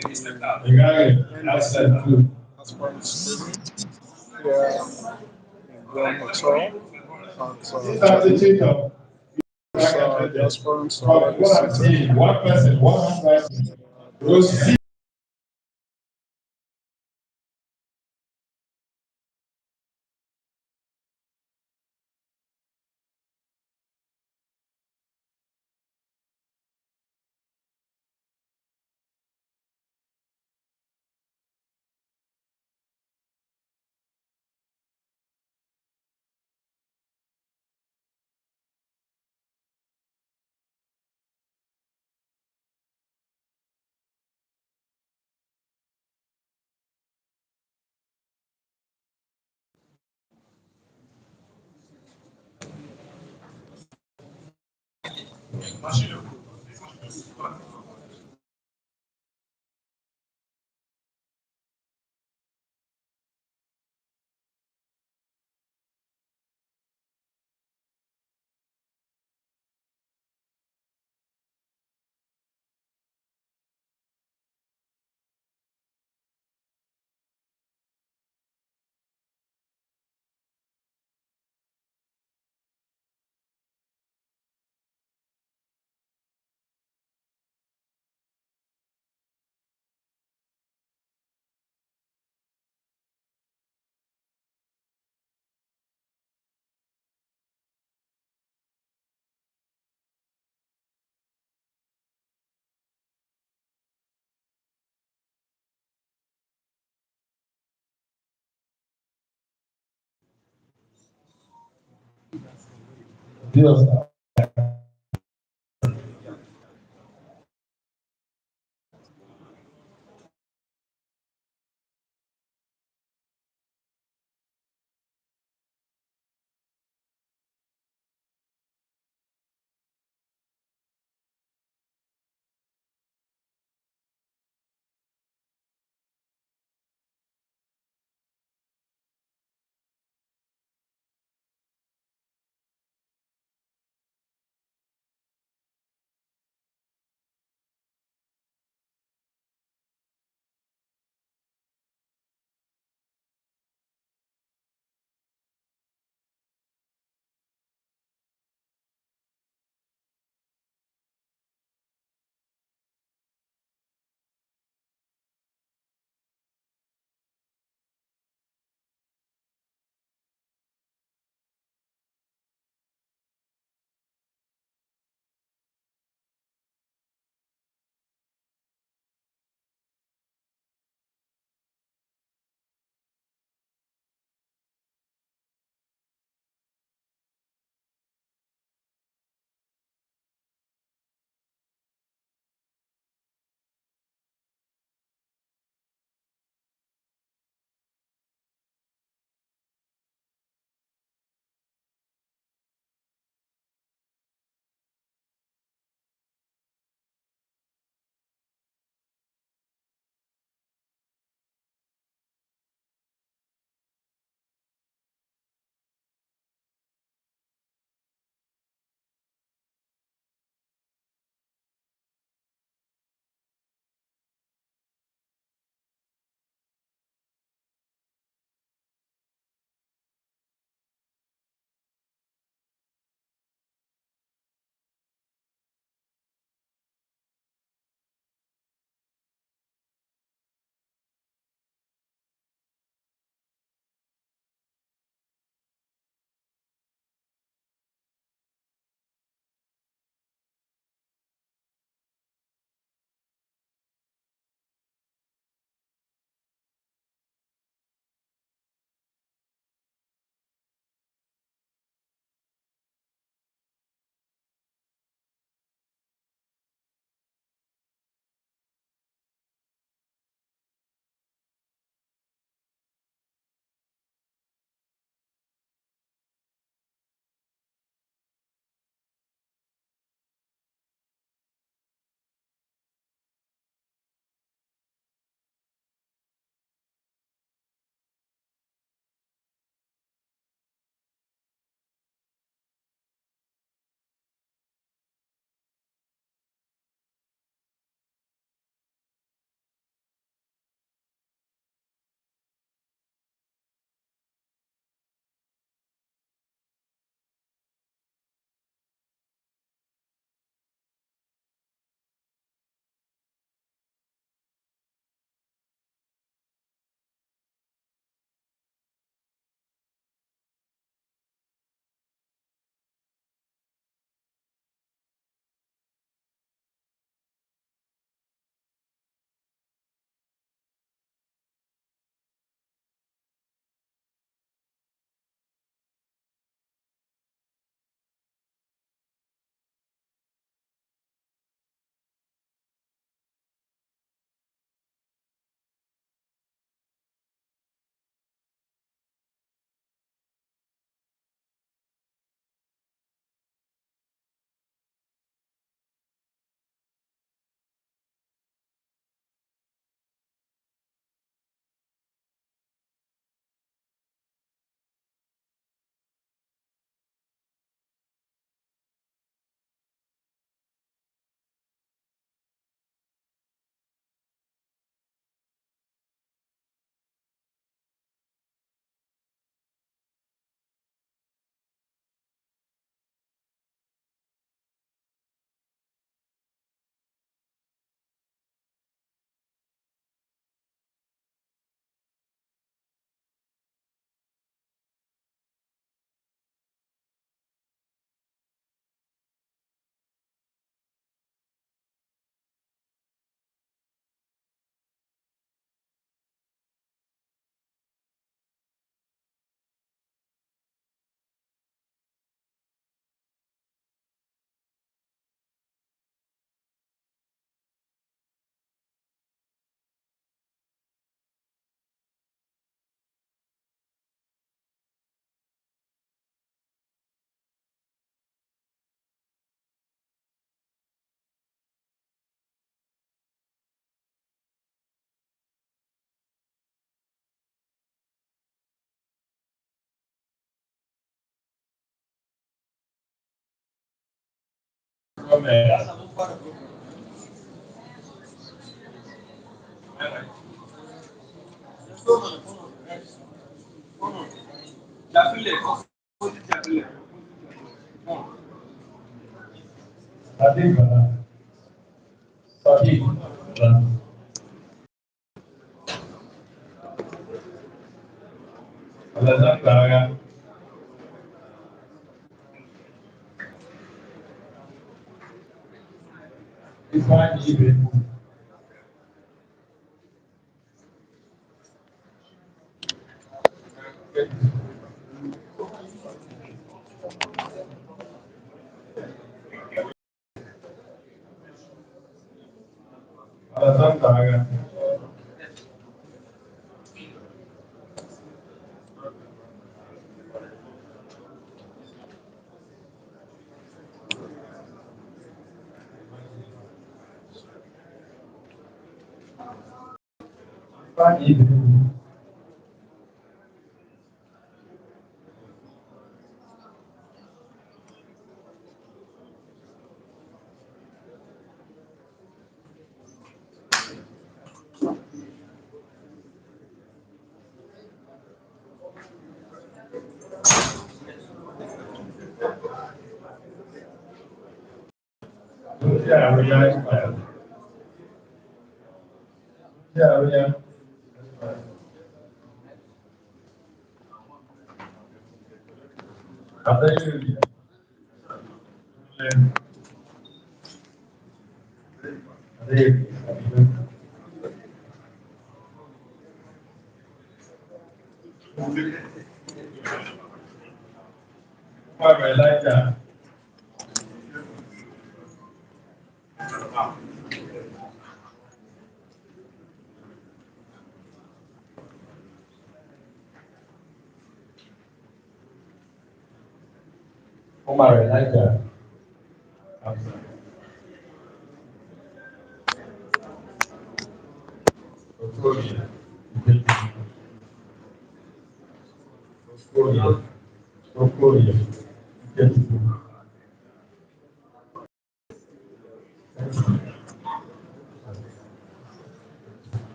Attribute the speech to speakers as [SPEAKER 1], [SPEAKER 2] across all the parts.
[SPEAKER 1] NDC Aspirant Screening here in Grand Hotel at Challenge. The aspirants are already seated. Those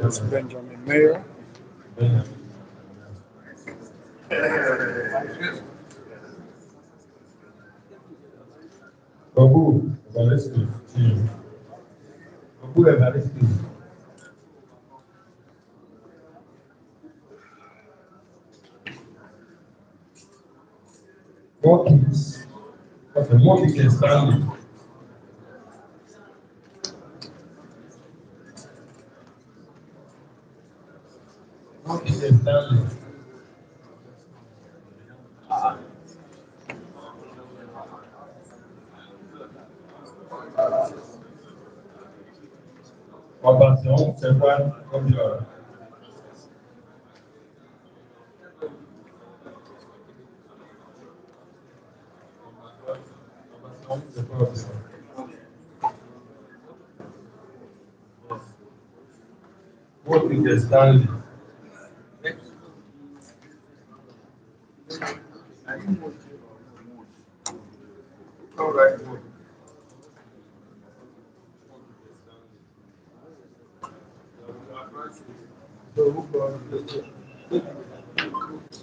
[SPEAKER 1] It's Benjamin Mayor.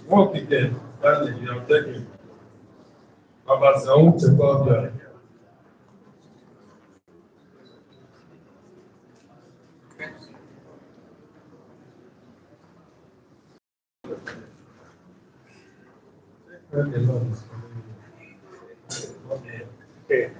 [SPEAKER 2] One ticket, that is, you have taken. Baba Saúl to go there. When the Lord is coming. Okay.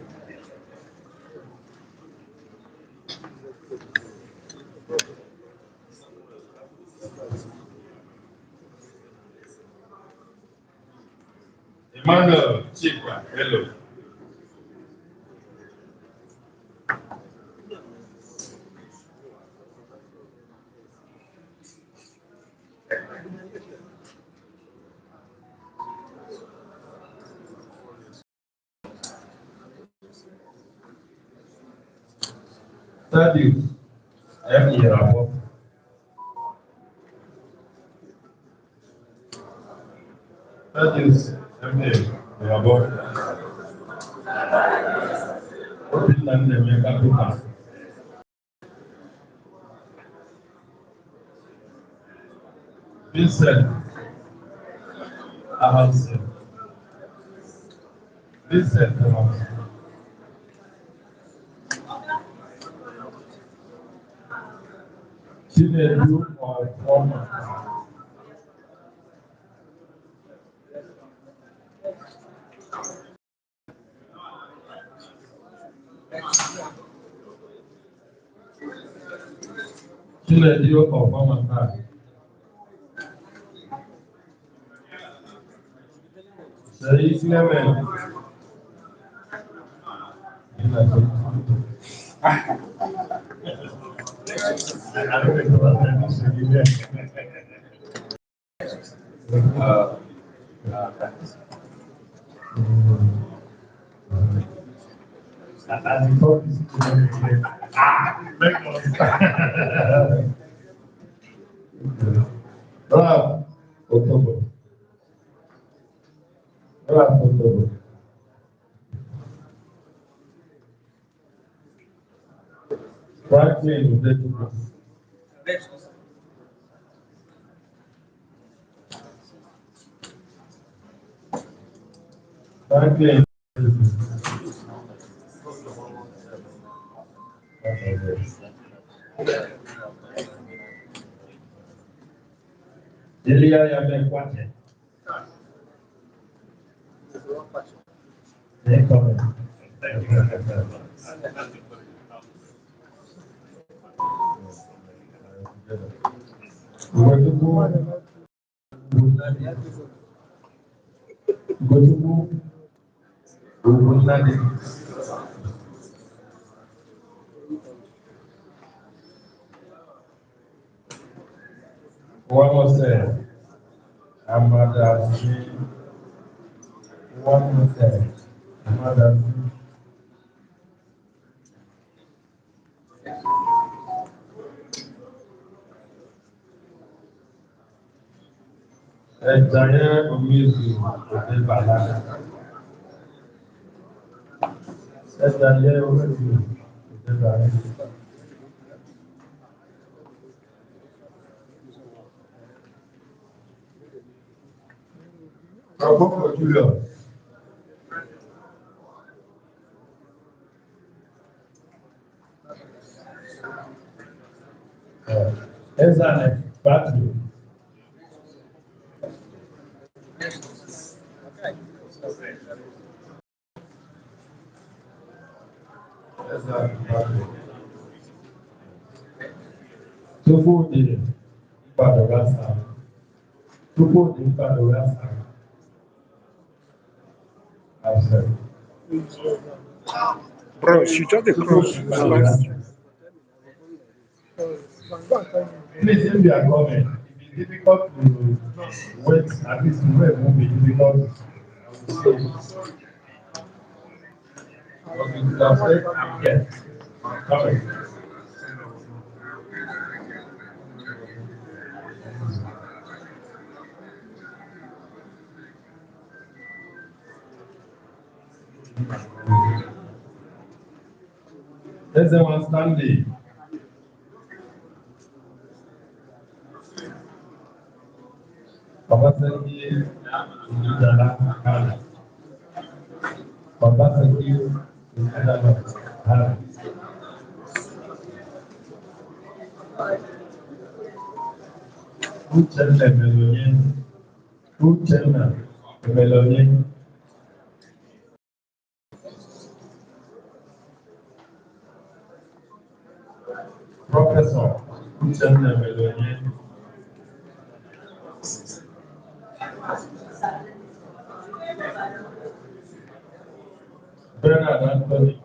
[SPEAKER 2] Emmanuel Chikwa, hello. Thaddeus, I'm here. Thaddeus, I'm here. Open land and make up paper. Vincent, Ahansen. Vincent, Ahansen. Chinedu or former. Chinedu or former. Say Clement. And the talk is Rap, October. Rap, October. Franklin, Franklin. Delia yamekwate. One more say, Amadazi. One more say, Amadazi. Giant Omizu, Bala. Giant Omizu, Bala. Bravo, Julius. Ezane, battery. Ezane, battery. Tupu di Padorasa. Tupu di Padorasa. Absent.
[SPEAKER 1] Bro, she just the cross.
[SPEAKER 2] Please, if you are coming, it is difficult to wait, at least to wait will be difficult. But you could have said, I'm here, I'm coming. Let's say one Sunday. Professor Uchenna Melonye. Bernard Anthony.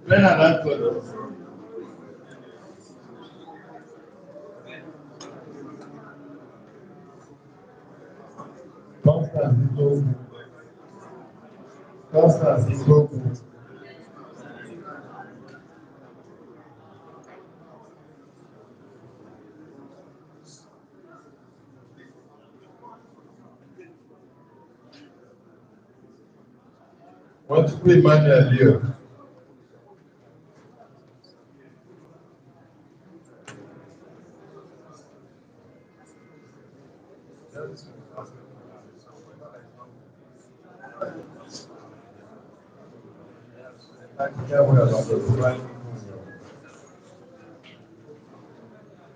[SPEAKER 2] Bernard Anthony. Constance Igogu. Wọ́n ti pé Emmanuel Leo.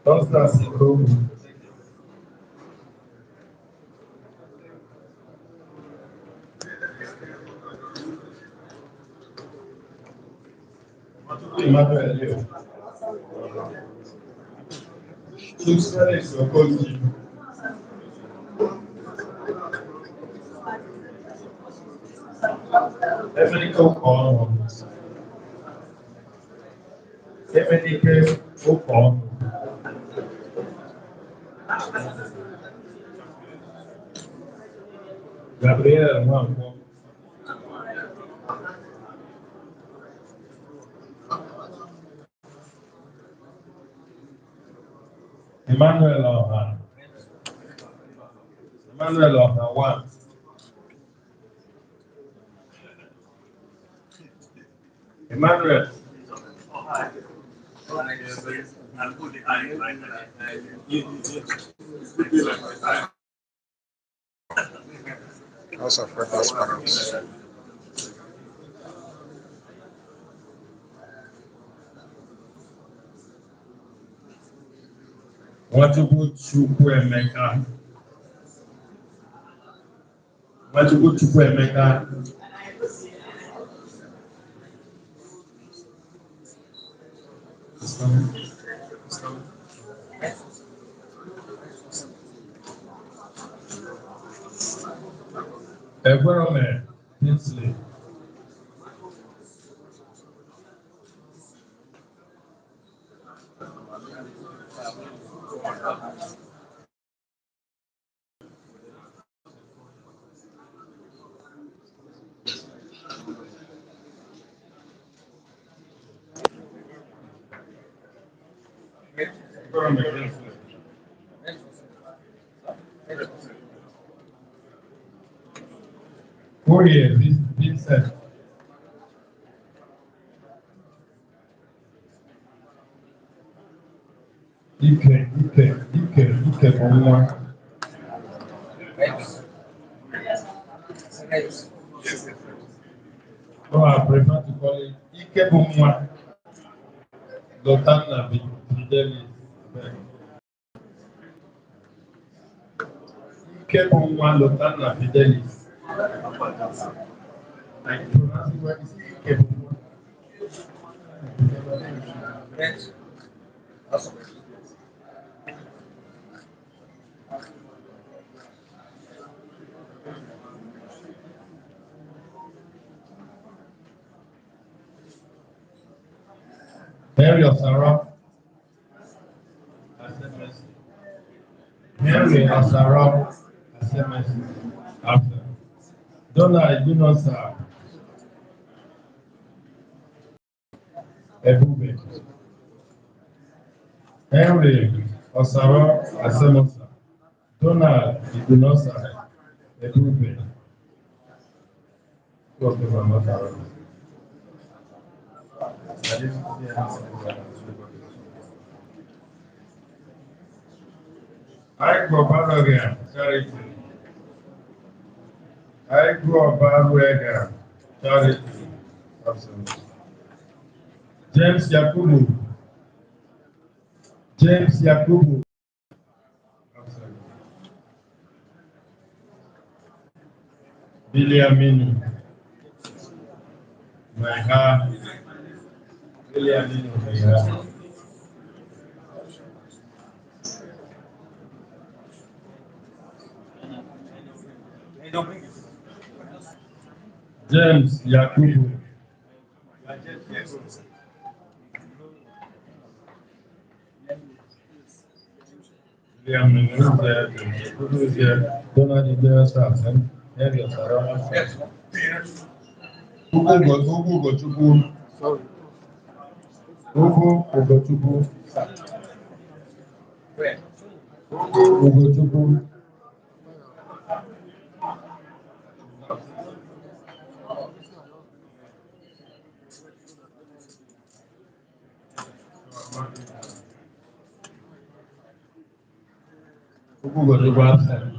[SPEAKER 2] Constance Igogu. Wọ́n ti pé Emmanuel Leo. Chief Felix Okoji. Emenike Okoonu. Emenike Okoonu. Gabriel Nwankwo. Emmanuel Oha. Emmanuel Oha one. Emmanuel.
[SPEAKER 1] Also for Aspirant.
[SPEAKER 2] Nwachukwu Chukwuemeka. Nwachukwu Chukwuemeka. Egwerome Kingsley. Egwerome Kingsley. Koye Vincent. Ike bụ nwa. No, I prefer to call it Ike bụ nwa. Lotanna Fidelis. Ike bụ nwa Lotanna Fidelis. I pronounce it well, it's Ike bụ nwa. Henry Osara. SMS. Henry Osara. SMS. After. Donald, you know, sir. Ebube, Henry Osaro Asemosa, Donald Ibunosa, Ebube, two of them are not around. I go Balogan, Charity. I go Balogan, Charity. Absolutely. James Yakubu. James Yakubu. Absolutely. Billy Aminu. Maiha. Billy Aminu. Maiha. James Yakubu. Billy Aminu is there. Donald Ibeas and Henry Osaro. Ugo Gochukwu. Ugo Ogochukwu. Ugochukwu. Ugo Gochukwu absent.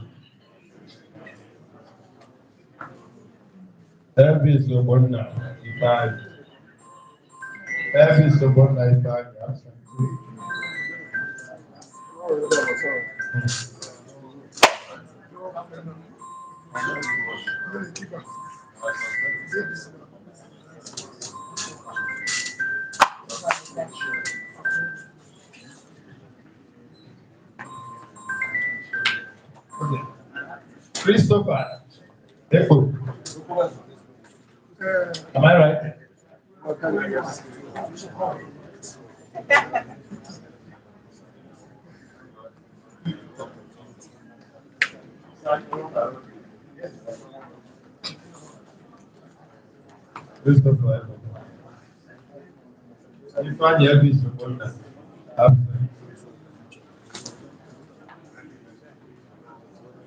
[SPEAKER 2] Elvis Obonna Ifeanyi. Elvis Obonna Ifeanyi absent. Okay. Christopher Echo. Am I right? Christopher Echo. Ifeanyi Elvis Obonna absent.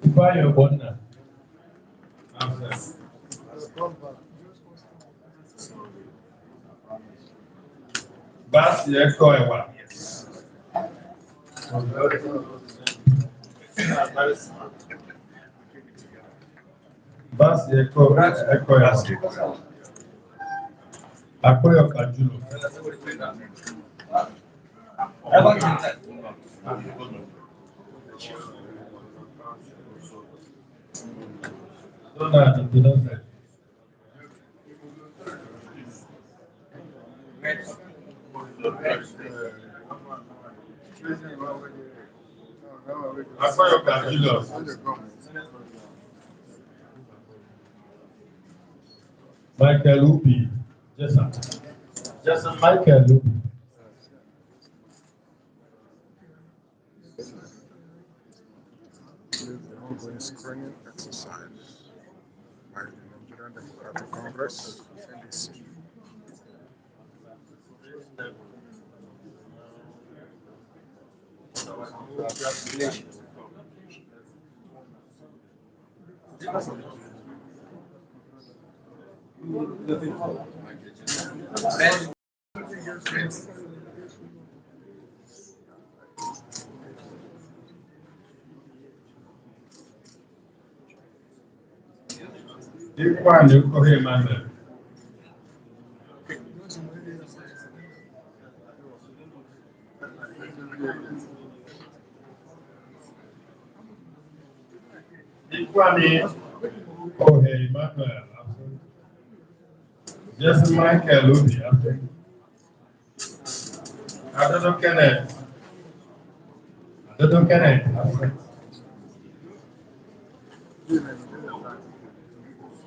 [SPEAKER 2] Ifeanyi Obonna absent. Basi Echo Ewa. Basi Echo Ewa. Akoyo Kajulo. Donald Ibunosa. Akoyo Kajulo. Michael Ubi. Jason Michael Ubi.
[SPEAKER 1] The ongoing screening exercise by the Nigerian Democratic Congress, NDC.
[SPEAKER 2] Ikwani Ukohe Emmanuel. Ikwani Ukohe Emmanuel. Absent. Jason Michael Ubi. Absent. Adodo Kenneth. Absent.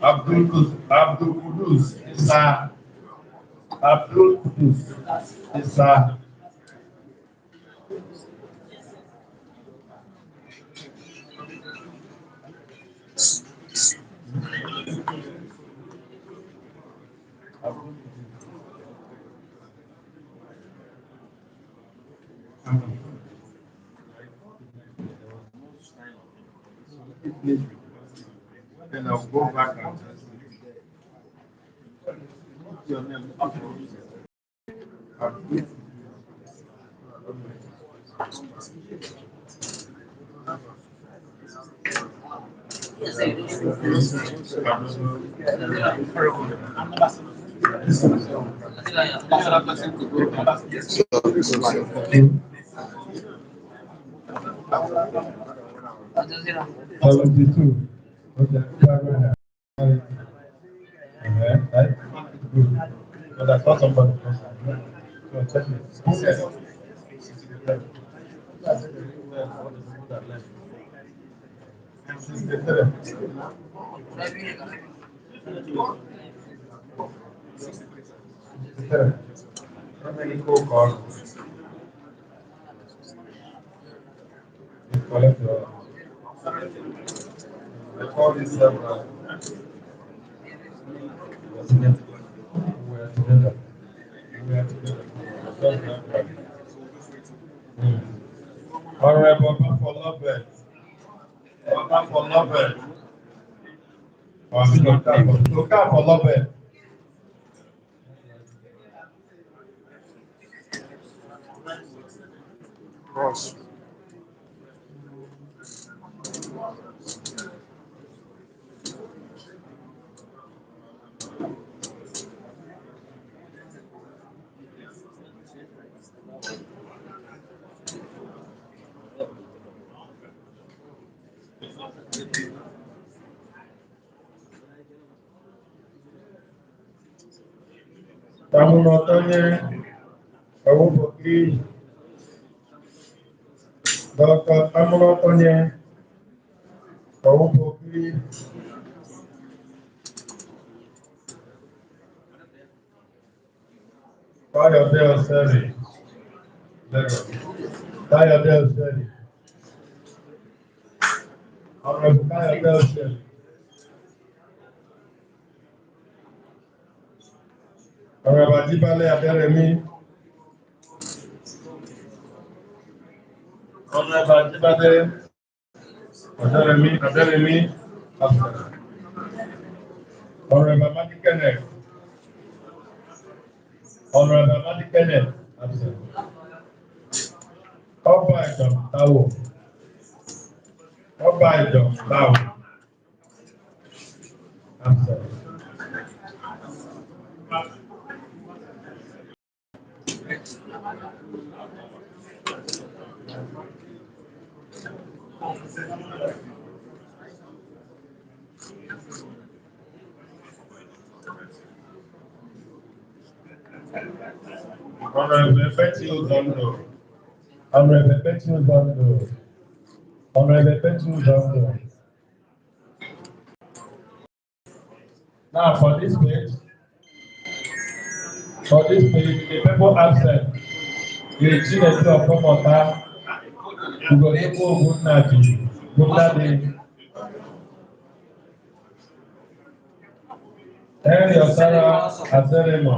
[SPEAKER 2] Abdul Kudus Isa. Abdul Kudus Isa. Then I'll go back and your name.
[SPEAKER 1] So this is like
[SPEAKER 2] 72. Okay, go ahead. Right? Good. But I saw somebody. So check it. Okay. How many co-calls? Collect your. I call this we are together. We are together. Just like that. All right, Papa for love it. Papa for love it. Look out for love it.
[SPEAKER 1] cross.
[SPEAKER 2] Kamu nontonnya, kamu bukti, dokter kamu nontonnya, kamu bukti, Tayo Del Seri, Tayo Del Seri, Honorable Tayo Del Seri, Honorable Ajibale Aderemi, Honorable Ajibale Aderemi, Honorable Amadi Kenneth, Honorable Amadi Kenneth, Ọba Ìdàn Táwò, Ọba Ìdàn Táwò, Honorable Betty Ozondo, Honorable Betty Ozondo, Honorable Betty Ozondo. Now for this page, the people absent, the Chinese of Komota, Ugoleko Gunadi, Henry Osara Azeremo,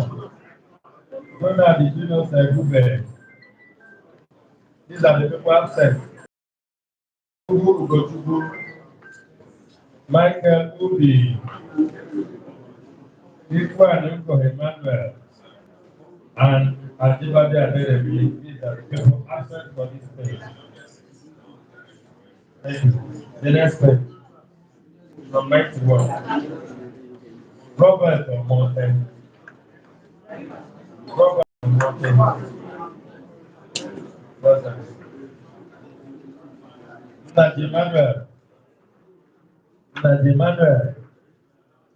[SPEAKER 2] Gunadi Juno Segube. These are the people absent. Ugochukwu, Michael Ubi, Ikwan Ugo Emmanuel, and Ajibade Aderemi. These are the people absent for this page. Thank you. The next page, from 91. Robert Omonte. Robert Omonte. Nnaji Emmanuel. Nnaji Emmanuel.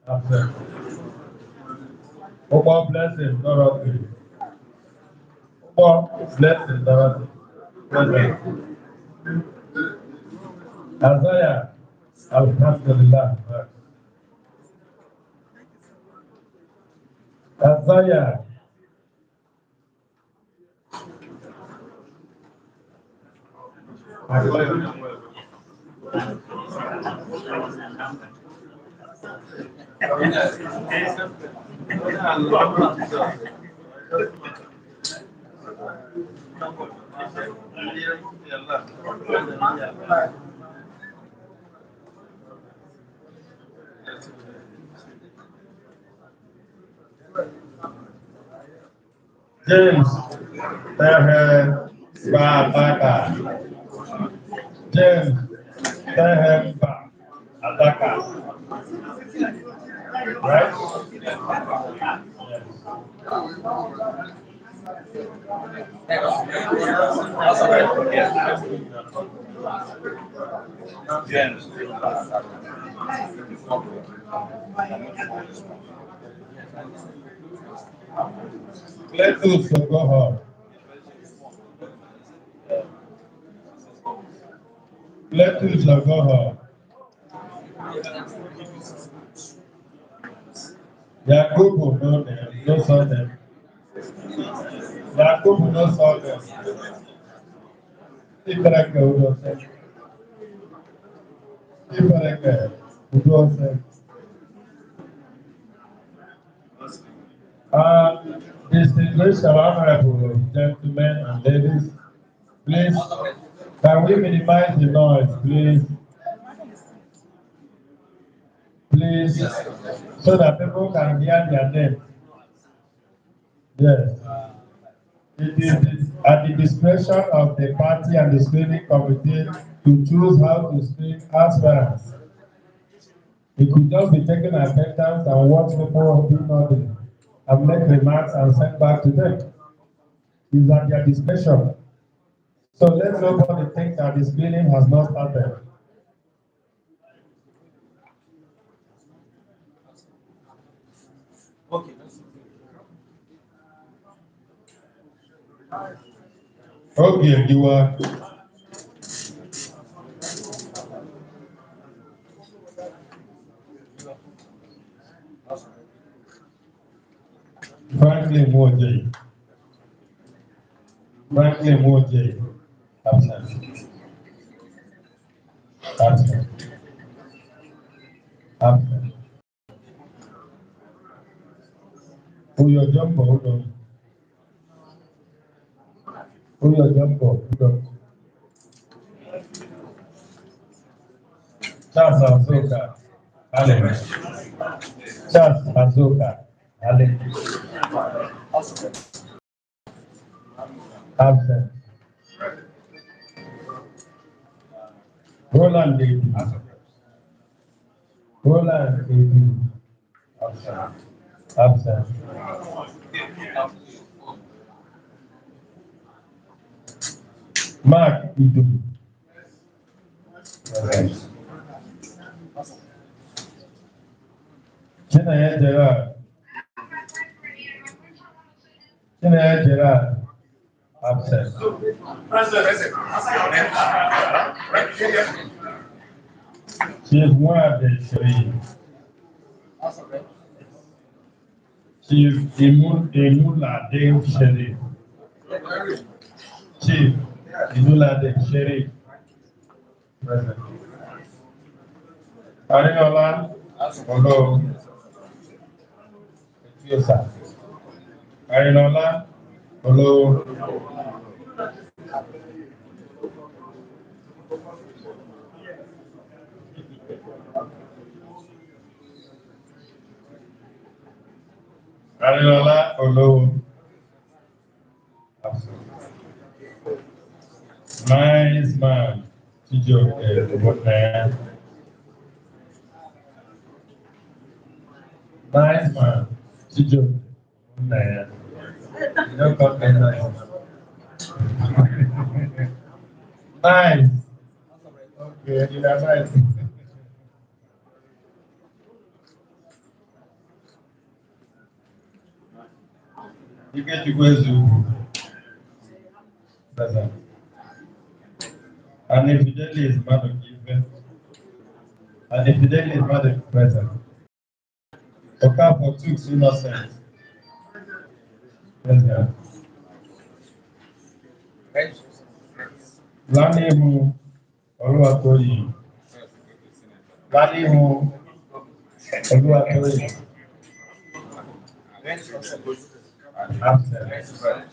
[SPEAKER 2] Absent. Ogbon Blessing Dorothy. Ogbon Blessing Dorothy. Present. Isaiah. Alhamdulillah. Isaiah. James, Baka. James, Ataka. Right?
[SPEAKER 1] James.
[SPEAKER 2] Cletus Ogoho. Cletus Ogoho. Yakubu no them, no saw them. Yakubu no saw them. Ibrahim Udo said. Ibrahim Udo said. Distinguished honorable gentlemen and ladies, please, can we minimize the noise, please? Please, so that people can hear their name. Yes. It is at the discretion of the party and the screening committee to choose how to screen aspirants. It could just be taking attendance and watch people do nothing and make remarks and send back to them. It's at their discretion. So let nobody think that the screening has not started. Okay, you are. Franklin Moje. Franklin Moje. Absent. Absent. Absent. Uyo Jumbo, Udo. Uyo Jumbo, Udo. Charles Azoka. Ale. Charles Azoka. Ale. Absent. Roland Lady. Roland Lady. Absent. Absent. Mark Idu. Present. Chinaya Gerard. Chinaya Gerard. Absent. Chief Mwade Shree. Chief Imulade Sherif. Chief Imulade Sherif. Present. Arinola. Hello. Yes, sir. Arinola. Hello. Arinola. Hello. Absent. Nice man. Tijo. What man? Nice man. Tijo. Man. You don't call me nice. Nice. Okay, you are nice. You get to go to present. And infidelity is not a given. And infidelity is not a present. Okafor took innocent. Present. Lanihu Oluwatoyi. Lanihu Oluwatoyi. Absent.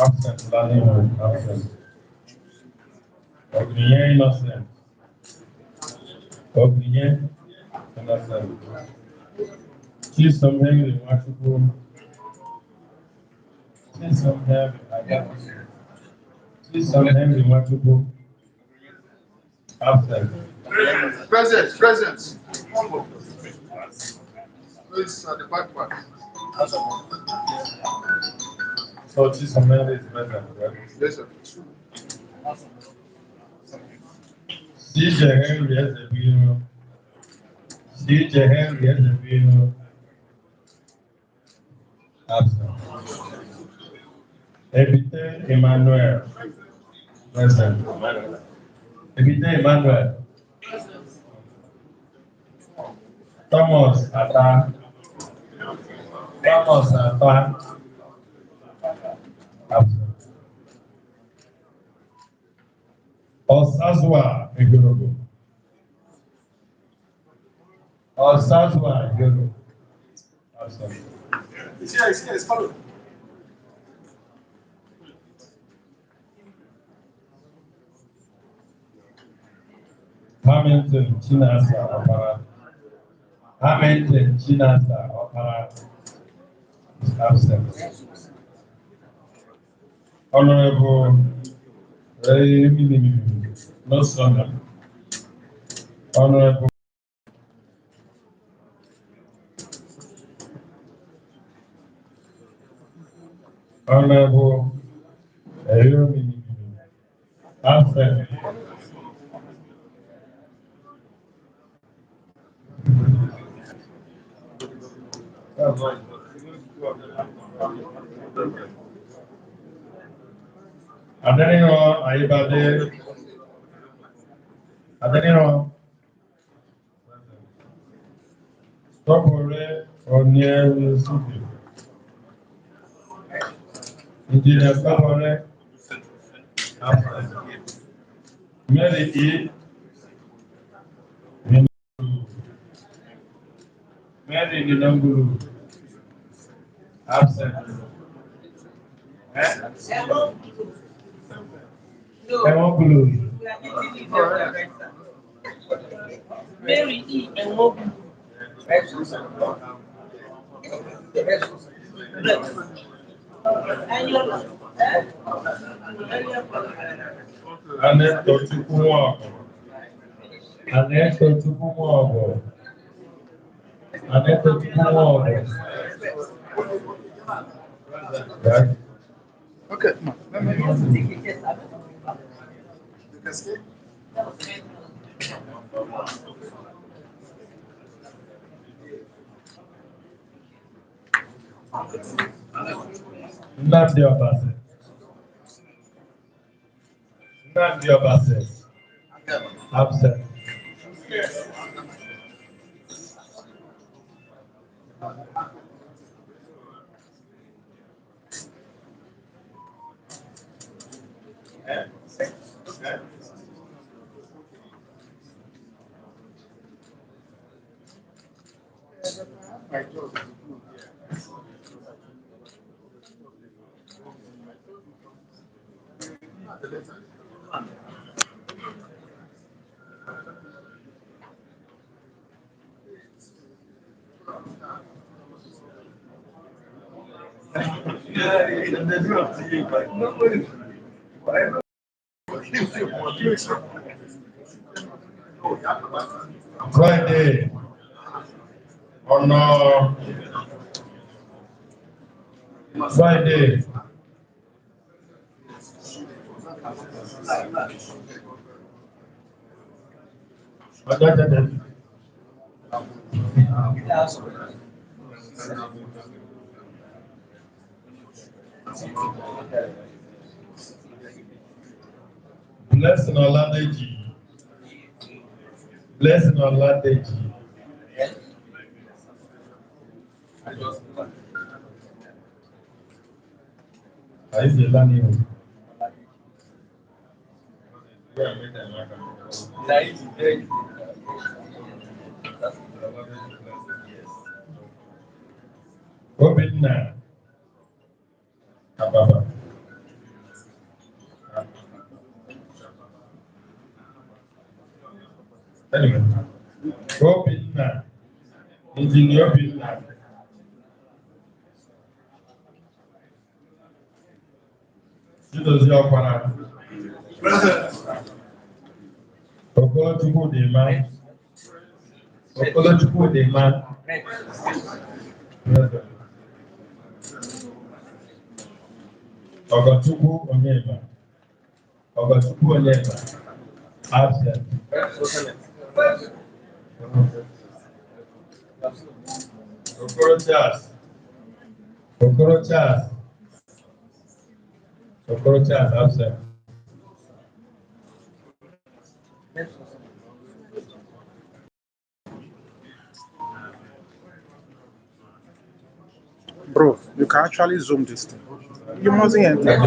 [SPEAKER 2] Absent. Lanimo. Absent. Ogniye innocent. Ogniye innocent. Chisom Henry Machubu. Chisom Henry. I got this. Chisom Henry Machubu. Absent.
[SPEAKER 1] Present. Please, the back part.
[SPEAKER 2] So Chisom Henry is present, right?
[SPEAKER 1] Yes, sir.
[SPEAKER 2] CJ Henry Ezebino. CJ Henry Ezebino. Absent. Ebite Emmanuel. Present. Ebite Emmanuel. Thomas Ata. Thomas Ata. Absent. Osazwa Egorogo. Osazwa Egorogo. Absent.
[SPEAKER 1] It's follow.
[SPEAKER 2] Hamilton Chinasa Opara. Hamilton Chinasa Opara is absent. Honorable no sooner. Honorable Honorable absent. Adeniro Ayibade. Adeniro. Topore Oniel Sufi. Engineer Topore absent. Mary E. Mary Ninamburu absent. Ẹ̀wọ̀n Blue.
[SPEAKER 3] Mary E. Enwogu.
[SPEAKER 2] Aneto Chukwumogo. Aneto Chukwumogo. Aneto Chukwumogo. Right?
[SPEAKER 1] Okay, let me you can see.
[SPEAKER 2] Nnamdi Obase. Nnamdi Obase. Absent. Friday. On Friday. Blessing Oladeji. Blessing Oladeji. Are you the learning? Obinna Ababa. Anyway, Obinna, Engineer Obinna. Chidozie Ọkpara. Okolochukwu dị mma. Okolochukwu dị mma. Ogochukwu Onyema. Ogochukwu Onyema. Absent. Okoro Charles. Okoro Charles. Okoro Charles absent.
[SPEAKER 1] Bro, you can actually zoom this thing. You mustn't enter.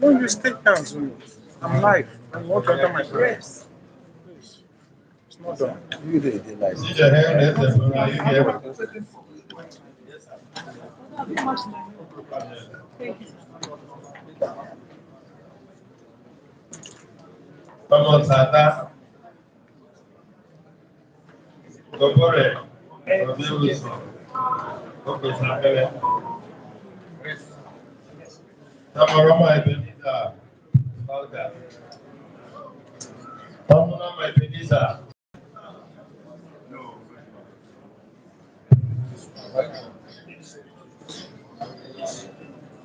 [SPEAKER 1] No, you stay here and zoom it. I'm live. I want to enter my place. Please. It's not done.
[SPEAKER 2] See the hand, that's the one. Are you here? Vamos Sata. Gobore. Okay, Sapele. Tamarama Ebenezer. Falga. Tamarama Ebenezer.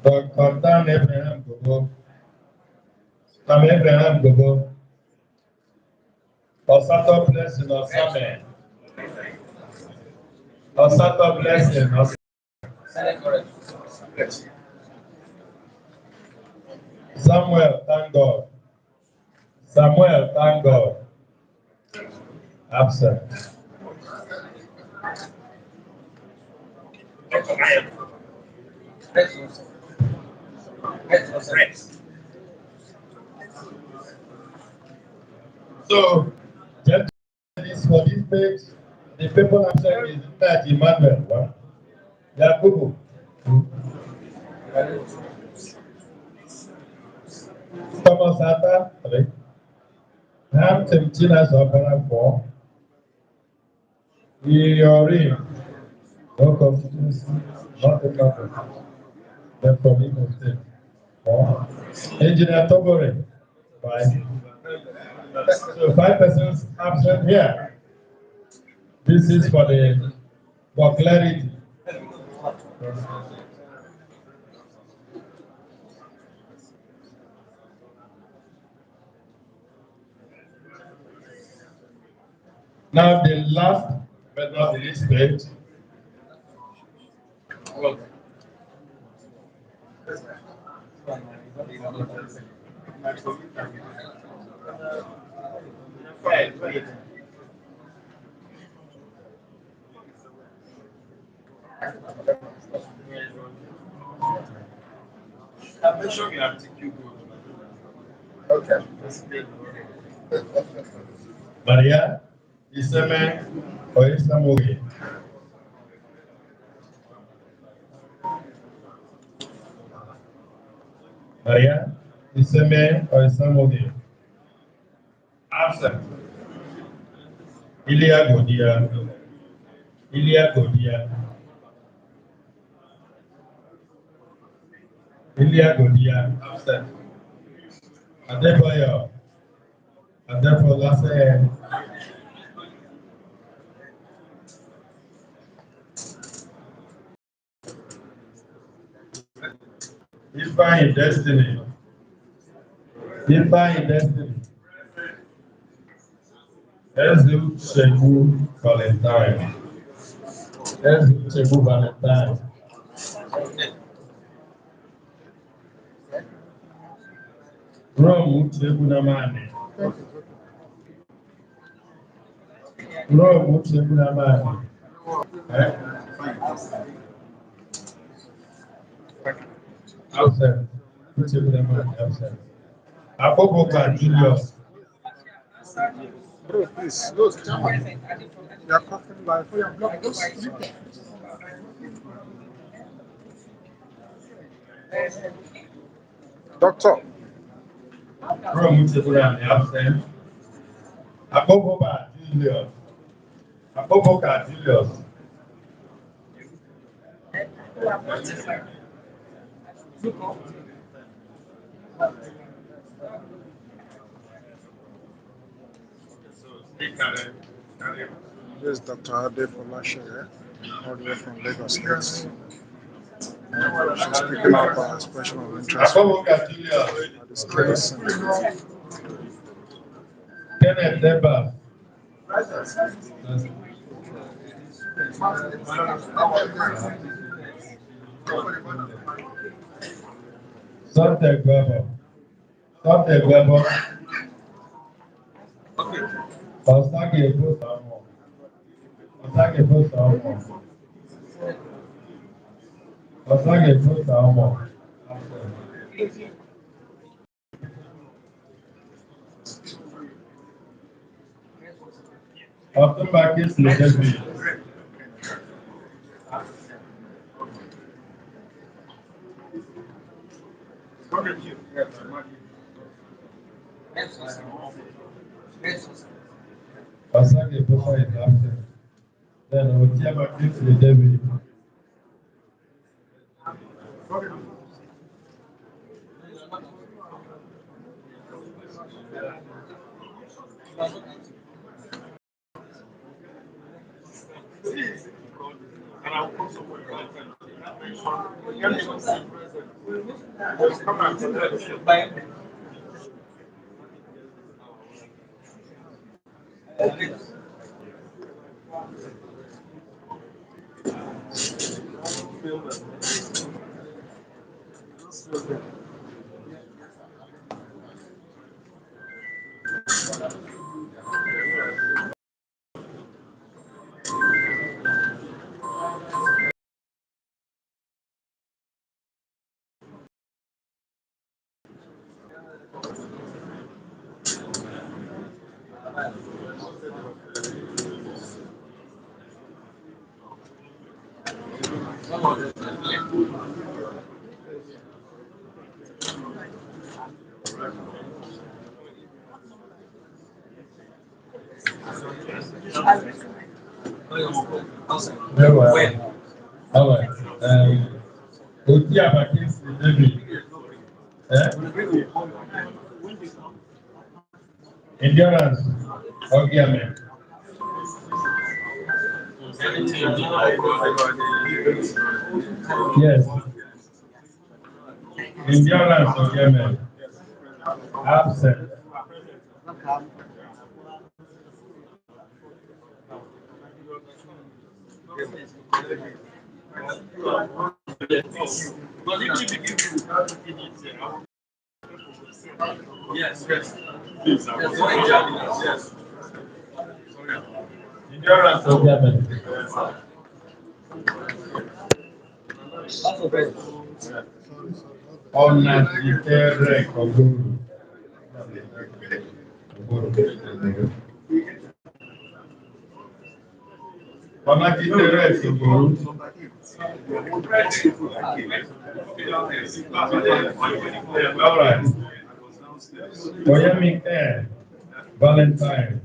[SPEAKER 2] Dr. Dan Abraham Gogo. Tam Abraham Gogo. Osato blessing Osame. Osato blessing Osame. Samuel, thank God. Samuel, thank God. Absent. So, just this for this page, the people I'm saying is that Emmanuel, what? Yakubu. Thomas Atta, right? Hampton Chinas Opera 4. Yori, no constituency, not a couple. They're from Imo State. 4. Engineer Tobore, 5. So 5 persons absent here. This is for clarity. Now the last but not the least page. I'm sure you have to keep going. Okay. Maria, Isame, or Isamoge. Maria, Isame, or Isamoge. Absent. Ilia Godia. Ilia Godia. Ilia Godia. Absent. Adebayo. Adebayo Lase. Ifa in destiny. Ifa in destiny. Ezu Shegu Valentine. Ezu Shegu Valentine. Rome Shegu Namane. Rome Shegu Namane. Absent. Shegu Namane. Absent. Aboboka Julius.
[SPEAKER 1] Bro, please, look, come on. You are coughing live. Oh, yeah, block this. Doctor.
[SPEAKER 2] Rome Shegu Namane. Absent. Aboboka Julius. Aboboka Julius.
[SPEAKER 1] This is Dr. Ade Folashire, all the way from Lagos State. She's picking up our expression of interest
[SPEAKER 2] Aboboka Julius.
[SPEAKER 1] at the Skills Center.
[SPEAKER 2] Kenneth Lebas. Sunday Gbebo. Sunday Gbebo. Ọ̀sánì èbó sọ̀mọ̀. Ọ̀sánì èbó sọ̀mọ̀. Ọ̀sánì èbó sọ̀mọ̀. Ọ̀túnba Kingsley David. Ọ̀sánì èbó sọ̀mọ̀ ìdáfẹ́. Then Otiaba Kingsley David. Very well. All right. Otiaba Kingsley David. Endurance. Ogiame. Yes. Endurance Ogiame. Absent. Yes, yes. Yes. Endurance Ogiame. Ọ̀nà ìtẹ̀rẹ̀ ọ̀gbọ̀rù. Ọ̀nà ìtẹ̀rẹ̀ ọ̀gbọ̀rù. All right. Oyemi Valentine.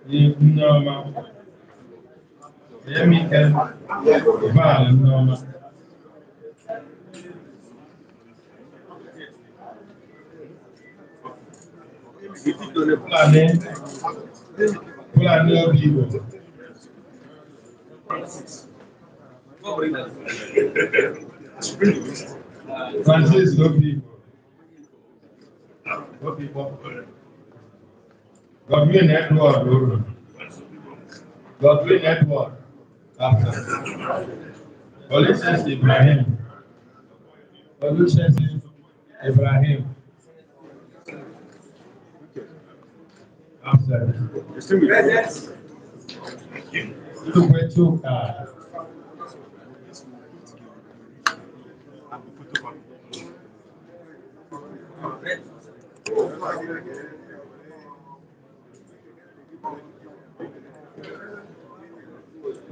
[SPEAKER 2] Nneoma. Oyemi Val Nneoma. Fulani Obi Igbo. Francis Obi Igbo. Godwin Edward Oro. Godwin Edward. Olusegun Ibrahim. Olusegun Ibrahim. Absent. Chukwuechuka.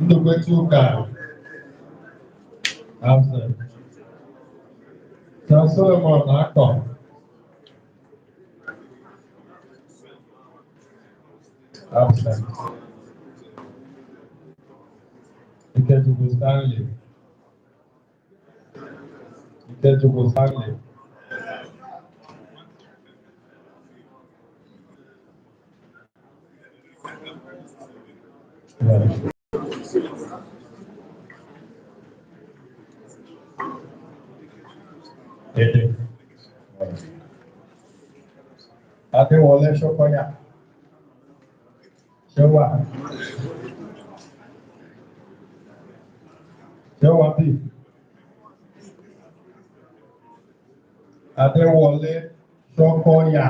[SPEAKER 2] Chukwuechuka. Absent. Sir Solomon Akon. Absent. Ikechukwu Stanley. Ikechukwu Stanley. Yeah. Ede. Adéwọlé Ṣókọ́yà. Ṣé wà? Ṣé wà bí? Adéwọlé Ṣókọ́yà.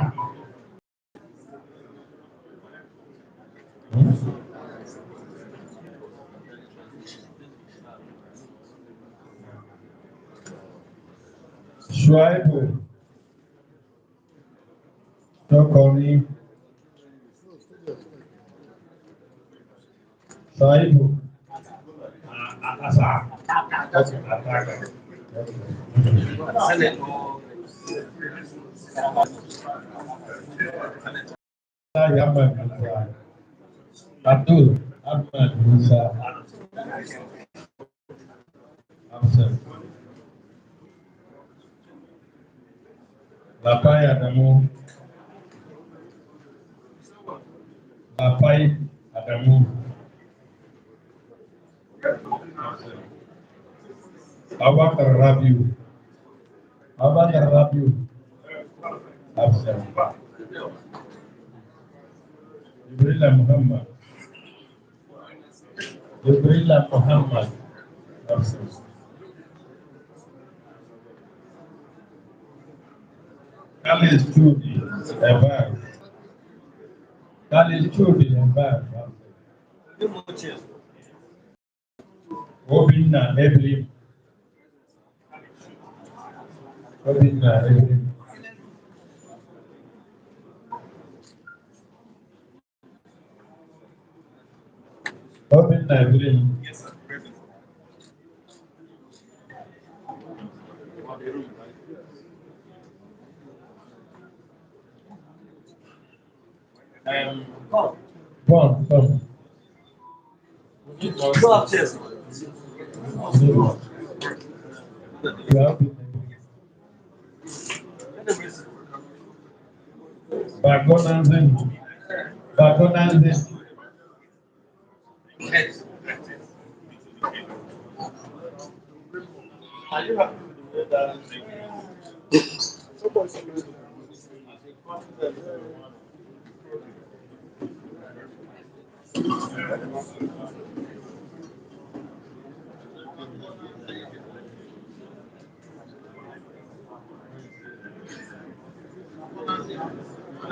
[SPEAKER 2] Ṣuaibu Ṣókọ́ní. Ṣuaibu. Asa. Ataka. Ahmad Musa. Abdul Ahmad Musa. Absent. Lapai Adamu. Lapai Adamu. Abakar Rabiu. Abakar Rabiu. Absent. Jibrila Muhammad. Jibrila Muhammad. Absent. Khalid Chudi. Ebar. Khalid Chudi. Ebar. Obinna Ebrim. Obinna Ebrim. Obinna Ebrim. Come.
[SPEAKER 3] Go upstairs.
[SPEAKER 2] You have it. Bagonanzin. Bagonanzin.
[SPEAKER 3] Are you happy with the way that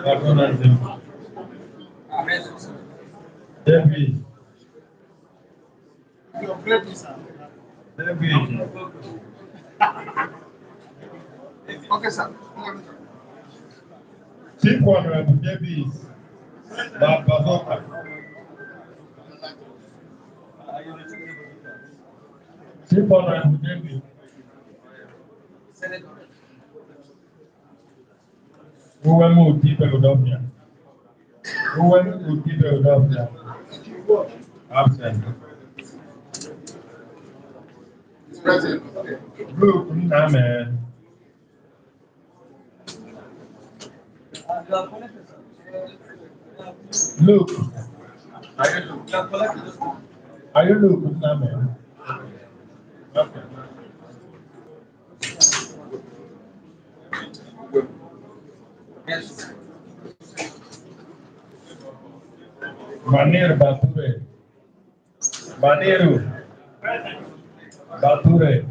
[SPEAKER 2] Bagonanzin. David. David.
[SPEAKER 1] Okay, sir.
[SPEAKER 2] Chief Honorable David. Bazoka. Chief Honorable David. Uwemu Uti Philadelphia. Uwemu Uti Philadelphia. Absent.
[SPEAKER 1] Present.
[SPEAKER 2] Luke Nname. Luke. Are you Luke Nname? Okay. Manir Bature. Maniru. Bature.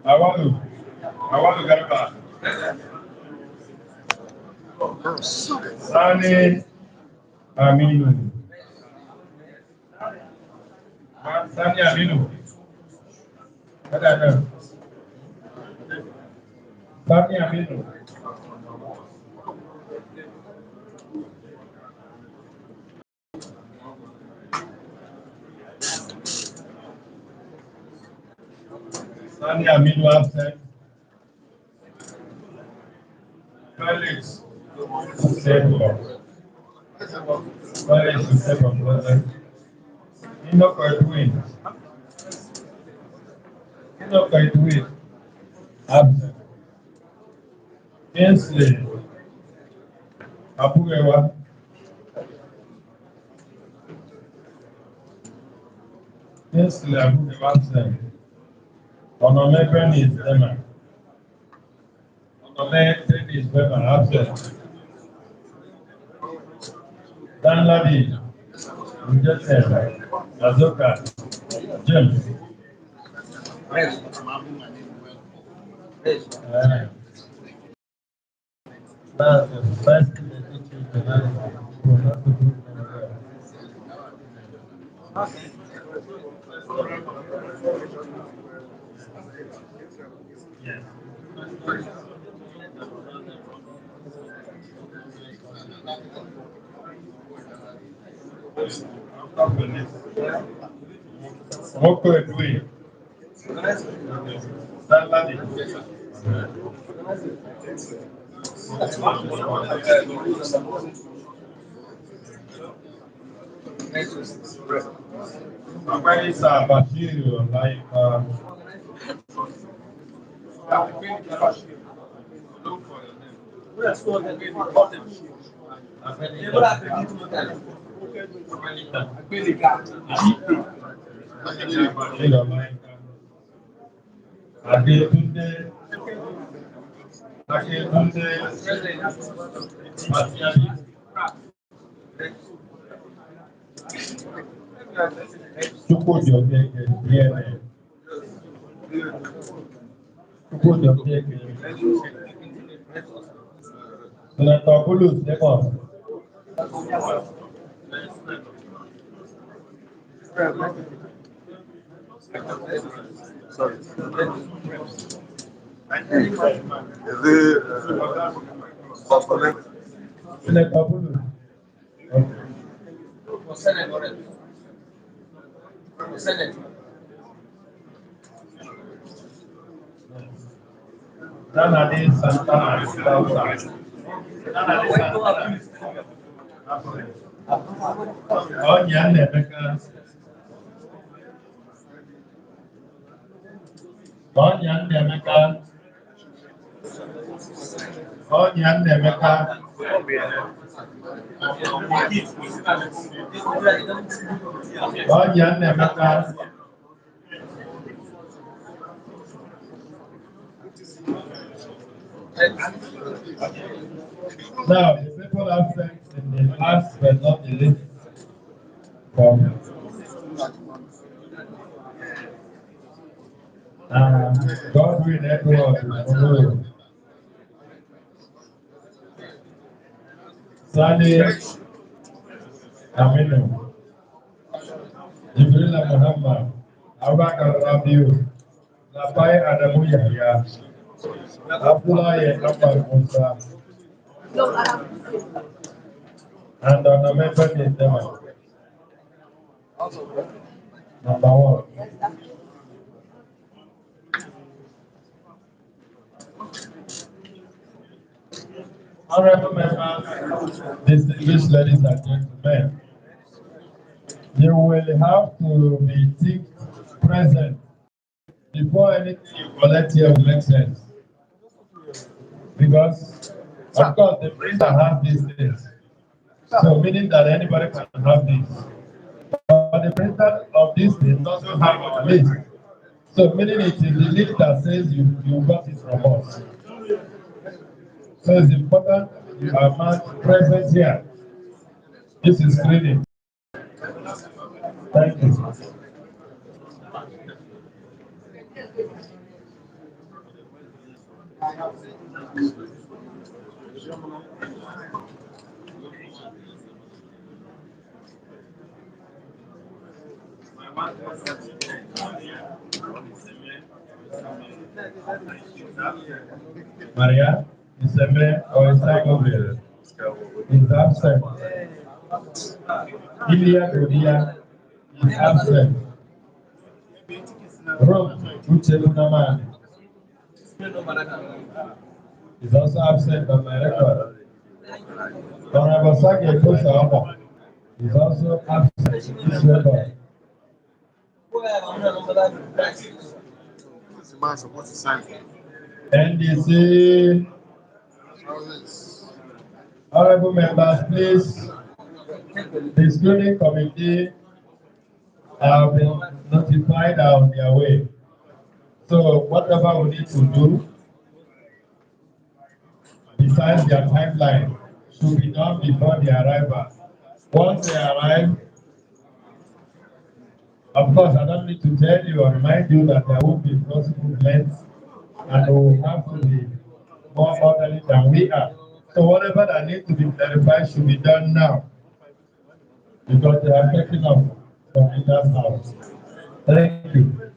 [SPEAKER 2] Awalu Garba. Sani Aminu. Sani Aminu. Sani Aminu. Sani Aminu absent. Felix Sebo. Felix Sebo present. Enoch Edwin. Enoch Edwin absent. Ainsley Abuja. Ainsley Abuja absent. Onome Dennis Dema. Onome Dennis Dema absent. Danladi Rejected. Azoka James. That's the best thing they teach you tonight. For not to do yes. Moko Edwin. Danladi. Somebody said Bashir like Adetunde Chukwudi Okeke DNA. Chukwudi Okeke. Senator Bulu Stephen.
[SPEAKER 1] Sorry. Is it
[SPEAKER 2] Senator Bulu. Okay. Danadi Santana Dausa. Danadi Santana. Onyan Emeka. Onyan Emeka. Onyan Emeka. Onyan Emeka. Now, the people absent in the last but not the least from Godwin Edward Olu, Sani Aminu, Jibrila Muhammad, Abakar Rabiu, Labai Adamu Yahya, Abdullahi Ahmad Musa, and Onamebe Nidema. Number one. Honorable members, distinguished ladies and gentlemen, you will have to be present before anything you collect here will make sense. Because, of course, the printer has these things. So, meaning that anybody can have this. But the printer of this thing also have a list. So, meaning it is the list that says you got it from us. So, it's important you are present here. This is screening. Thank you. Maria Iseme or Isagobel is absent. Ilya Godia is absent. Rome Uchebunaman is also absent on my record. Honorable Sage Kosa is also absent in this record. NDC, honorable members, please, the screening committee have been notified on their way. So whatever we need to do, besides their timeline, should be done before their arrival. Once they arrive, of course, I don't need to tell you or remind you that there will be possible lengths and we will have to be more orderly than we are. So whatever that needs to be clarified should be done now because they are taking off from India's house. Thank you.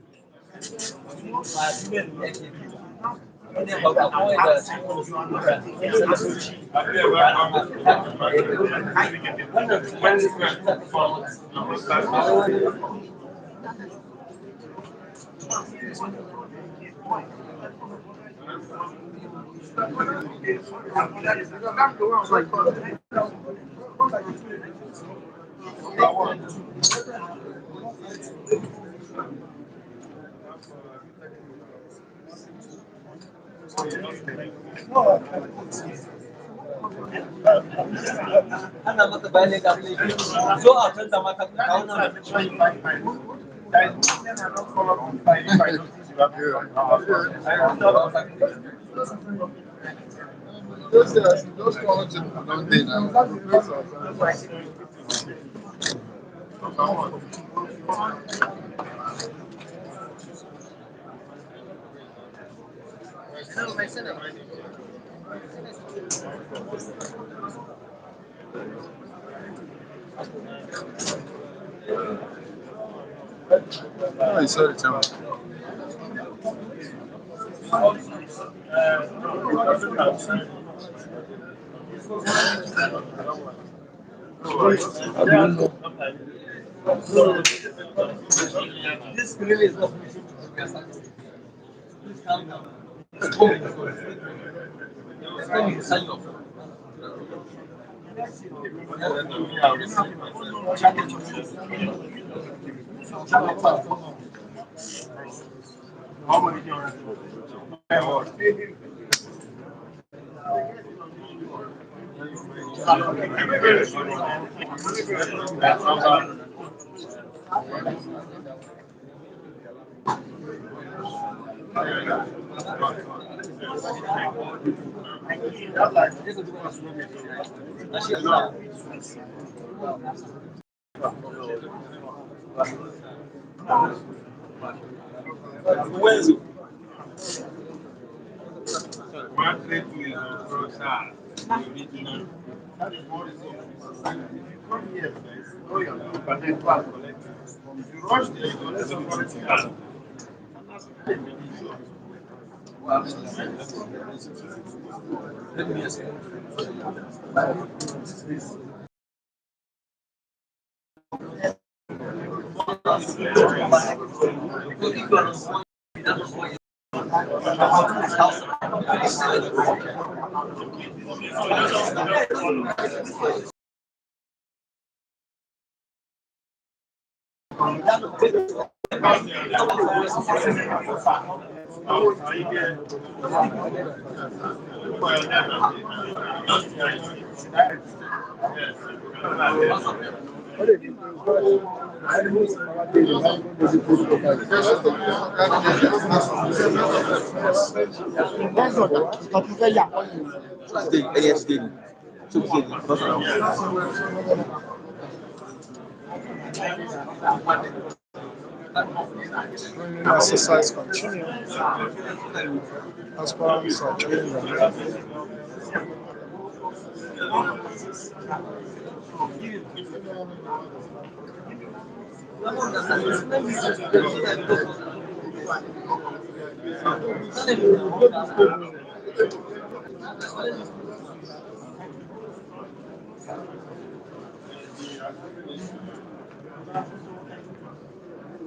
[SPEAKER 3] Ana mata bayani ga zo a canza mata kawo nan
[SPEAKER 1] Those colleges don't they now? Oh, you saw it, Tom. I don't know.
[SPEAKER 3] This really is not please calm down. Exercise continue. Aspirants are training them.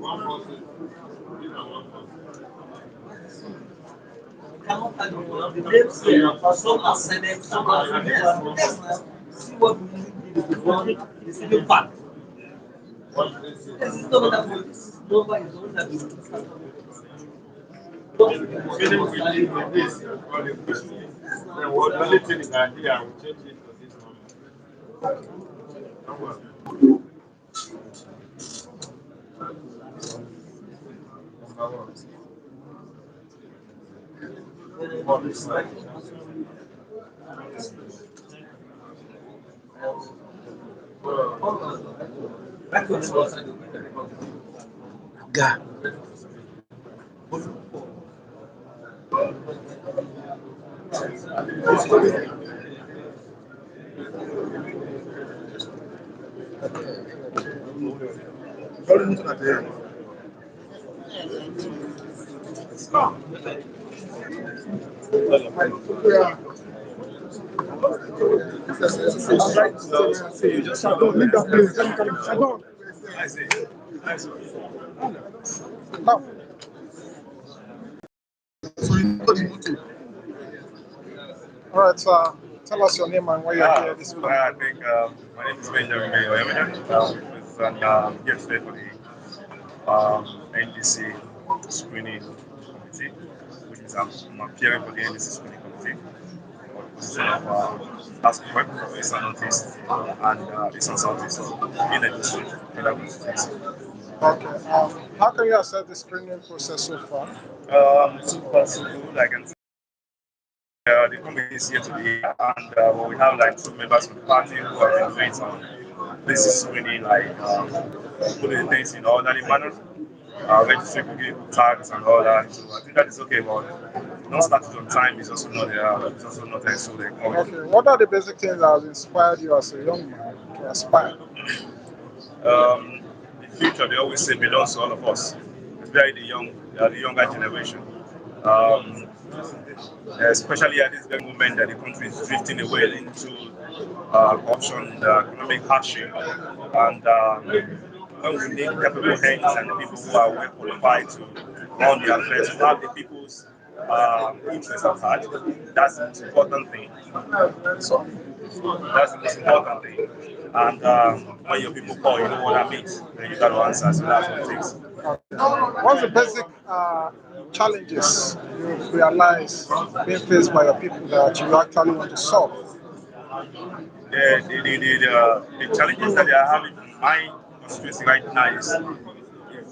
[SPEAKER 3] The names there, some are Senate, some are yes, now. See what we need to run the civil part. Yes, it's not that good. This is number is only that is
[SPEAKER 1] God. Sorry, mucho na te. Yeah. So you just don't leave that place. I don't. I see. I see. Now, so you know the motive. All right, tell us your name and why you're here this morning.
[SPEAKER 4] I think my name is Benjamin Mayo. It's an yesterday for the NDC screening committee, which is I'm appearing for the NDC screening committee for the position of Aspirant for Eastern Northeast and Eastern Southeast in addition to that constituency.
[SPEAKER 1] Okay. How can you assess the screening process so far?
[SPEAKER 4] So far, so good. I can the committee is here today, and we have like two members of the party who have been doing some basic screening, like putting things in orderly manner, registering people tags and all that. So I think that is okay, but not started on time is also not there. It's also not there, so they come.
[SPEAKER 1] Okay. What are the basic things that have inspired you as a young man to aspire?
[SPEAKER 4] The future, they always say, belongs to all of us, especially the younger generation. Um, Especially at this very moment that the country is drifting away into corruption, economic hardship, and when we need capable hands and the people who are well qualified to run the affairs, to have the people's interests at heart, that's the most important thing. So that's the most important thing. And when your people call, you know what that means. Then you got to answer. So that's what it takes.
[SPEAKER 1] What's the basic challenges you realize being faced by your people that you actually want to solve?
[SPEAKER 4] The challenges that they are having in my constituency right now is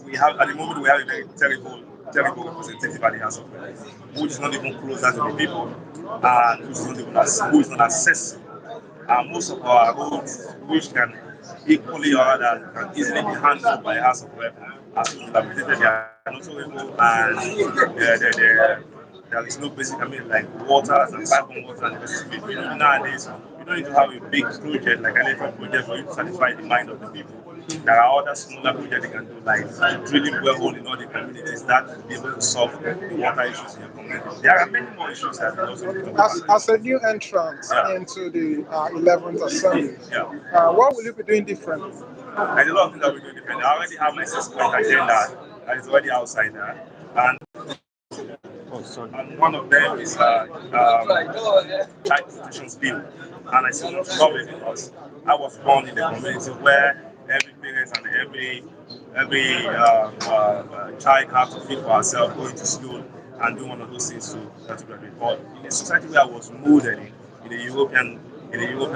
[SPEAKER 4] we have at the moment we have a very terrible representative at the House of Reps, who is not even closer to the people and who is not accessible. And most of our roads, which can equally or rather can easily be handled by a House of Reps, as dilapidated, they are not so able, and there is no basic, like waters and pipe water and the rest of it. Nowadays, you don't need to have a big project like an electric project for you to satisfy the mind of the people. There are other smaller projects they can do, like drilling well in all the communities that will be able to solve the water issues in your community. There are many more issues that we also need to talk about.
[SPEAKER 1] As a new entrant into the 11th Assembly,
[SPEAKER 4] Yeah.
[SPEAKER 1] what will you be doing different?
[SPEAKER 4] There's a lot of things that we do different. I already have my 6 point agenda that is already outside there. And one of them is child protection bill. And I still love it because I was born in a community where every parent and every child has to feed for herself, going to school and do one of those things to graduate. But in a society where I was molded in a European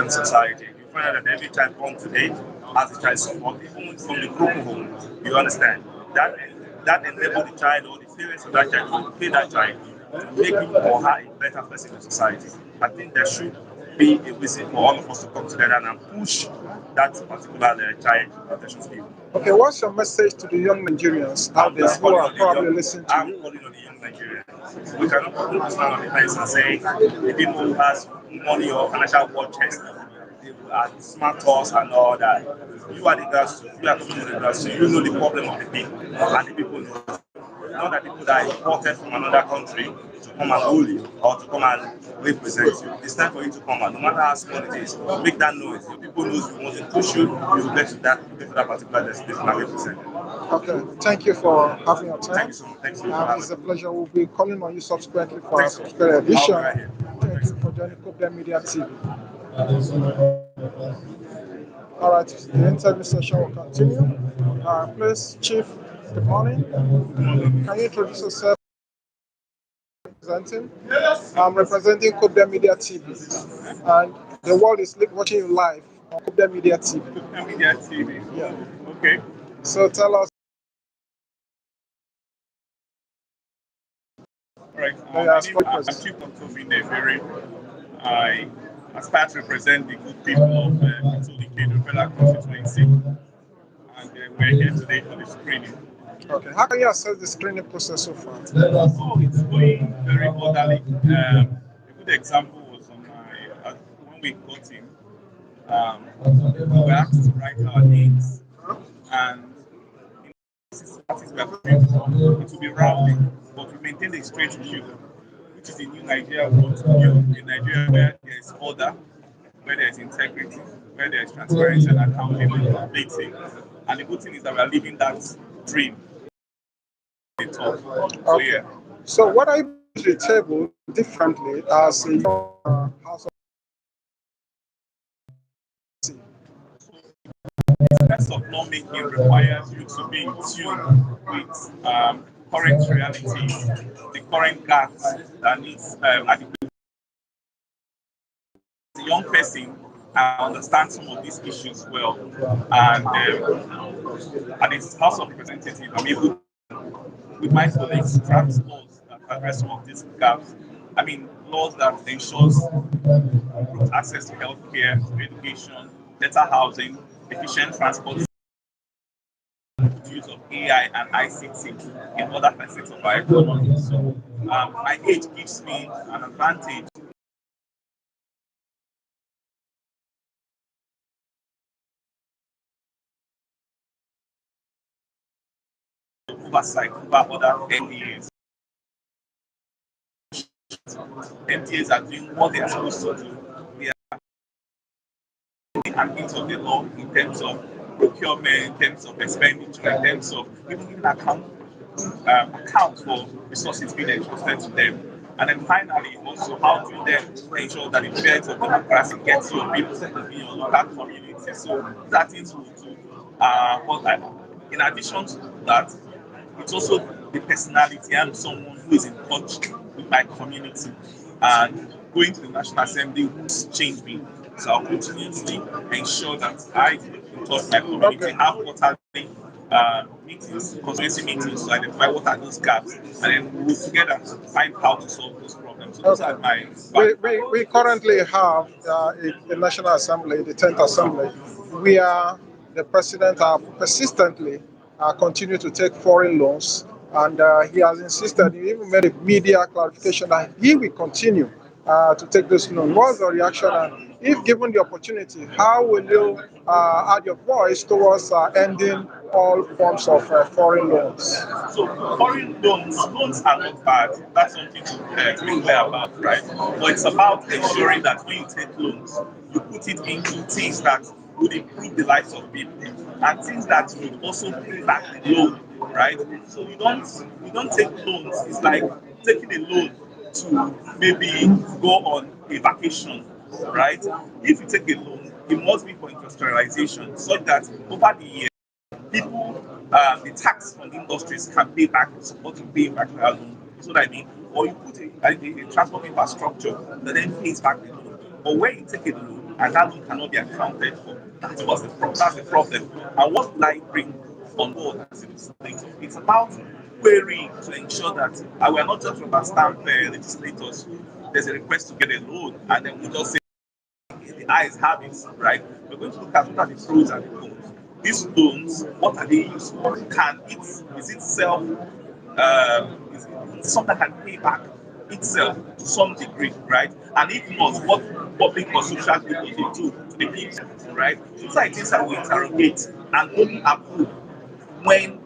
[SPEAKER 4] society, you find out that every child born today has a child support, even from the broken home. You understand that that enable the child or the parents of that child to pay that child to make him or her a better person in society. I think there should be a reason for all of us to come together and push that particular child protection scheme.
[SPEAKER 1] Okay, what's your message to the young Nigerians out there who are probably listening to
[SPEAKER 4] I'm
[SPEAKER 1] you?
[SPEAKER 4] calling on the young Nigerians. We cannot put stand on the fence and say the people who has money or financial war chest, they are smart us and all that. You are the grassroots, you are coming to the grassroots, you know the problem of the people, and the people know it. Not that people that are imported from another country to come and hold you or to come and represent you. It's time for you to come out. No matter how small it is, make that noise. Your people knows you want to push you, you will get to that particular destination and represent.
[SPEAKER 1] Okay, thank you for having your
[SPEAKER 4] Thank
[SPEAKER 1] time.
[SPEAKER 4] you so much. Thanks so much for having
[SPEAKER 1] It's
[SPEAKER 4] me.
[SPEAKER 1] a pleasure. We'll be calling on you subsequently for our
[SPEAKER 4] Thanks so much.
[SPEAKER 1] subsequent
[SPEAKER 4] I'll be
[SPEAKER 1] edition.
[SPEAKER 4] right here.
[SPEAKER 1] Thank
[SPEAKER 4] Thanks
[SPEAKER 1] you
[SPEAKER 4] so
[SPEAKER 1] for
[SPEAKER 4] much.
[SPEAKER 1] joining COPDEM Media TV. All right, the interview session will continue. Please, Chief, good morning. Can you introduce yourself? Presenting. I'm representing COPDEM Media TV, and the world is watching you live on COPDEM Media TV.
[SPEAKER 4] Media TV.
[SPEAKER 1] Yeah.
[SPEAKER 4] Okay.
[SPEAKER 1] So tell us.
[SPEAKER 4] All right.
[SPEAKER 1] Yeah,
[SPEAKER 4] I'm Chief Dr. Vinde. I aspire to represent the good people of Kituli Kedu Federal Constituency, and we're here today for the screening.
[SPEAKER 1] Okay, how can you assess the screening process so far?
[SPEAKER 4] Oh, it's going very orderly. A good example was on when we got in, we were asked to write our names, and parties we are coming from, it will be rambling, but we maintain a straight queue, which is the new Nigeria we want to build, a Nigeria where there is order, where there is integrity, where there is transparency and accountability. And the good thing is that we are living that dream. So
[SPEAKER 1] Okay.
[SPEAKER 4] yeah.
[SPEAKER 1] So what are you bringing to the table differently as a young house of C?
[SPEAKER 4] Sense of lawmaking requires you to be in tune with current realities, the current gaps that needs adequate. As a young person, I understand some of these issues well, and at the House of Representatives, I'm able, with my colleagues, draft laws that address some of these gaps. I mean, laws that ensures improved access to healthcare, to education, better housing, efficient transport, use of AI and ICT in other facets of our economy. So my age gives me an advantage of oversight over other NDAs. NDAs are doing what they are supposed to do. They are the ambit of the law in terms of procurement, in terms of expenditure, in terms of even giving account for resources being entrusted to them. And then finally, also, how do you then ensure that the benefits of democracy gets your people in your local community? So that is what to in addition to that, it's also the personality. I'm someone who is in touch with my community and going to the National Assembly who's changed me. So I'll continuously ensure that I in touch with my community, have quarterly meetings, constituency meetings to identify what are those gaps, and then we'll together find how to solve those problems. So those are my.
[SPEAKER 1] We currently have a National Assembly, the 10th Assembly, where the president persistently continue to take foreign loans, and he has insisted, he even made a media clarification that he will continue to take this loan. What's the reaction? And if given the opportunity, how will you add your voice towards ending all forms of foreign loans?
[SPEAKER 4] So foreign loans are not bad. That's something to be clear about, right? But it's about ensuring that when you take loans, you put it into things that would improve the lives of people and things that would also pay back the loan, right? So you don't take loans. It's like taking a loan to maybe go on a vacation, right? If you take a loan, it must be for industrialization, so that over the years people, the tax on the industries can pay back, support to pay back their loan. So what I mean, or you put a transport infrastructure that then pays back the loan. But when you take a loan and that loan cannot be accounted for, that's the problem. And what will I bring on board as a legislator? It's about querying to ensure that we are not just rubber stamp legislators who there's a request to get a loan and then we just say the eyes have it, right? We're going to look at what are the pros and the cons. These loans, what are they used for? Is it is it something that can pay back itself to some degree, right? And if not, what public or social good does it do to the people, right? So these are things that we interrogate and only approve when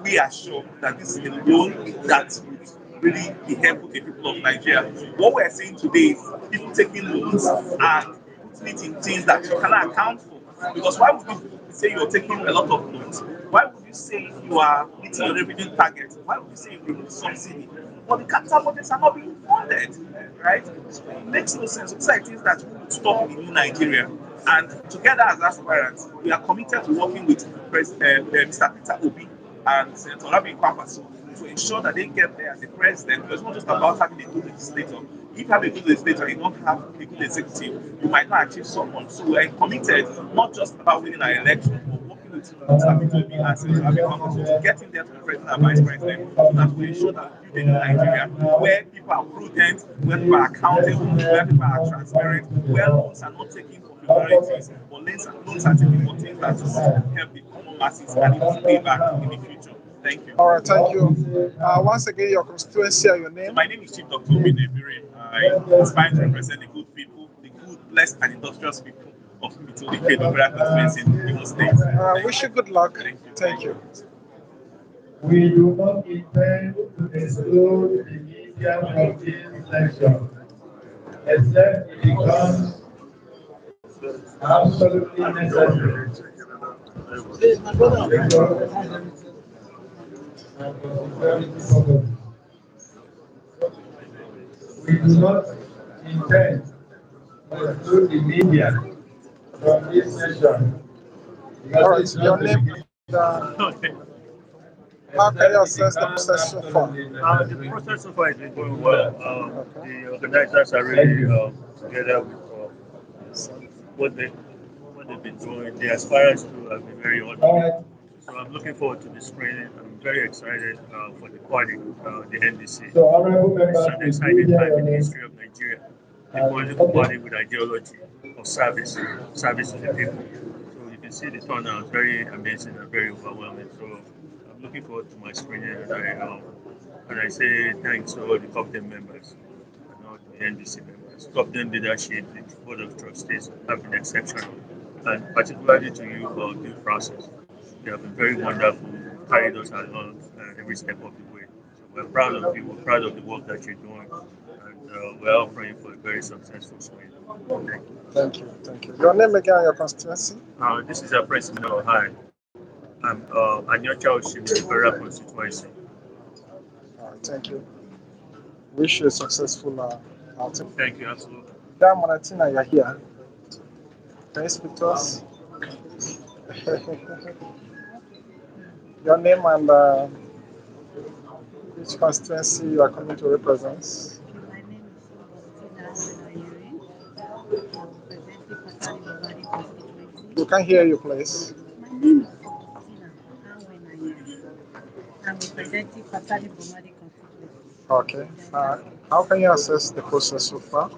[SPEAKER 4] we are sure that this is a loan that would really be helpful to the people of Nigeria. What we're seeing today is people taking loans and putting it in things that you cannot account for. Because why would you say you're taking a lot of loans? Why would you say you are meeting your revenue target? Why would you say you remove subsidy? But the capital budgets are not being funded, right? So it makes no sense. These are things that we would stop in the new Nigeria. And together as aspirants, we are committed to working with Mr. Peter Obi and Senator Rabi Kwankwaso to ensure that they get there as the president. Because it's not just about having a good legislator. If you have a good legislator, you don't have a good executive, you might not achieve someone. So we're committed, not just about winning our election, but working with Mr. Peter Obi and Senator Rabi Kwankwaso to get in there to the president and vice president, so that we ensure that we build a new Nigeria where people are prudent, where people are accountable, where people are transparent, where loans are not taken for priorities, but loans are taken for things that just help the common masses and even pay back in the future. Thank you.
[SPEAKER 1] All right, thank you. Once again, your constituency and your name.
[SPEAKER 4] So my name is Chief Dr. Obinebiri. I aspire to represent the good people, the good, blessed, and industrious people of Mitoli Federal Constituency in Imo State.
[SPEAKER 1] Wish you good luck.
[SPEAKER 4] Thank you.
[SPEAKER 2] We do not intend to exclude the media from this session, except it becomes absolutely necessary. We do not intend to exclude the media from this session.
[SPEAKER 1] All right, your name and how can you assess the process so far?
[SPEAKER 5] The process so far has been going well. The organizers are really together with what they've been doing. The aspirants too have been very on. So I'm looking forward to the screening. I'm very excited for the party, the NDC. It's an exciting time in the history of Nigeria. A political party with ideology of service to the people. So you can see the turnout, very amazing and very overwhelming. So I'm looking forward to my screening, and I say thanks to all the COPDEM members and all the NDC members. COPDEM leadership, the board of trustees have been exceptional, and particularly to you about due process. You have been very wonderful, carried us along every step of the way. So we're proud of you, we're proud of the work that you're doing, and we're all praying for a very successful spring. Thank you.
[SPEAKER 1] Thank you, thank you. Your name again and your constituency?
[SPEAKER 5] This is our President Ohio. I'm Anyocha Oshimi, Federal Constituency.
[SPEAKER 1] All right, thank you. Wish you a successful outing.
[SPEAKER 5] Thank you, absolutely.
[SPEAKER 1] Dan Maratina, you're here. Can you speak to us? Your name and which constituency you are coming to represent?
[SPEAKER 6] My name is Augustina constituency.
[SPEAKER 1] We can hear you, please.
[SPEAKER 6] My name is Augustina I'm representing Patani Bomadi constituency.
[SPEAKER 1] Okay. How can you assess the process so far?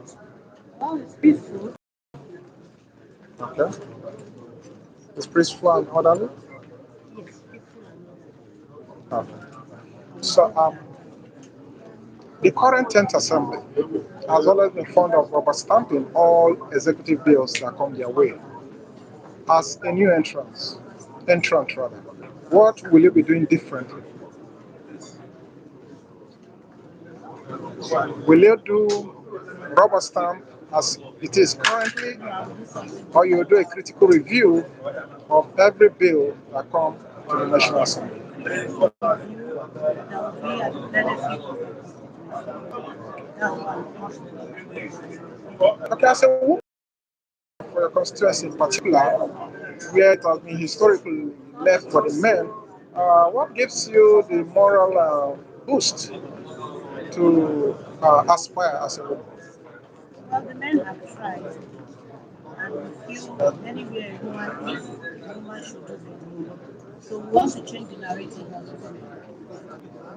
[SPEAKER 6] Well, it's peaceful.
[SPEAKER 1] Okay. It's peaceful and orderly?
[SPEAKER 6] Yes, peaceful and orderly.
[SPEAKER 1] Okay. So, the current 10th Assembly has always been fond of rubber stamping all executive bills that come their way. As a new entrant rather, what will you be doing differently? Will you do rubber stamp as it is currently, or you will do a critical review of every bill that comes to the National Assembly?
[SPEAKER 6] That will be at the benefit of the constituency. That's what
[SPEAKER 1] Okay, as a woman for your constituency in particular, where it has been historically left for the men, what gives you the moral boost to aspire as a woman?
[SPEAKER 6] well, the men have tried, and we feel anywhere a woman is, a woman should do the role. So we want to change the narrative as women,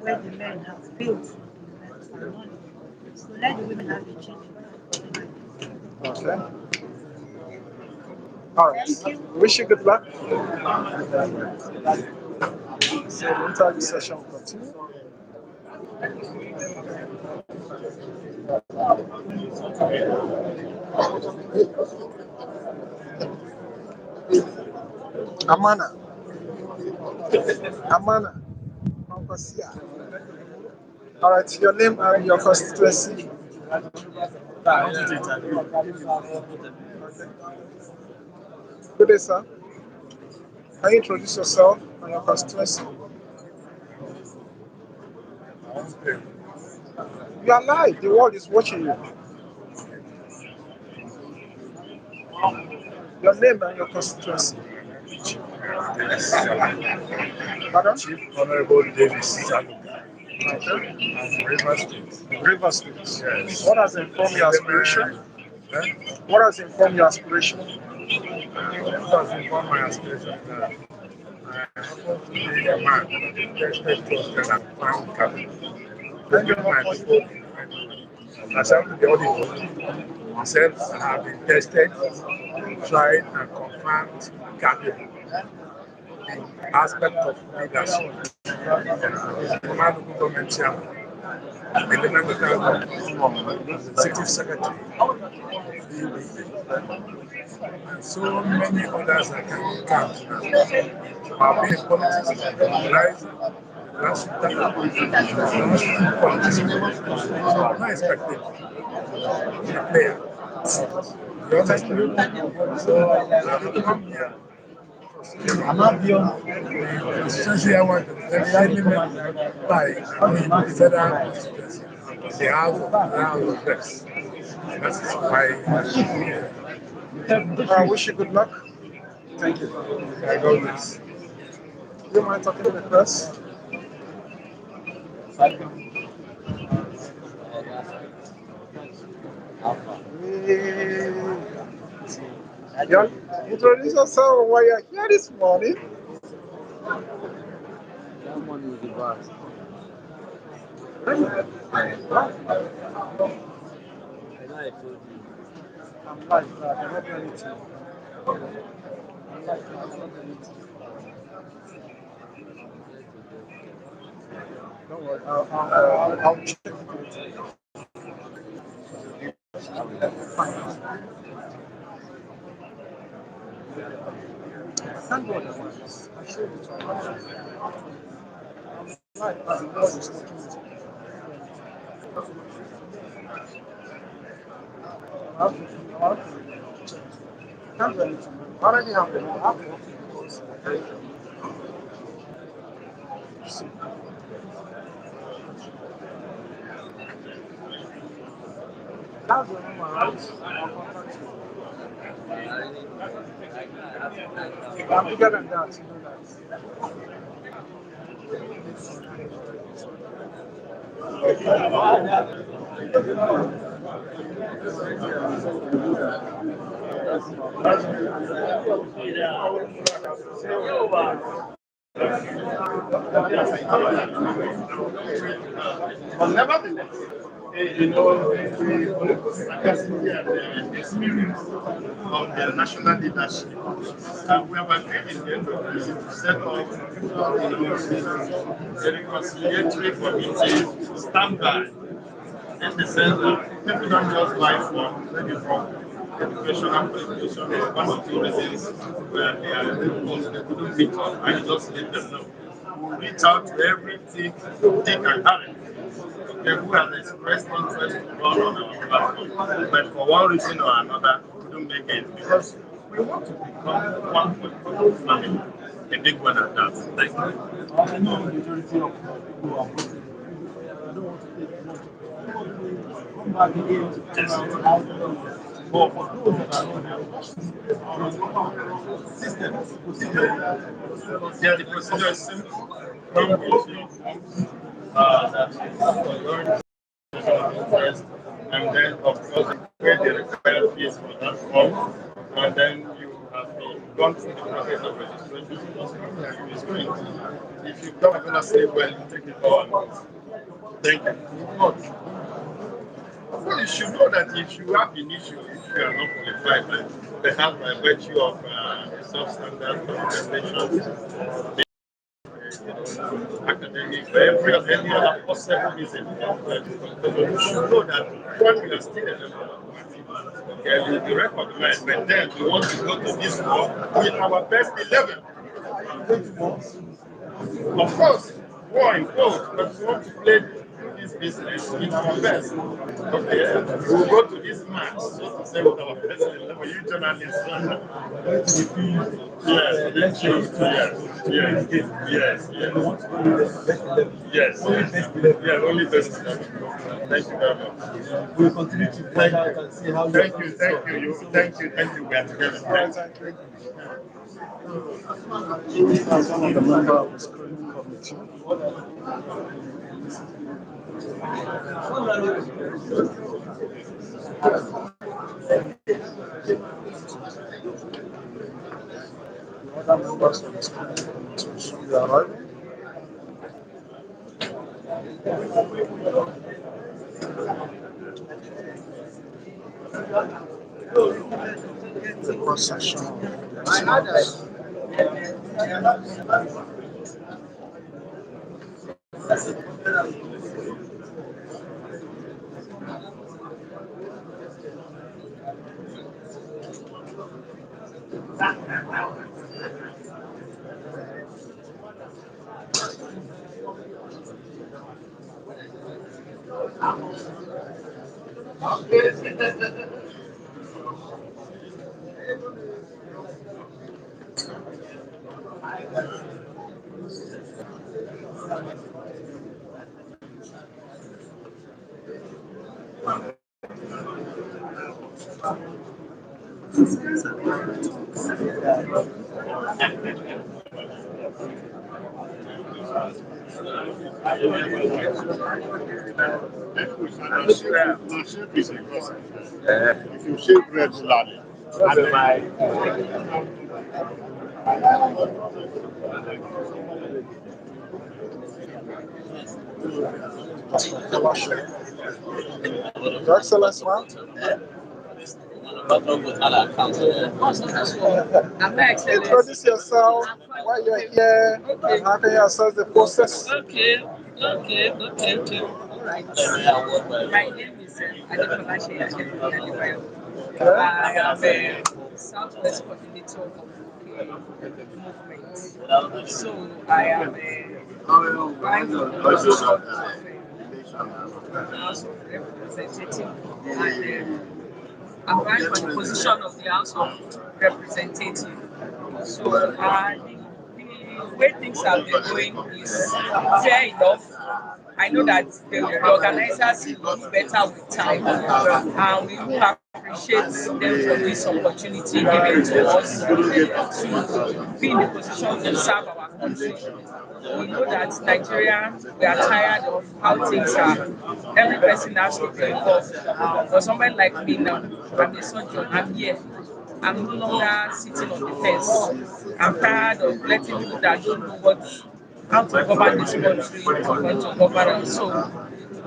[SPEAKER 6] where the men have failed to implement our knowledge. So let the women have a change.
[SPEAKER 1] Okay. All right.
[SPEAKER 6] Thank you.
[SPEAKER 1] Wish you good luck. So the interview session will continue. Amana. Amana. Pampasia. All right, your name and your constituency. Good day, sir. Can you introduce yourself and your constituency? You are live. The world is watching you. Your name and your constituency. Pardon?
[SPEAKER 5] Chief Honorable Davis Zaluka,
[SPEAKER 1] Okay.
[SPEAKER 5] River State.
[SPEAKER 1] River State.
[SPEAKER 5] Yes.
[SPEAKER 1] What has informed your aspiration? What has informed your aspiration?
[SPEAKER 5] What has informed my aspiration? I happen to be a man that is tested, trusted, and found capable to give my people. As I'm the auditor, myself have been tested, tried, and confirmed capable in aspect of leadership. Former local government chairman, independent local government, executive secretary, and so many others I can count now. I've been in politics, rising, grassroots politics. So I'm not expecting to be a player. You understand? So I've come here. Essentially, I want to by the federal constituency, the House of Reps. That's why
[SPEAKER 1] I wish you good luck. Thank you.
[SPEAKER 5] I got this.
[SPEAKER 1] Do you mind talking to the press? Yeah. Introduce yourself while you're here this morning.
[SPEAKER 3] That money will be vast. I know I told you.
[SPEAKER 1] I'm live, I cannot do anything. I'm live, I cannot do anything. Don't worry, I'll check it later. Thank God I showed it to I'm live, but the Lord is working with me. I have to check. Can't do anything. I already have them. I have to work with the see. That's the number, right? I'll contact you. I'm bigger than that, you know that.
[SPEAKER 2] But nevertheless, the political strategy and the spirit of the national leadership, we have agreed in the end of this to set up a reconciliatory committee to stand by in the sense that people don't just buy from maybe from educational qualification or one or two reasons where they are they couldn't meet up and you just let them know. Reach out to every thick and Harry who has expressed interest to run on our platform, but for one reason or another couldn't make it because we want to become one political family, a big one at that. Thank you. I know the majority of people are voting. I don't want to take much of it. Come back again to but for those that are not there, systems, procedure. Yeah, the procedure is simple. Come with your forms that first, and then of course you pay the required fees for that form, and then you have been gone through the process of registration. It's going. If you don't gonna say well, you take it all. Thank you. Well, you should know that if you have an issue, if you are not qualified, perhaps by virtue of substandard qualifications, academic, any other possible reason. You should know that when you are still a member of the party, okay, you'll be recognized, but then we want to go to this war with our best 11. Of course, war in quotes, but we want to play this business in our best. Okay, we'll go to this match just to say with our president level, you journalists. Yes, yes, yes, yes, yeah, only best. Thank you very much. We'll continue to find out and see how. Thank you. We are together.
[SPEAKER 1] Thank you. As one of the member of the screening committee. The other members of the screening committee will soon be arriving. The cross section of the
[SPEAKER 2] If you shake regularly,
[SPEAKER 1] Your Excellency, ma'am. Introduce yourself, why you're here, and how can you assess the process?
[SPEAKER 7] Okay. All right. My name is Adekola Sheyadebayo. I am a Southwest coordinator of the movement. So I am vying for the position of House of Representative, and I'm vying for the position of the House of Representative. So the way things have been going is fair enough. I know that the organizers will do better with time, and we will appreciate them for this opportunity given to us to be in the position to serve our country. We know that Nigeria, we are tired of how things are. Every person has to be involved. For somebody like me now, I'm a surgeon, I'm here. I'm no longer sitting on the fence. I'm tired of letting people that don't know how to govern this country want to govern us. So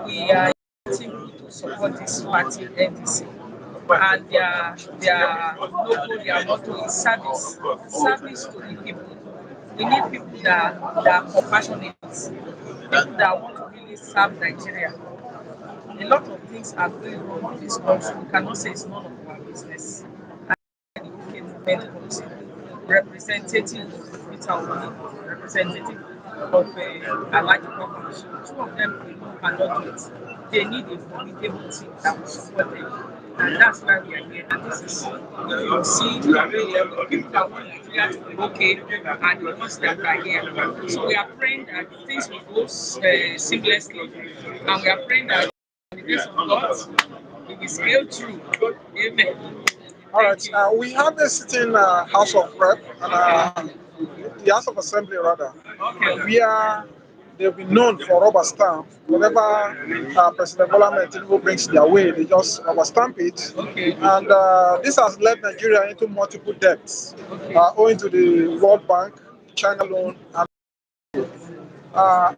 [SPEAKER 7] we are inviting people to support this party, NDC. And their logo, their motto is service. Service to the people. We need people that are compassionate, people that want to really serve Nigeria. A lot of things are going wrong in this country. We cannot say it's none of our business. And the movement comes in. Representative of Peter Obi, representative of Alhaji Kwakwa. Two of them alone cannot do it. They need a formidable team that will support them. And that's why we are here. And this is, if you see the people that want Nigeria to be okay and the ones that are here. So we are praying that things will go seamlessly, and we are praying that the grace of God we will scale through. Amen.
[SPEAKER 1] All right, we have a sitting House of Rep and the House of Assembly rather,
[SPEAKER 7] Okay.
[SPEAKER 1] where they'll be known for rubber stamp. Whenever President Bola Ahmed Tinubu brings their way, they just rubber stamp it.
[SPEAKER 7] Okay.
[SPEAKER 1] And this has led Nigeria into multiple debts,
[SPEAKER 7] Okay.
[SPEAKER 1] owing to the World Bank, China loan, and uh,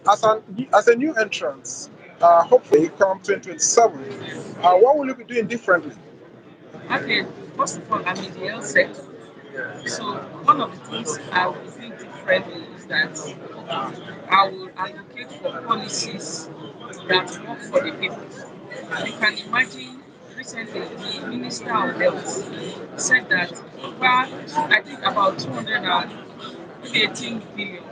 [SPEAKER 1] as a new entrant, hopefully come 2027, what will you be doing differently?
[SPEAKER 7] Okay, first of all, I'm in the health sector. So one of the things I will do differently is that I will advocate for policies that work for the people. You can imagine recently the Minister of Health said that I think about 218 billion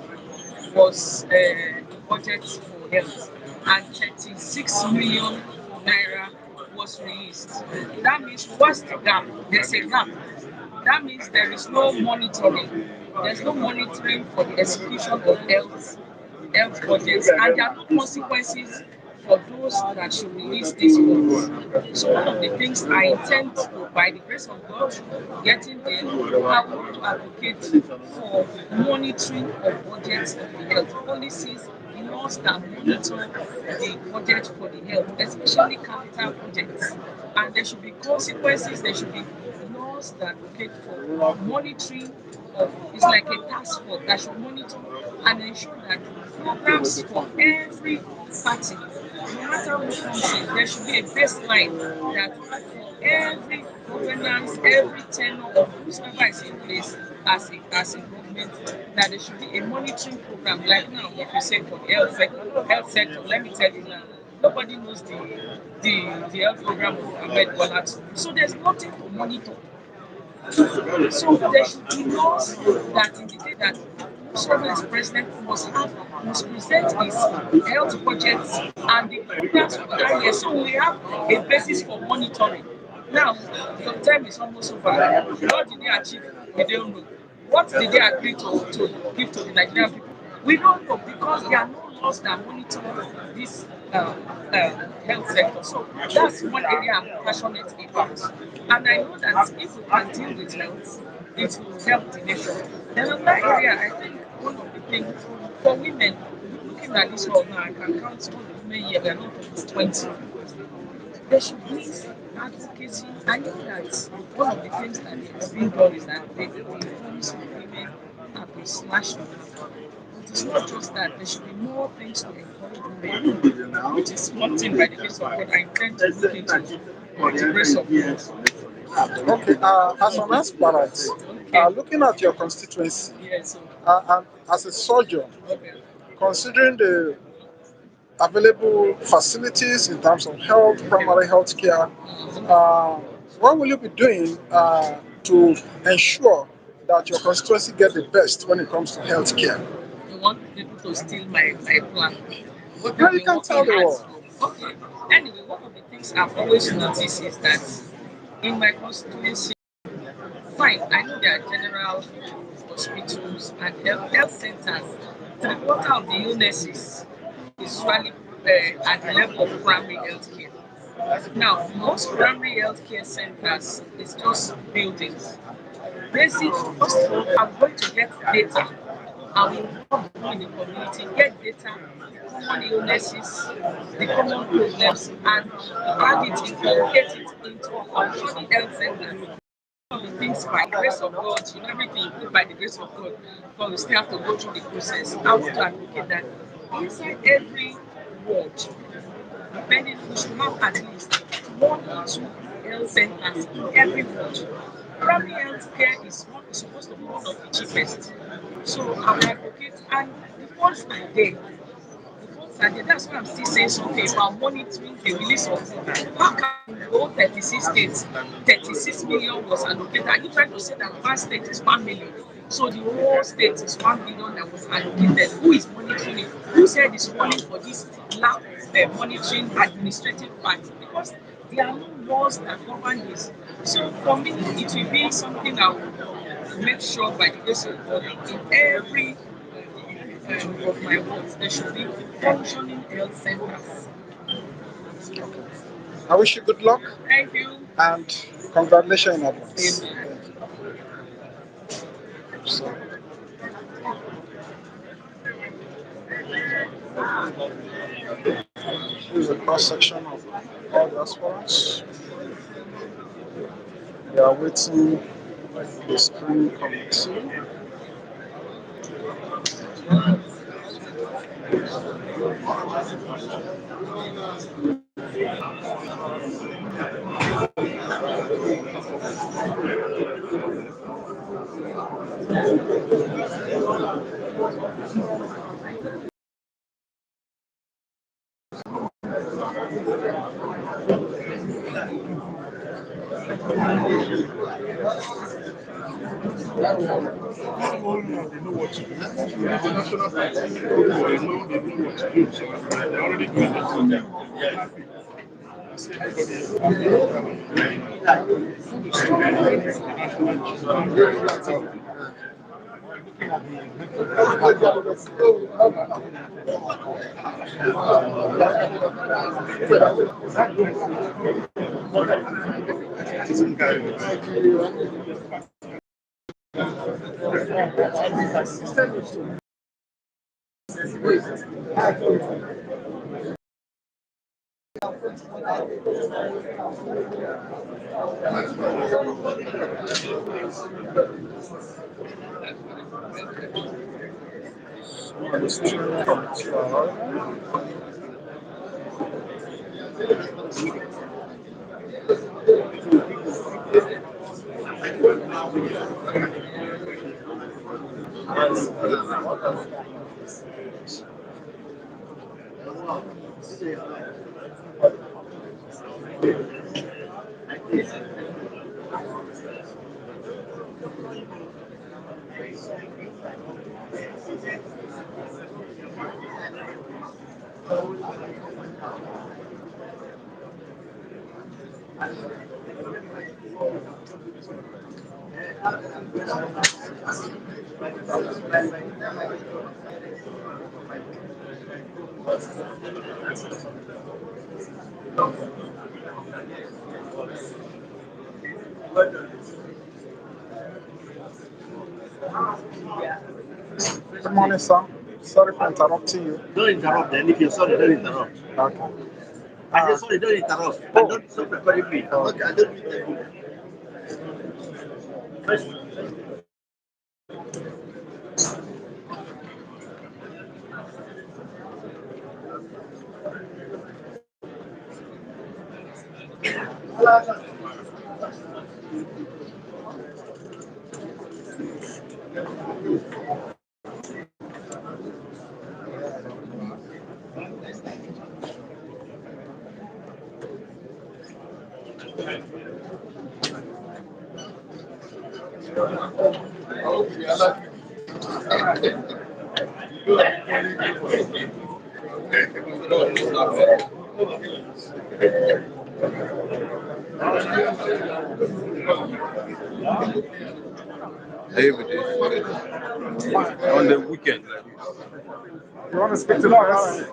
[SPEAKER 7] was the budget for health. and 36 million naira was released. That means what's the gap? There's a gap. That means there is no monitoring. There's no monitoring for the execution of health budgets, and there are no consequences for those that should release these funds. So one of the things I intend to, by the grace of God, getting there, I want to advocate for monitoring of budgets of the health policies, laws that monitor the budget for the health, especially capital projects. And there should be consequences, there should be laws that advocate for monitoring of, it's like a task force that should monitor and ensure that programs for every party, no matter who comes in, there should be a baseline that for every governance, every tenure of whoever is in place as a government, that there should be a monitoring program. Like now, if you say for the health sector, let me tell you now, nobody knows the health program of Ahmed Bola. So there's nothing to monitor. So there should be laws that indicate that whosoever is president must present his health projects and the programs for that year. So we have a basis for monitoring. Now, your term is almost over. What did they achieve? We don't know. What did they agree to give to the Nigerian people? We don't know because there are no laws that monitor this health sector. So that's one area I'm passionate about. And I know that if we can deal with health, it will help the nation. Then another area, I think one of the things for women, looking at this one now, I can count all the women here, we are not up to 20. There should be advocacy. I know that one of the things that is being done is that the homes of women have been slashed on. It is not just that, there should be more things to encourage women, which is one thing by the grace of God I intend to look into with the grace of God.
[SPEAKER 1] Okay, as an aspirant,
[SPEAKER 7] Okay.
[SPEAKER 1] looking at your constituency,
[SPEAKER 7] Yes.
[SPEAKER 1] and as a surgeon,
[SPEAKER 7] Okay.
[SPEAKER 1] considering the available facilities in terms of health, primary health care, uh, what will you be doing to ensure that your constituency get the best when it comes to health care?
[SPEAKER 7] You want people to steal my plan. What
[SPEAKER 1] Now
[SPEAKER 7] have
[SPEAKER 1] you
[SPEAKER 7] been
[SPEAKER 1] can tell
[SPEAKER 7] working
[SPEAKER 1] the
[SPEAKER 7] hard
[SPEAKER 1] world.
[SPEAKER 7] for. Okay. Anyway, one of the things I've always noticed is that in my constituency, fine, I know there are general hospitals and health centers. Three-quarter of the illnesses is usually at the level of primary health care. Now, most primary health care centers is just buildings. Basic, first of all, I'm going to get data. I will involve people in the community, get data, the common illnesses, the common problems, and add it, incorporate it into functioning health centers. One of the things by the grace of God, everything you put by the grace of God, but we still have to go through the process. I want to advocate that inside every ward, depending, we should have at least one or two health centers in every ward. Primary health care is supposed to be one of the cheapest. So I will advocate, and the funds are there. The funds are there. That's why I'm still saying something about monitoring the release of funds. How can the whole 36 states, 36 million was allocated? Are you trying to say that one state is 1 million? So the whole state is 1 billion that was allocated. Who is monitoring it? Who said it's falling for this lack of monitoring administrative part? Because there are no laws that govern this. So for me, it will be something I will make sure by the grace of God in every of my words, there should be functioning health centers.
[SPEAKER 1] I wish you good luck
[SPEAKER 7] Thank you.
[SPEAKER 1] and congratulations in advance.
[SPEAKER 7] Amen.
[SPEAKER 1] So, this is a cross section of all the aspirants. They are waiting the screening committee.
[SPEAKER 8] They know what to do. International fighting, they know what to do. So they're already doing it. So they're happy. I see
[SPEAKER 1] Good morning, sir. Sorry for interrupting you.
[SPEAKER 3] Don't interrupt then. If you're sorry, don't interrupt.
[SPEAKER 1] Okay.
[SPEAKER 3] I said sorry, don't interrupt. And don't stop recording me. Okay, I don't need the
[SPEAKER 9] every day. On the weekend.
[SPEAKER 1] You want to speak to us?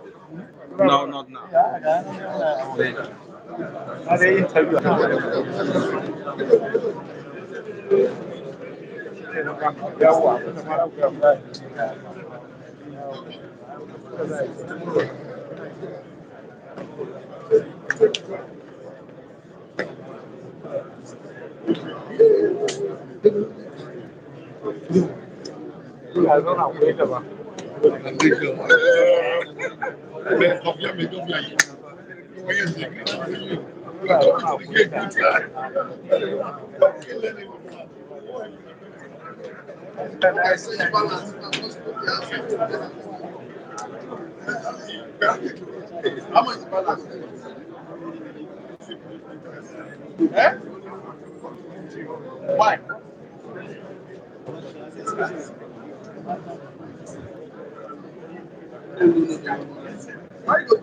[SPEAKER 9] No, not now. Later.
[SPEAKER 8] How much balance? Why? Why go?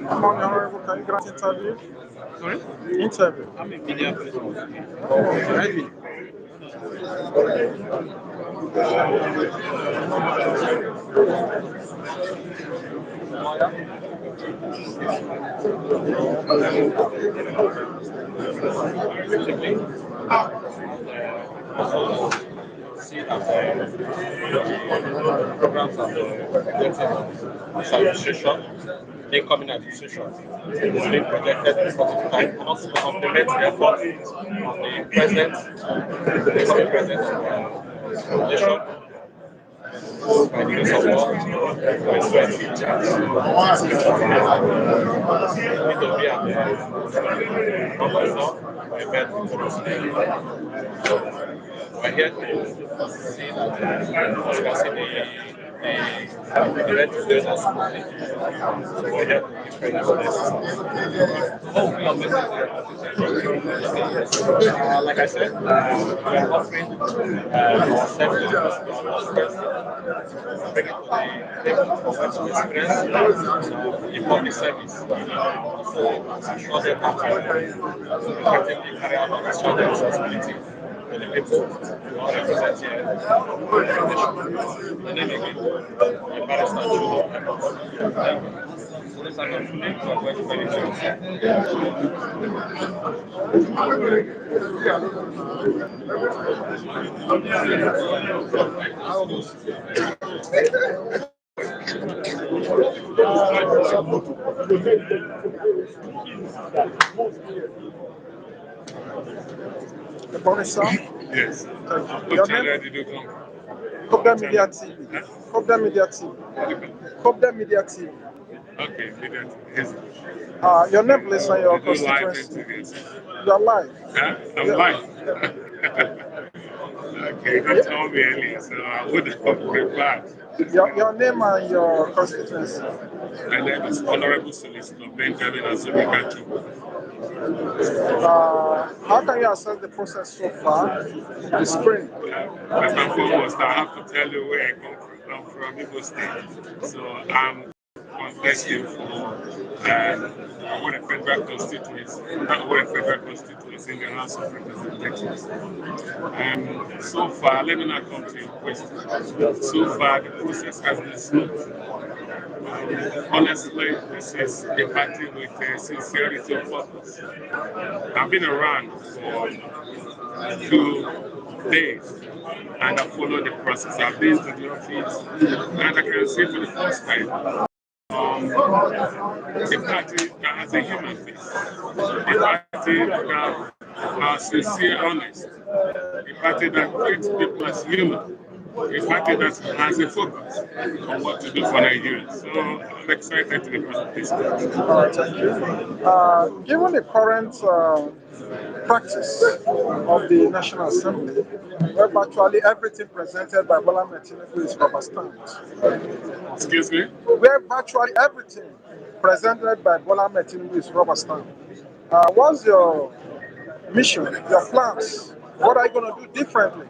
[SPEAKER 1] Good morning, Honorable. Can you grant interview?
[SPEAKER 4] Sorry?
[SPEAKER 1] Interview.
[SPEAKER 4] I'm a media person.
[SPEAKER 1] Oh, maybe.
[SPEAKER 4] See that programs of this administration, incoming administration, is being projected in such a time, and also to complement the efforts of the present, the incoming president of the nation, by the use of law, by sweating chats, Itobi and myself, I met we're here to see that discussing the event is going as smoothly. So we're here to spread awareness. Oh, we are like I said, we're offering our services to our customers, bring it to the table for them to experience in public service. So assure them that effectively carry out our social responsibility to the people who are represented here. And then again, the barrister so these are the things we are going to
[SPEAKER 1] The Bonisa?
[SPEAKER 4] Yes.
[SPEAKER 1] Your name?
[SPEAKER 4] Did you come?
[SPEAKER 1] COPDEM Media TV. COPDEM Media TV. COPDEM Media TV.
[SPEAKER 4] Okay, Media TV. Yes.
[SPEAKER 1] Your name, please, and your constituency. You're live.
[SPEAKER 4] I'm live. Okay, they told me earlier, so I would have prepared.
[SPEAKER 1] Your name and your constituency.
[SPEAKER 4] My name is Honorable Solicitor Benjamin Azubikachu.
[SPEAKER 1] How can you assess the process so far? The spring.
[SPEAKER 4] First and foremost, I have to tell you where I come from. I'm from Igbo State. So I'm contesting for Abuja Federal Constituency, in the House of Representatives. So far, let me not come to your question. So far, the process has been smooth. Honestly, this is a party with sincerity of purpose. I've been around for 2 days and I followed the process. I've been to the office and I can say for the first time, a party that has a human face, a party that are sincere, honest, a party that treats people as human, a party that has a focus on what to do for Nigeria. So I'm excited to be part of this.
[SPEAKER 1] All right, thank you. Given the current practice of the National Assembly, where virtually everything presented by Bola Tinubu is rubber stamped.
[SPEAKER 4] Excuse me?
[SPEAKER 1] Where virtually everything presented by Bola Tinubu is rubber stamped. What's your mission, your plans? What are you going to do differently?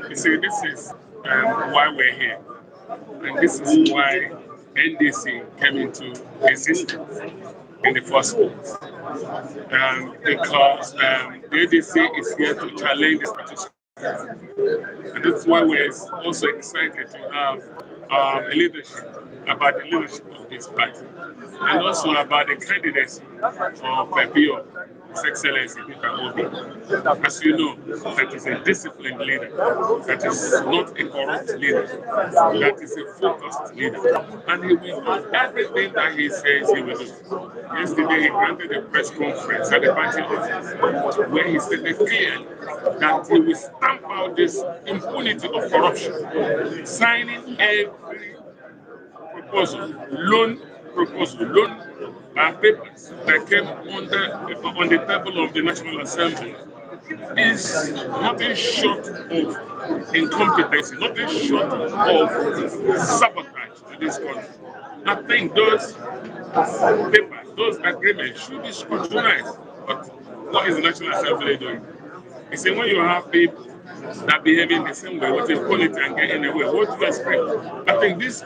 [SPEAKER 4] You see, this is why we're here. And this is why NDC came into existence in the first place. Because the NDC is here to challenge the status quo. And that's why we're also excited to have a leadership, about the leadership of this party, and also about the candidacy of PO, His Excellency Peter Obi. As you know, that is a disciplined leader, that is not a corrupt leader, that is a focused leader, and he will do everything that he says he will do. Yesterday, he granted a press conference at the party office where he stated clearly that he will stamp out this impunity of corruption, signing every loan papers that came on the table of the National Assembly is nothing short of incompetency, nothing short of sabotage to this country. I think those papers, those agreements should be scrutinized. But what is the National Assembly doing? You see, when you have people that behave in the same way with impunity and getting away, what do you expect? I think this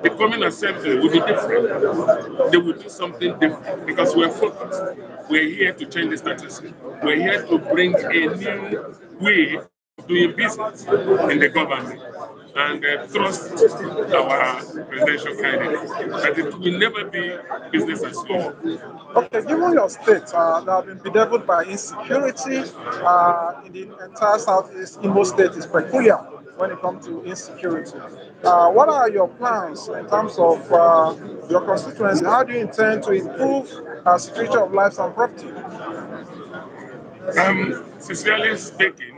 [SPEAKER 8] The coming assembly will be different. They will do something different because we're focused. We're here to change the status. We're here to bring a new way of doing business in the government and trust our presidential candidate that it will never be business as usual.
[SPEAKER 1] Okay, given your state that have been bedeviled by insecurity in the entire southeast, Imo state is peculiar when it comes to insecurity. What are your plans in terms of your constituency? How do you intend to improve security of lives and property?
[SPEAKER 8] Sincerely speaking,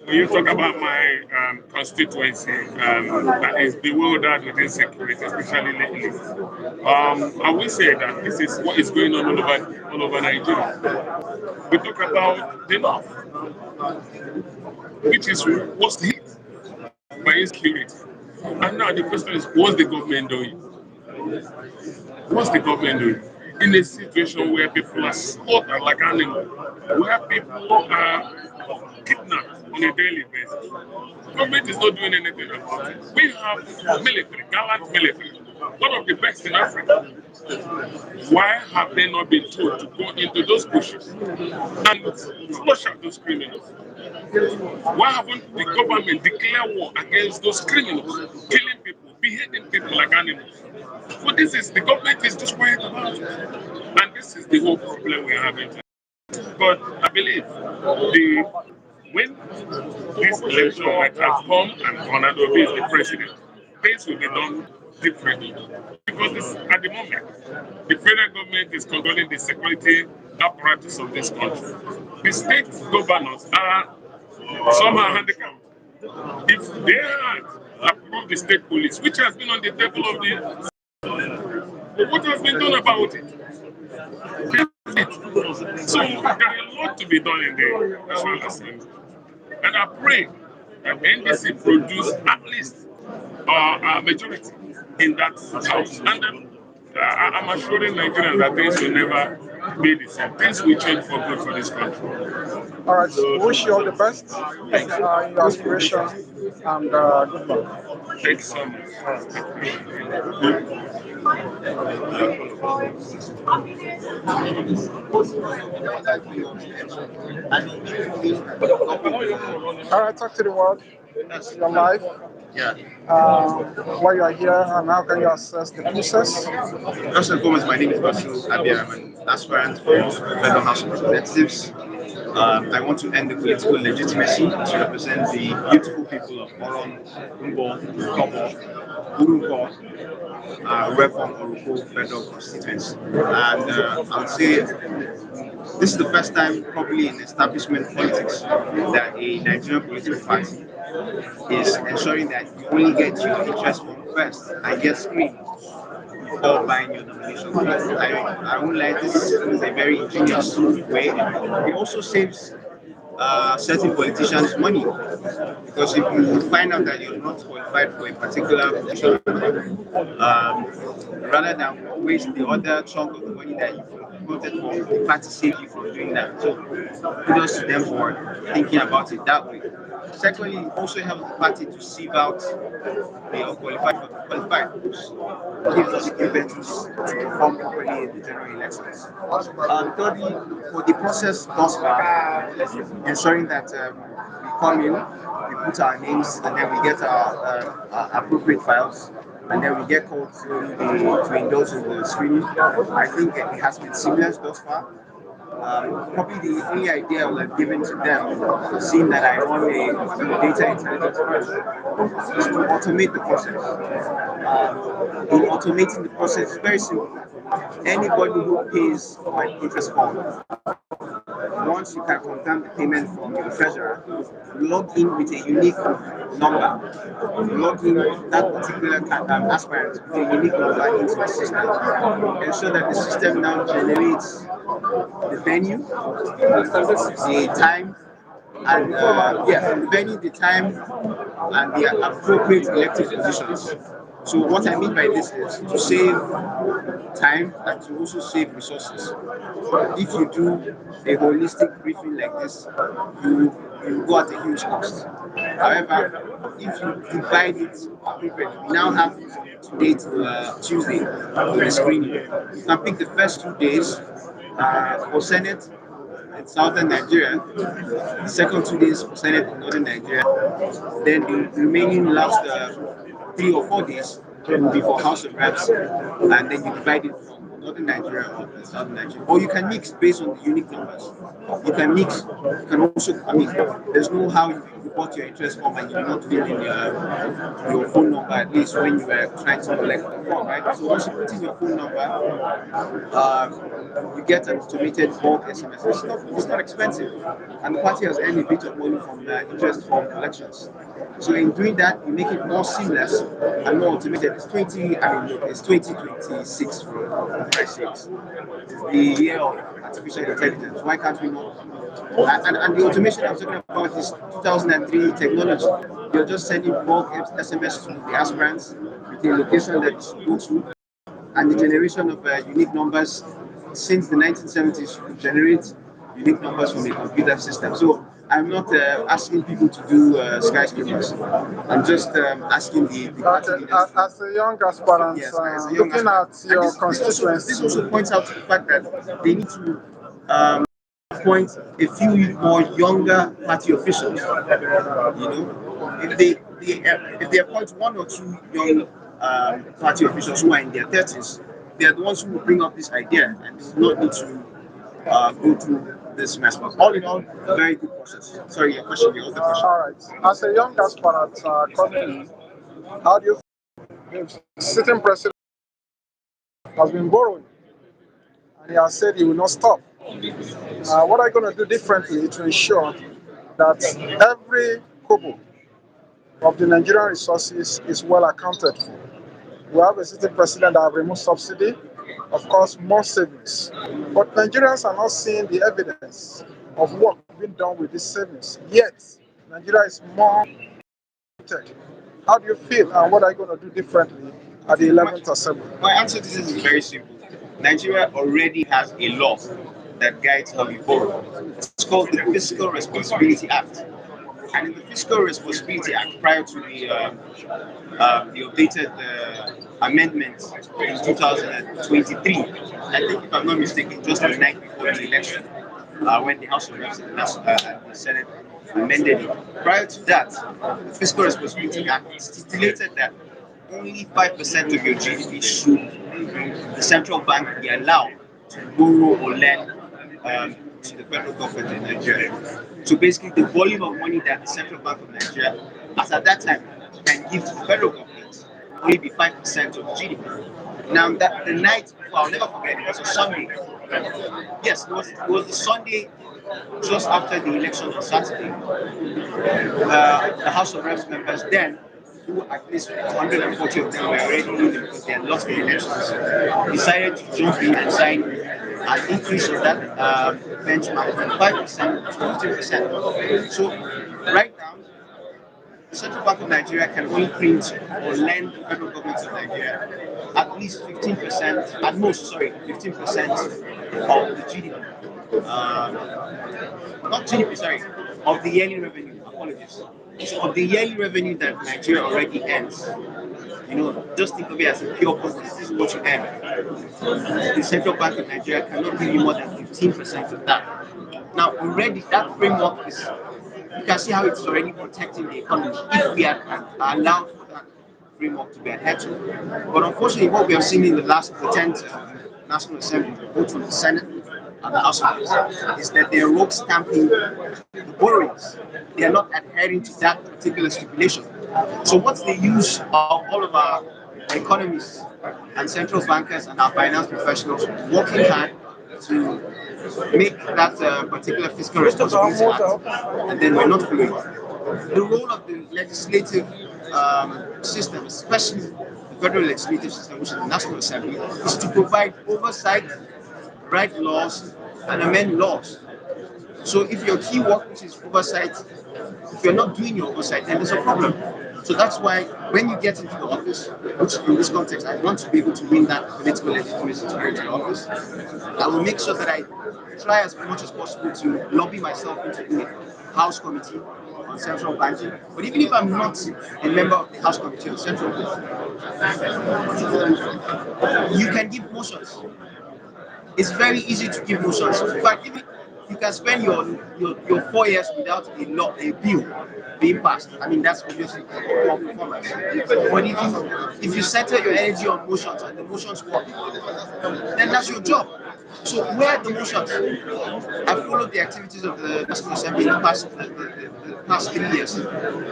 [SPEAKER 8] when you talk about my constituency that is bewildered with insecurity, especially lately, I will say that this is what is going on all over Nigeria. We talk about the north, which is what's hit by insecurity. And now the question is, what's the government doing? What's the government doing? In a situation where people are slaughtered like animals, where people are kidnapped on a daily basis. Government is not doing anything about it. We have military, gallant military, one of the best in Africa. Why have they not been told to go into those bushes and flush out those criminals? Why haven't the government declared war against those criminals, killing people, beheading people like animals? But this is the government is just quiet about it, and this is the whole problem we're having. But I believe when this election might have come and Ronaldo is the president, things will be done differently. Because at the moment, the federal government is controlling the security apparatus of this country. The state governors are somehow handicapped. If they had approved the state police, which has been on the table of the, but what has been done about it? So there is a lot to be done in the National Assembly. And I pray that NDC produce at least a majority in that house. And I'm assuring Nigerians that things will never be the same. Things will change for good for this country.
[SPEAKER 1] All right, wish you all the best in your aspiration and good luck.
[SPEAKER 8] Thank you so much.
[SPEAKER 1] All right, talk to the world. Your life,
[SPEAKER 9] Yeah.
[SPEAKER 1] why you are here, and how can you assess the process?
[SPEAKER 9] First and foremost, my name is Basil Abia. I'm an aspirant for Federal House of Representatives. I want to end the political legitimacy to represent the beautiful people of Oron, Umbo, Kobo, Urunko, Repon, Oruko Federal constituency. And I would say this is the first time, probably in establishment politics, that a Nigerian political party is ensuring that you only get your interest from first and get screened before buying your nomination. I won't lie, this is a very ingenious way. It also saves certain politicians money because if you find out that you're not qualified for a particular position, rather than waste the other chunk of the money that you voted for, the party saves you from doing that. So kudos to them for thinking about it that way. Secondly, it also helps the party to sieve out the unqualified for the qualified, which gives us impetus to perform properly in the general elections. Thirdly, for the process thus far, ensuring that we come in, we put our names, and then we get our appropriate files, and then we get called to indulge in the screening. I think it has been seamless thus far. Probably the only idea I will have given to them, seeing that I run a data intelligence project, is to automate the process. In automating the process, it's very simple. Anybody who pays for an interest form, once you can confirm the payment from your treasurer, log in with a unique number. Log in that particular aspirant with a unique number into the system. Ensure that the system now generates the venue, the time, and the venue, the time, and the appropriate elective positions. So what I mean by this is to save time and to also save resources. If you do a holistic briefing like this, you go at a huge cost. However, if you divide it appropriately, we now have today to Tuesday for the screening. You can pick the first 2 days for Senate in southern Nigeria, the second 2 days for Senate in northern Nigeria, then the remaining last 3 or 4 days will be for House of Reps, and then you divide it from northern Nigeria or southern Nigeria. Or you can mix based on the unique numbers. You can mix. You can also, there's no how you report your interest form and you do not fill in your phone number, at least when you were trying to collect the form, right? So once you put in your phone number, you get an automated bulk SMS. It's not expensive, and the party has earned a bit of money from interest form collections. So in doing that, you make it more seamless and more automated. It's 2026 for Christ's sakes. It's the year of artificial intelligence. Why can't we not? And the automation I'm talking about is 2003 technology. You're just sending bulk SMS to the aspirants with the location that you should go to, and the generation of unique numbers. Since the 1970s, you could generate unique numbers from a computer system. So I'm not asking people to do skyscrapers. I'm just asking the
[SPEAKER 1] as a young aspirant,
[SPEAKER 9] yes, as a young
[SPEAKER 1] looking
[SPEAKER 9] aspirant.
[SPEAKER 1] at your
[SPEAKER 9] This
[SPEAKER 1] constituency.
[SPEAKER 9] also points out to the fact that they need to appoint a few more younger party officials. You know, if they appoint one or two young party officials who are in their 30s, they are the ones who will bring up this idea, and they will not need to go through this mess. But all in all, a very good process. Sorry, your question, your other question.
[SPEAKER 1] All right. As a young aspirant coming in, how do you feel? The sitting president has been borrowing, and he has said he will not stop. What are you going to do differently to ensure that every kobo of the Nigerian resources is well accounted for? We have a sitting president that have removed subsidy, of course, more savings. But Nigerians are not seeing the evidence of work being done with these savings. Yet, Nigeria is more limited. How do you feel, and what are you going to do differently at the 11th Assembly?
[SPEAKER 9] My answer to this is very simple. Nigeria already has a law that guides how we borrow. It's called the Fiscal Responsibility Act. And in the Fiscal Responsibility Act, prior to the updated amendments in 2023, I think, if I'm not mistaken, just the night before the election, when the House of Reps and the Senate amended it. Prior to that, the Fiscal Responsibility Act stipulated that only 5% of your GDP should the central bank be allowed to borrow or lend to the federal government in Nigeria. So basically, the volume of money that the Central Bank of Nigeria, as at that time, can give to the federal government will only be 5% of GDP. Now, that the night before, I'll never forget, it was a Sunday. Yes, it was the Sunday just after the election on Saturday. The House of Reps members then, who at least 140 of them were already leaving because they had lost the elections, decided to jump in and sign an increase of that benchmark from 5% to 15%. So right now, the Central Bank of Nigeria can only print or lend the federal government of Nigeria at least 15%, at most, 15% of the GDP. Not GDP, of the yearly revenue. Apologies. So of the yearly revenue that Nigeria already earns, just think of it as a pure business. This is what you earn. The Central Bank of Nigeria cannot give you more than 15% of that. Now, already that framework is, you can see how it's already protecting the economy if we are allowed for that framework to be adhered to. But unfortunately, what we have seen in the 10th National Assembly, both from the Senate and the House of Reps, is that they're rogue stamping the borrowings. They are not adhering to that particular stipulation. So what's the use of all of our economists and central bankers and our finance professionals working hard to make that particular fiscal responsibility act, and then we're not doing it? The role of the legislative system, especially the federal legislative system, which is the National Assembly, is to provide oversight, write laws, and amend laws. So if your key work, which is oversight, if you're not doing your oversight, then there's a problem. So that's why when you get into the office, which in this context, I want to be able to win that political legitimacy to enter the office, I will make sure that I try as much as possible to lobby myself into the House Committee on on central banking. But even if I'm not a member of the House Committee on Central Banking, you can give motions. It's very easy to give motions. In fact, even you can spend your 4 years without a bill being passed. I mean, that's obviously poor performance. But if you center your energy on motions and the motions work, then that's your job. So where are the motions? I've followed the activities of the National Assembly in the past 3 years.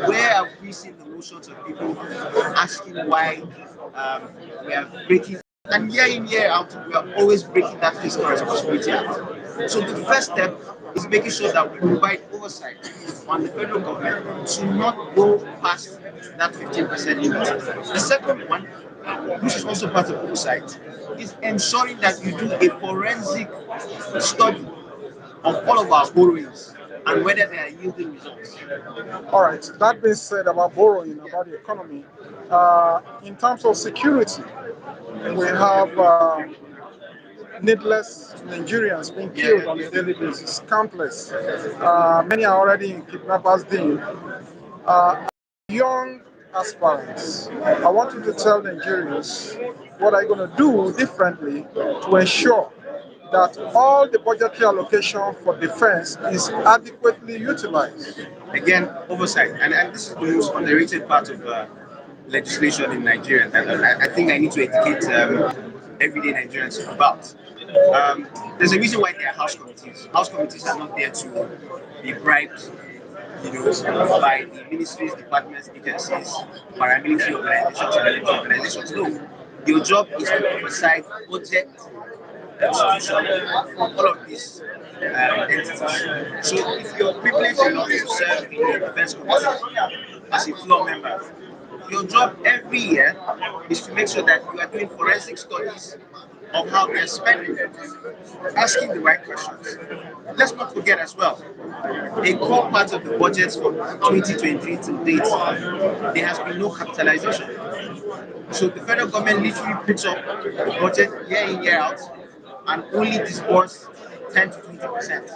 [SPEAKER 9] Where have we seen the motions of people asking why we are breaking, and year in, year out, we are always breaking that fiscal responsibility act. So the first step is making sure that we provide oversight on the federal government to not go past that 15% limit. The second one, which is also part of oversight, is ensuring that you do a forensic study of all of our borrowings and whether they are yielding results.
[SPEAKER 1] All right. That being said about borrowing, about the economy, in terms of security, we have needless Nigerians being killed on a daily basis, countless. Many are already in kidnappers' den. Young aspirants, I want you to tell Nigerians what are you going to do differently to ensure that all the budgetary allocation for defense is adequately utilized.
[SPEAKER 9] Again, oversight, and this is the most underrated part of legislation in Nigeria that I think I need to educate everyday Nigerians about. There's a reason why there are house committees. House committees are not there to be bribed, by the ministries, departments, agencies, paramilitary organizations, and military organizations. No, your job is to oversight budget institution, all of these entities. So if you're privileged enough to serve in the defense committee as a floor member, your job every year is to make sure that you are doing forensic studies of how we are spending it, asking the right questions. Let's not forget as well, a core part of the budget for 2023 to date, there has been no capitalization. So the federal government literally picks up the budget year in, year out, and only disburse 10 to 20%.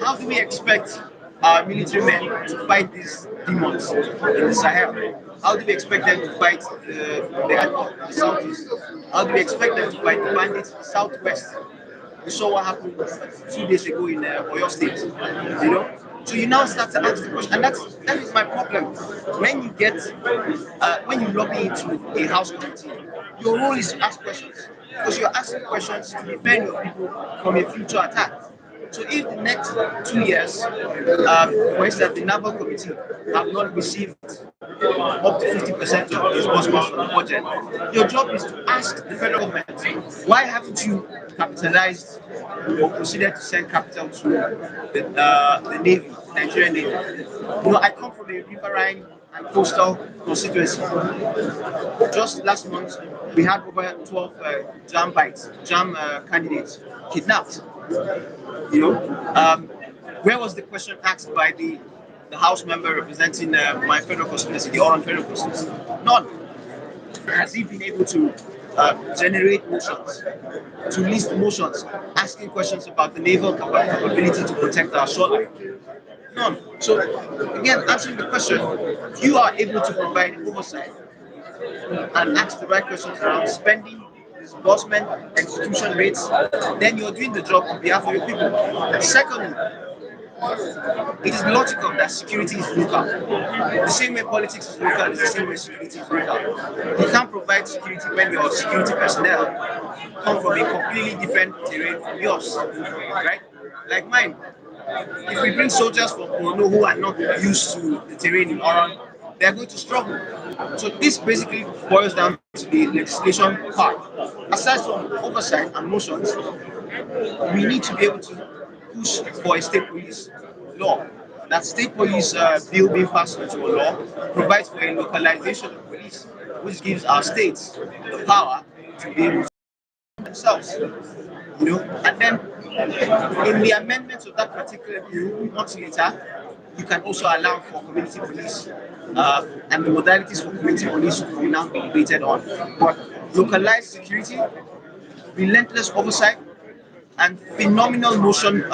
[SPEAKER 9] How do we expect our military men to fight these demons in the Sahel? How do we expect them to fight the southeast? How do we expect them to fight the bandits in the southwest? We saw what happened 2 days ago in Oyo State. So you now start to ask the question, and that is my problem. When you lobby into a house committee, your role is to ask questions, because you're asking questions to defend your people from a future attack. So if the next 2 years, for instance, the naval committee have not received up to 50% of the disbursements from the budget, your job is to ask the federal government, why haven't you capitalized or proceeded to send capital to the Navy, the Nigerian Navy? I come from a riverine and coastal constituency. Just last month, we had over 12 jam candidates kidnapped. Where was the question asked by the House member representing my federal constituency, the Oran federal constituency? None. Has he been able to generate motions, to list motions, asking questions about the naval capability to protect our shoreline? None. So, again, answering the question, if you are able to provide oversight and ask the right questions around spending, disbursement, execution rates, then you're doing the job on behalf of your people. And secondly, it is logical that security is local. The same way politics is local is the same way security is local. You can't provide security when your security personnel come from a completely different terrain from yours, right? Like mine. If we bring soldiers from Borno who are not used to the terrain in Oran, they're going to struggle. So this basically boils down to the legislation part. Aside from oversight and motions, we need to be able to push for a state police law. That state police bill being passed into a law provides for a localization of police, which gives our states the power to be able to themselves. And then in the amendments of that particular bill, much later, you can also allow for community police, and the modalities for community police will now be debated on. But localized security, relentless oversight, and phenomenal motion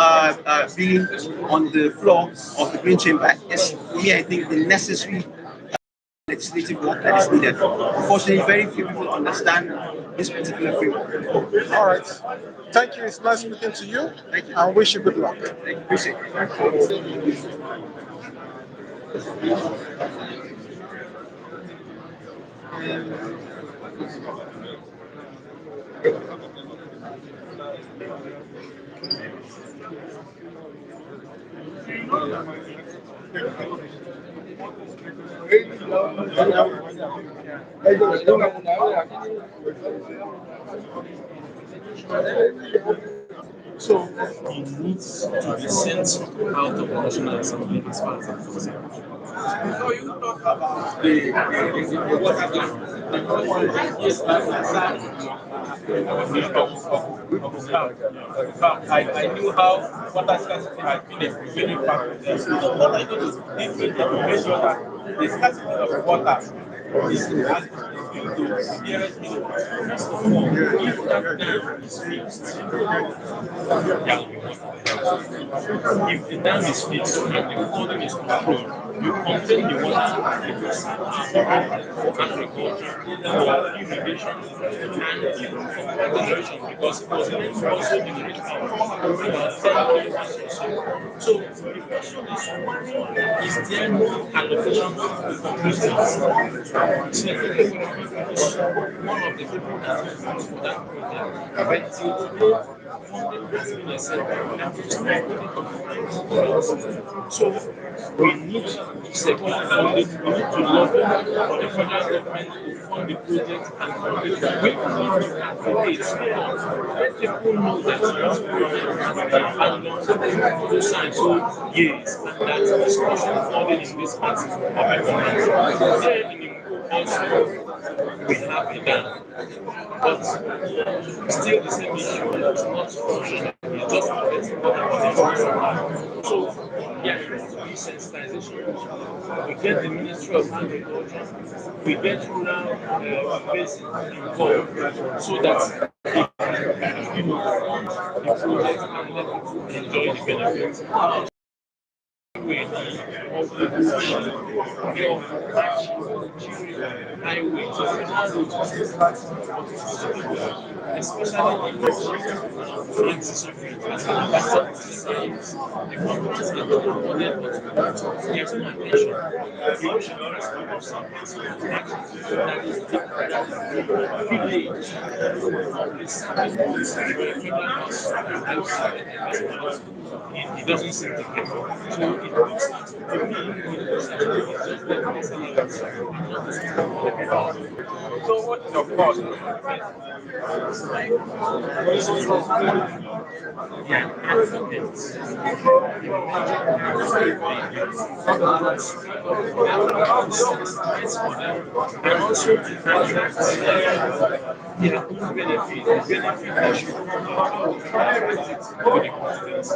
[SPEAKER 9] being on the floor of the Green Chamber is, for me, I think, the necessary legislative work that is needed. Unfortunately, very few people understand this particular framework.
[SPEAKER 1] All right. Thank you. It's nice speaking to you.
[SPEAKER 9] Thank you.
[SPEAKER 1] And wish you good luck.
[SPEAKER 9] Thank you. Appreciate it.
[SPEAKER 10] So he needs to be sent out of the National Assembly as far as I'm concerned.
[SPEAKER 5] I knew how water scarcity has been a prevailing factor there. So what I do is deeply to make sure that the scarcity of water is as due to the nearest minimum. First of all, if that dam is fixed, there will be water. If the dam is fixed and the flooding is controlled, you contain the water for agriculture, for irrigation, and even for power generation, because it was meant to also generate power over about 10 years or so. So the question is, why is there no allocation for these things? Secondly, one of the people that is for that project, but till today, funding has been accepted and it's not so we need to secure funding, we need to lobby for the federal government to fund the project and complete it. We don't need to activate let people know that this project has been on both sides so years and that discussion funding in this part of the government. Here in Imbo also we have a dam, but still the same issue, it's not functioning, it's just affecting water. So yeah, sensitization. We get the Ministry of Agriculture, we get rural basic involved so that you know the project and let people enjoy the benefits. Highway especially in Francis as an ambassador to science. The conference is not awarded but there's no attention. The ocean of science that is the village of the service policy by federal house outside the house. It doesn't seem to get. So it looks to me it looks like it's just the So what is your cost?
[SPEAKER 10] yeah, advocates. And also to highlight their own benefit, the benefit they should highlight it for the constituency.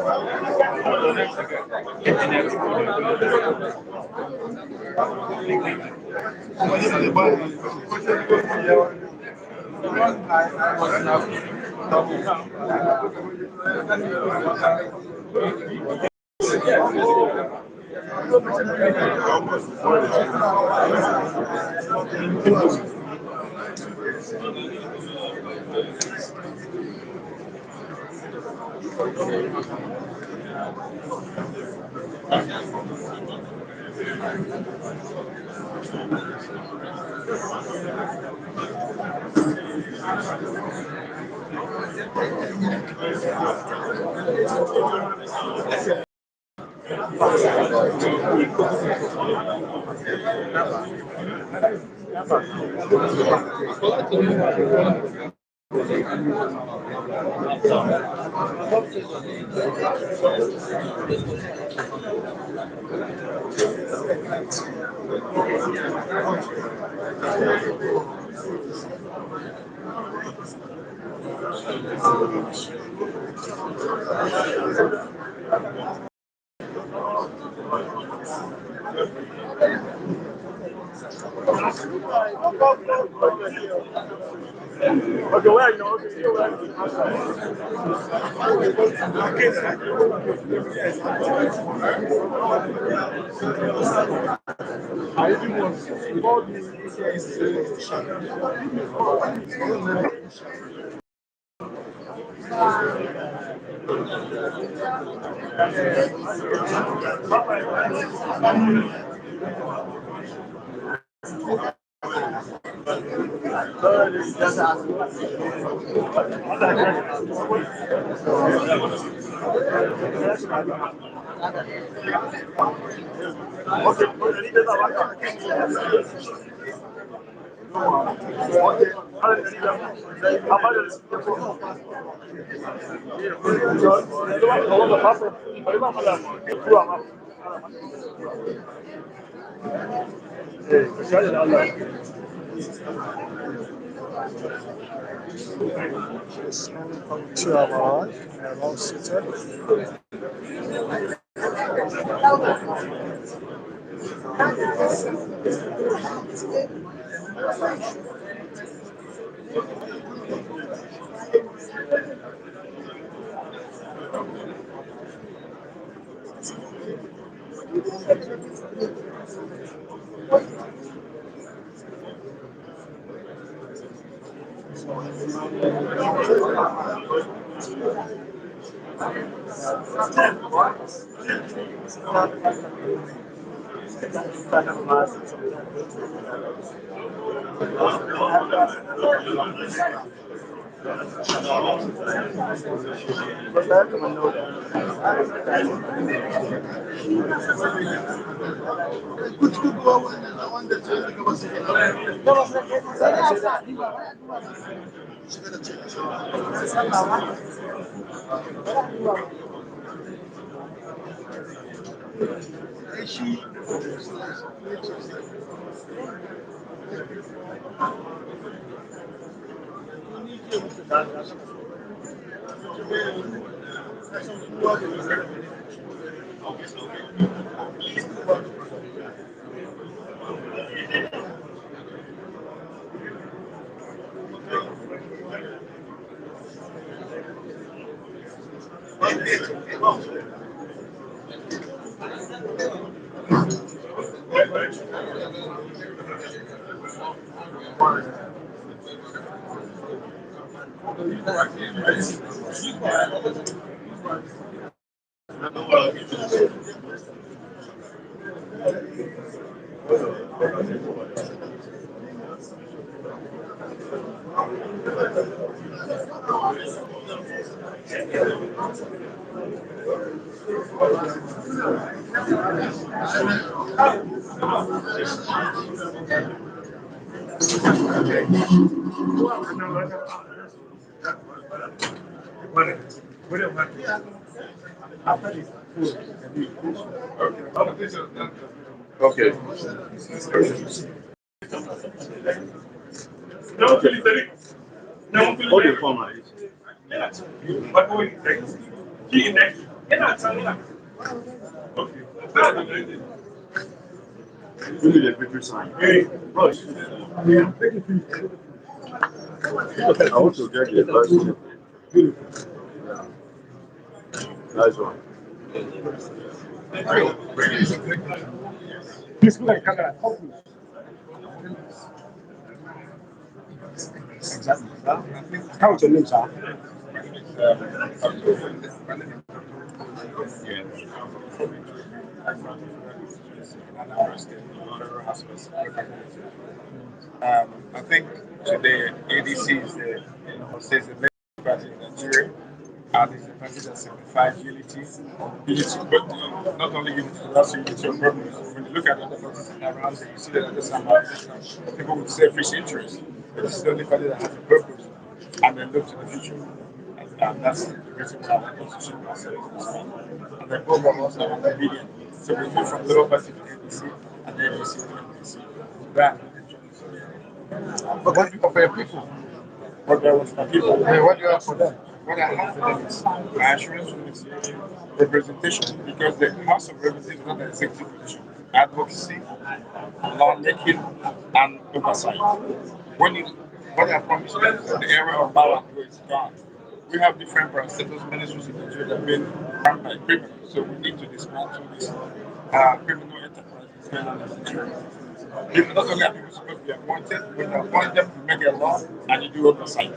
[SPEAKER 10] And
[SPEAKER 5] Okay, where are you? Okay, see where I even want to call
[SPEAKER 1] It's only from 2 hours. I'm all seated.
[SPEAKER 8] Okay. Okay, format. Give me the paper sign. Rush. I want to get the last one. Nice one.
[SPEAKER 5] Please put a camera. Exactly. Count your names, sir. I think today ADC is the says the main party in Nigeria, and it's a party that signifies unity, but not only unity, but also unity of purpose. When you look at other parties around there, you see that there's some people with selfish interests. But this is the only party that has a purpose, and then look to the future. And that's the reason why the constitution was set up this one. And the program also have the media. So we move from Labour Party to NDC and then NDC to NDC. That but what do you for your people? What do I want for people? Yeah, what do you have for them? What I have for them is my assurance is representation because the House of Representatives is not an executive position. Advocacy, law making, and oversight. When you
[SPEAKER 8] What I promised you, the era of power is gone. We have different parastatals ministries in Nigeria that have been run by criminals, so we need to dismantle this criminal enterprises going on in Nigeria. People not only are people supposed to be appointed, when you appoint them, you make a law and you do oversight.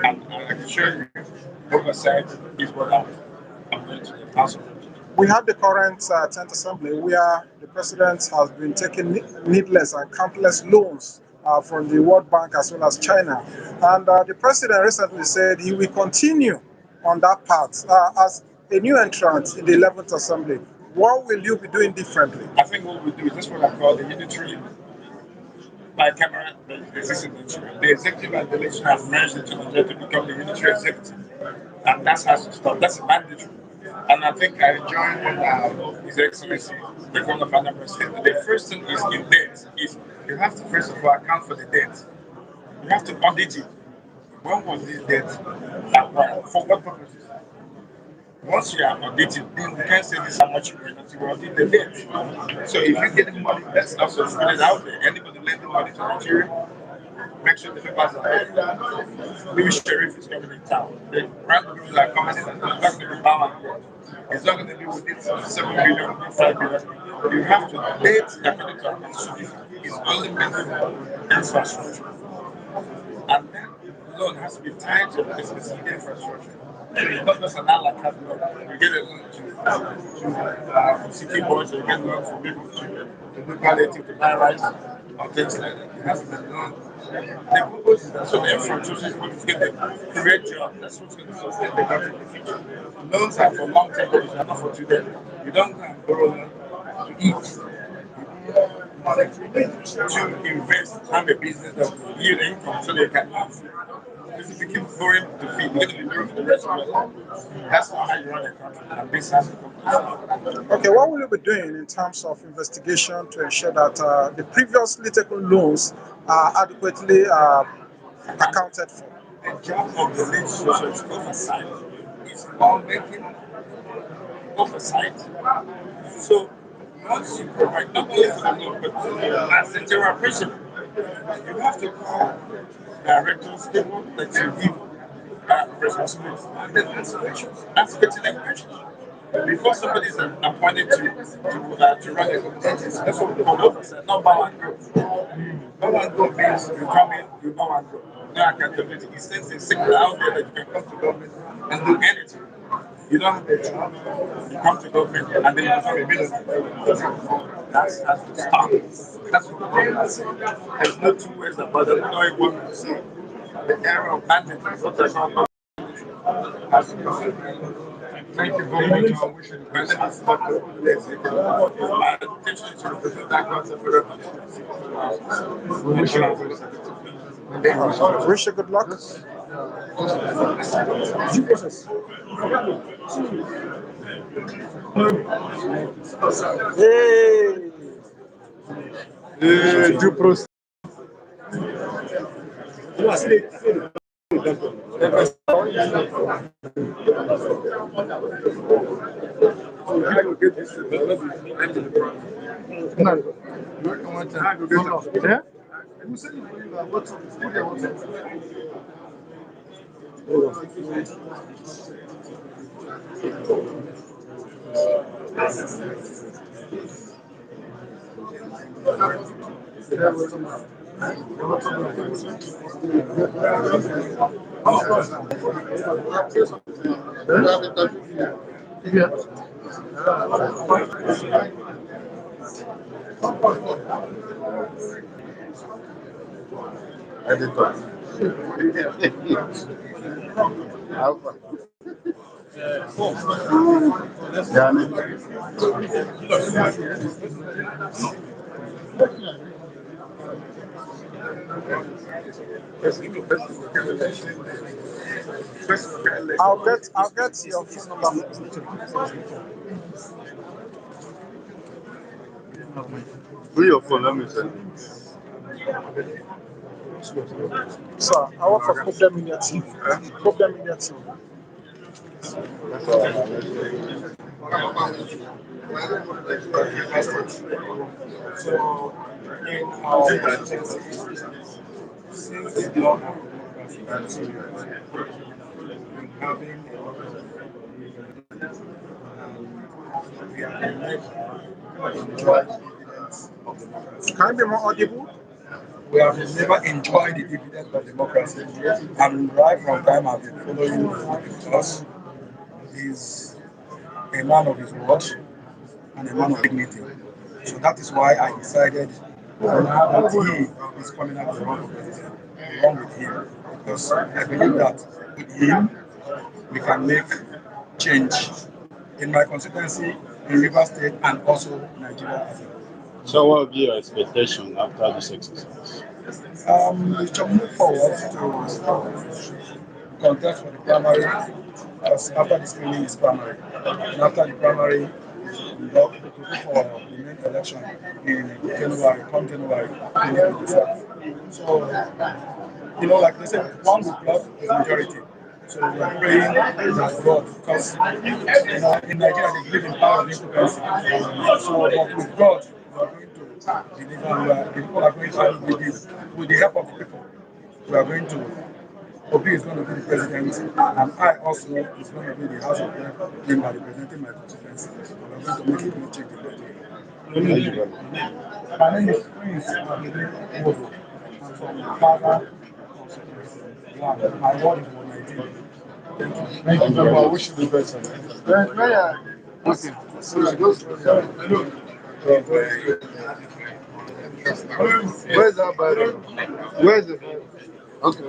[SPEAKER 8] And I can assure you, oversight is what I'm going to the House of Representatives.
[SPEAKER 1] We have the current 10th Assembly where the President has been taking needless and countless loans from the World Bank as well as China. And the President recently said he will continue on that path as a new entrant in the 11th Assembly. What will you be doing differently?
[SPEAKER 8] I think what we do is just what I call the unitary bicameral existing in Nigeria. The executive and the legislature have merged into Nigeria to become the unitary executive. And that has to stop. That's mandatory. And I think I joined His Excellency, the former Prime President. The first thing is in debt is you have to first of all account for the debt. You have to audit it. When was this debt acquired? For what purposes? Once you are audited, then you can't say this is how much you earn until you audit the debt. So if you're getting money, that's also spread it out there. Anybody lending money to Nigeria, make sure the papers are there. Maybe sheriff is coming in town. The brand people are coming in and it's not going to be power and growth. It's not going to be within 7 billion, within 5 billion. You have to date according to our constitution. It's only meant for infrastructure. And then the loan has to be tied to the specific infrastructure. So it's not just an a la carte loan. You get a loan to city boards, you get a loan for people to do palliative, to buy rice, or things like that. It has to be a loan. The purpose is that so the infrastructure is going to create jobs. That's what's going to sustain the country in the future. Loans are for long-term goals, they're not for today. You don't go and borrow loan to eat. Money to invest, have a business that will yield income so they can live. Because if you keep borrowing to feed, you're going to be borrowing for the rest of your life. That's not how you run a country, and this has to come.
[SPEAKER 1] Okay, what will you be doing in terms of investigation to ensure that the previously taken loans are adequately accounted for?
[SPEAKER 8] The job of the legislature is oversight. It's lawmaking oversight. So once you provide not only for the law, but as a general principle, you have to call directors, people that you give responsibility, and then ask questions, ask pertinent questions. Before somebody is appointed to run a committee, that's what we call oversight, not bow and go. Bow and go means you come in, you bow and go. No accountability. It sends a signal out there that you can come to government and do anything. You don't have a job, you come to government and then you become a millionaire. That has to stop. That's what there's no two ways about it. No one will say the era of bandit is what I call has to go. Thank you very much. I wish you the best. My intention is to represent that concept very much.
[SPEAKER 1] Wish you good luck. Hey!
[SPEAKER 8] Due process. Editor. Alpha.
[SPEAKER 1] I'll get your phone number.
[SPEAKER 8] Who your phone? Let me send.
[SPEAKER 1] Sir, I work for COPDEM Media team. COPDEM Media team.
[SPEAKER 10] since the dawn of democracy in Nigeria, we've been having a lot of and we have never enjoyed the dividends of democracy.
[SPEAKER 1] Can you be more audible?
[SPEAKER 10] We have never enjoyed the dividends of democracy, and right from time I've been following because he's a man of his word and a man of dignity. So that is why I decided that he is coming out to run for president, along with him, because I believe that with him we can make change in my constituency, in River State, and also Nigeria as a whole.
[SPEAKER 11] So, what will be your expectation after this exercise?
[SPEAKER 10] We shall move forward to contest for the primary, because after the screening is primary. And after the primary, we hope to go for the main election in January, come January 2027. So, like they said, one with blood is majority. So we are praying that God, because in Nigeria they believe in power of influence. So, but with God, we are going to deliver. The people are going to, with the help of the people, we are going to. Obi is going to be the president, and I also is going to be the House of Rep member representing my constituency. We are going to make a great change in Nigeria.
[SPEAKER 11] Thank you very much.
[SPEAKER 10] My name is Prince Abuja. I'm from Father constituency. My word is 119.
[SPEAKER 11] Thank you very
[SPEAKER 1] I
[SPEAKER 11] much.
[SPEAKER 1] wish you the best. Okay. Where's that Bible? Where's the Bible? Okay.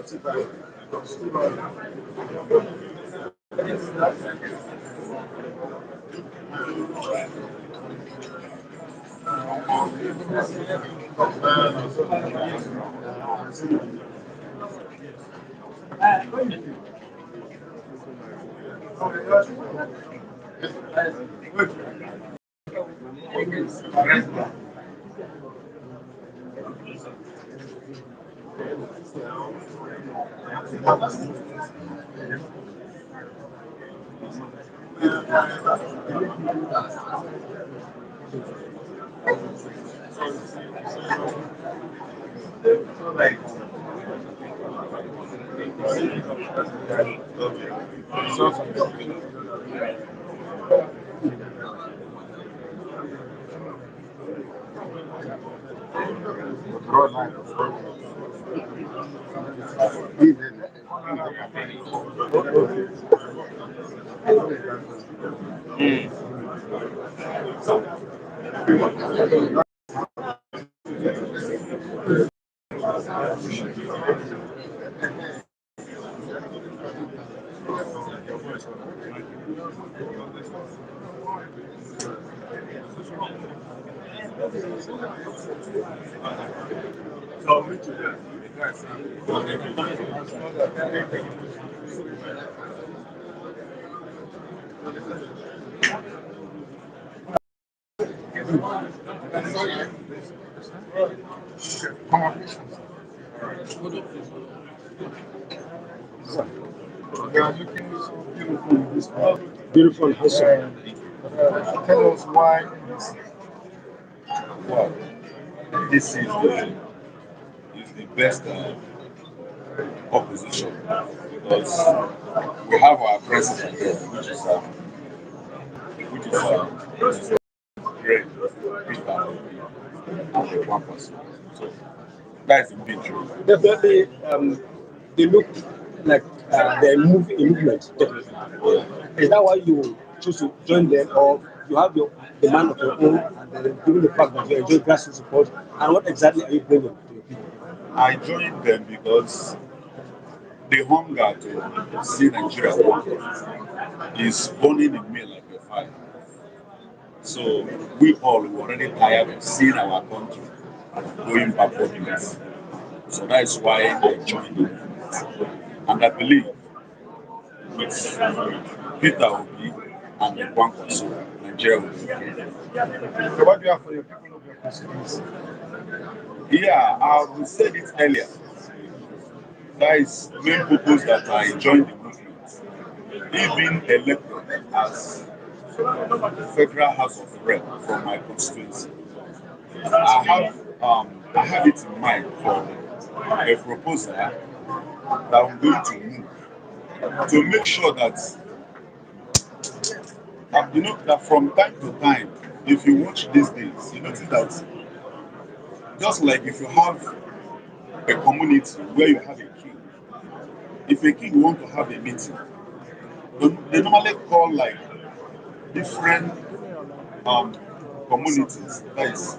[SPEAKER 1] You are looking so beautiful in this one.
[SPEAKER 11] Beautiful and handsome.
[SPEAKER 1] Tell us why this.
[SPEAKER 12] Wow, this is the best opposition because we have our president there, which is great, Peter, and the one person. So that is the big truth.
[SPEAKER 11] Definitely, they look like they're moving a movement. Definitely. Is that why you choose to join them, or you have your demand of your own, and then given the fact that you enjoy grassroots support, and what exactly are you bringing to the people?
[SPEAKER 12] I joined them because the hunger to see Nigeria work is burning in me like a fire. So we all were already tired of seeing our country going backwards. So that is why I joined them. And I believe with Peter Obi and the Bank of Soul, Nigeria will be okay.
[SPEAKER 1] So what do you have for your people of your constituency?
[SPEAKER 12] Yeah, I said it earlier. That is the main purpose that I joined the movement. Being elected as Federal House of Rep from my constituency, I have it in mind for a proposal that I'm going to move to make sure that you know that from time to time, if you watch these days, you notice that just like if you have a community where you have a king, if a king want to have a meeting, they normally call like different um, communities, that is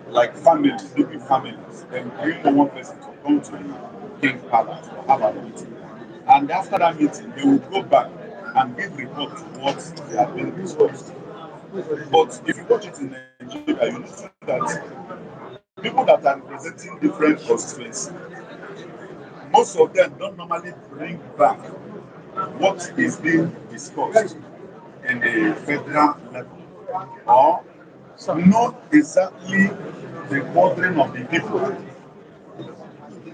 [SPEAKER 12] like families, big families, then bring one person to come to the king palace to have a meeting. And after that meeting, they will go back and give report to what they have been discussed. But if you watch it in Nigeria, you know that people that are representing different constituencies, most of them don't normally bring back what is being discussed in the federal level or not exactly the bothering of the people.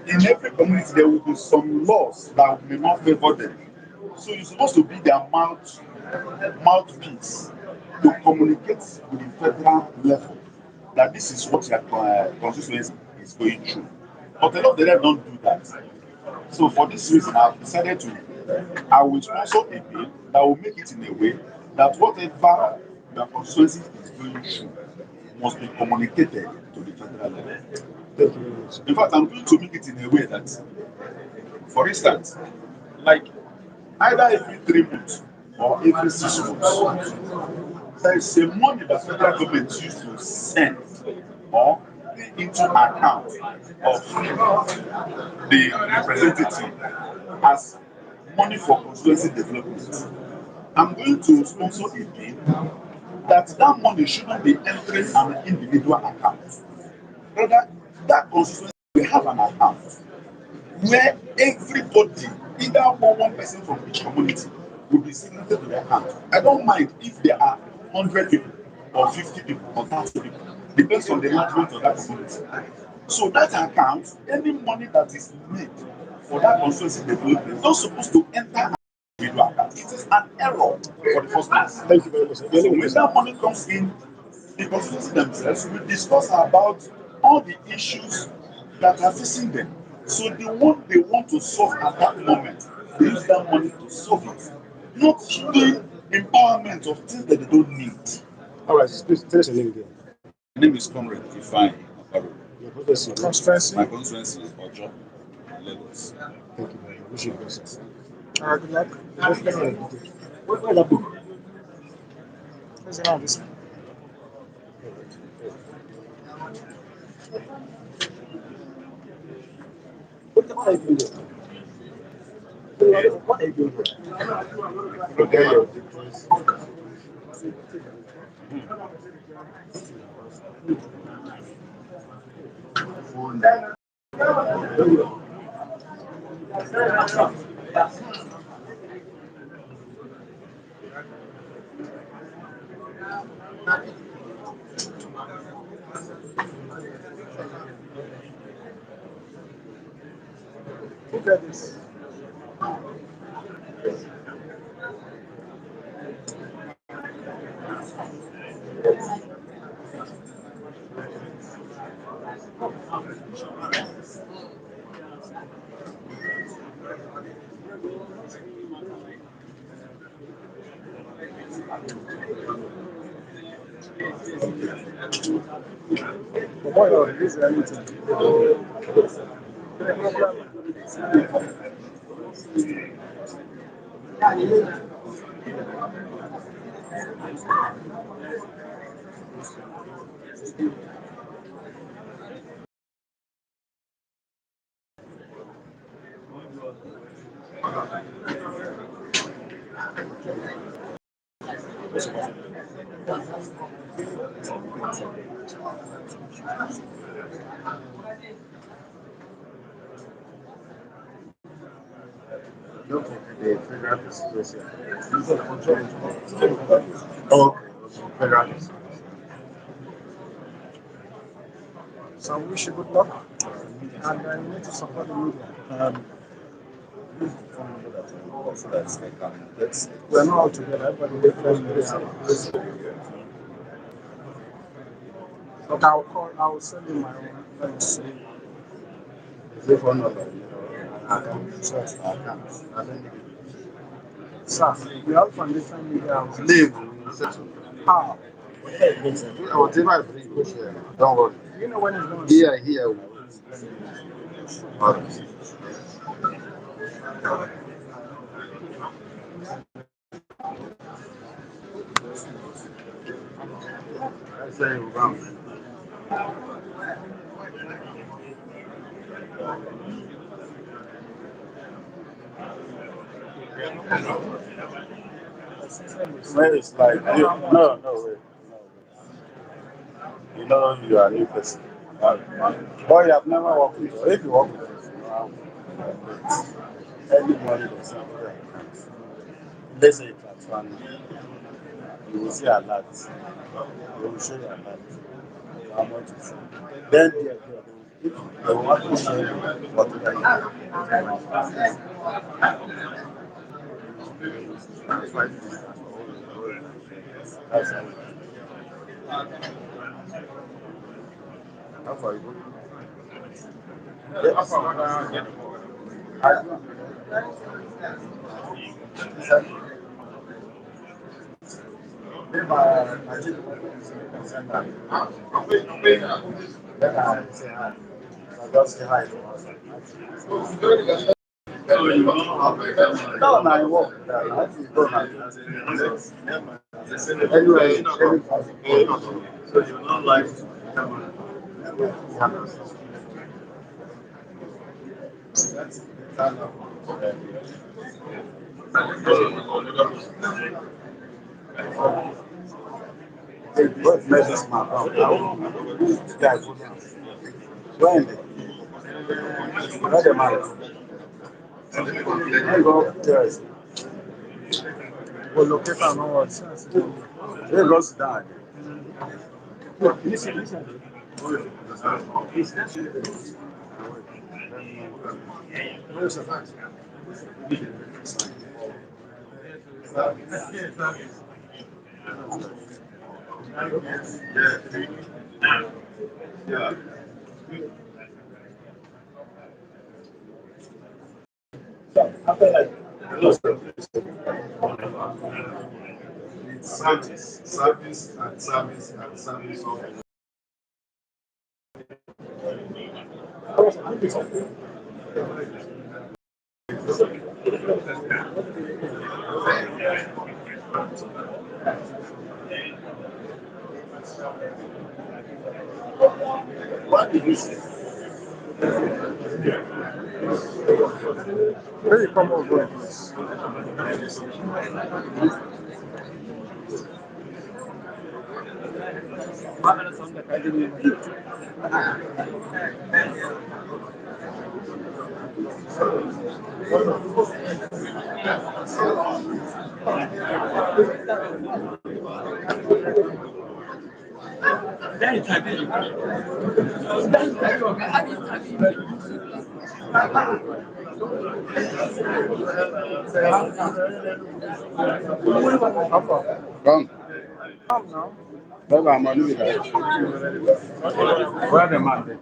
[SPEAKER 12] In every community, there will be some laws that may not favor them. So you're supposed to be their mouthpiece to communicate with the federal level that this is what your constituency is going through. But a lot of them don't do that. So for this reason, I've decided I will sponsor a bill that will make it in a way that whatever your constituency is going through must be communicated to the federal level. In fact, I'm going to make it in a way that, for instance, like either every 3 months or every 6 months, there is a money that federal government used to send or into account of the representative as money for constituency development. I'm going to sponsor a bill that money shouldn't be entering an individual account. Rather, that constituency will have an account where everybody, either one person from each community, will be segregated to their account. I don't mind if there are 100 people or 50 people or 30 people. Depends on the management of that community. So that account, any money that is made for that constituency development is not supposed to enter an individual account. It is an error for the first place.
[SPEAKER 11] Thank you very much.
[SPEAKER 12] So when that money comes in, the constituency themselves will discuss about all the issues that are facing them. So the one they want to solve at that moment, they use that money to solve it. Not doing empowerment of things that they don't need.
[SPEAKER 11] All right, please tell us your name again.
[SPEAKER 12] My name is Comrade Ifeanyi Okaro.
[SPEAKER 11] Your constituency.
[SPEAKER 1] Constituency.
[SPEAKER 12] My constituency is Ojo, Lagos.
[SPEAKER 11] Thank you very much. Wish you the best.
[SPEAKER 1] Good luck.
[SPEAKER 11] Where's that book?
[SPEAKER 1] Where's the name of this?
[SPEAKER 11] What are you doing there? What are you doing there?
[SPEAKER 12] Prepare your details.
[SPEAKER 1] Look at this. But boy, this is anything.
[SPEAKER 12] Don't forget the federal constituency. Okay, federal constituency.
[SPEAKER 1] So I wish you good luck. And you need to support the media.
[SPEAKER 12] So that's I can get
[SPEAKER 1] We're not all together, everybody different. Okay, I'll send you my own. Let me see.
[SPEAKER 10] The phone number, sir. I think sir, we have foundation media. Leave. How? I will take my free. Don't worry. You know when it's going to here. All right. I say you come. Where it's like, no, wait. You know you are a new person. Boy, you have never worked with us. If you work with us, you know anybody that's out there. Let's say you transfer, you will see a lot. They will show you a lot. How much is it? Then if they want to share whatever you have. That's why this is that's how how far you go. Yes. My children send that. Then I say hi. I just say hi to us. No, I work. I think go anyway, so you don't like that's both measures my guy when the man go yes go locate am no what sense dey go sit down listen yeah. After like it's service of what did you say? Where you come over, please? Come. Come now. Baba, I'm on with that. Where the man?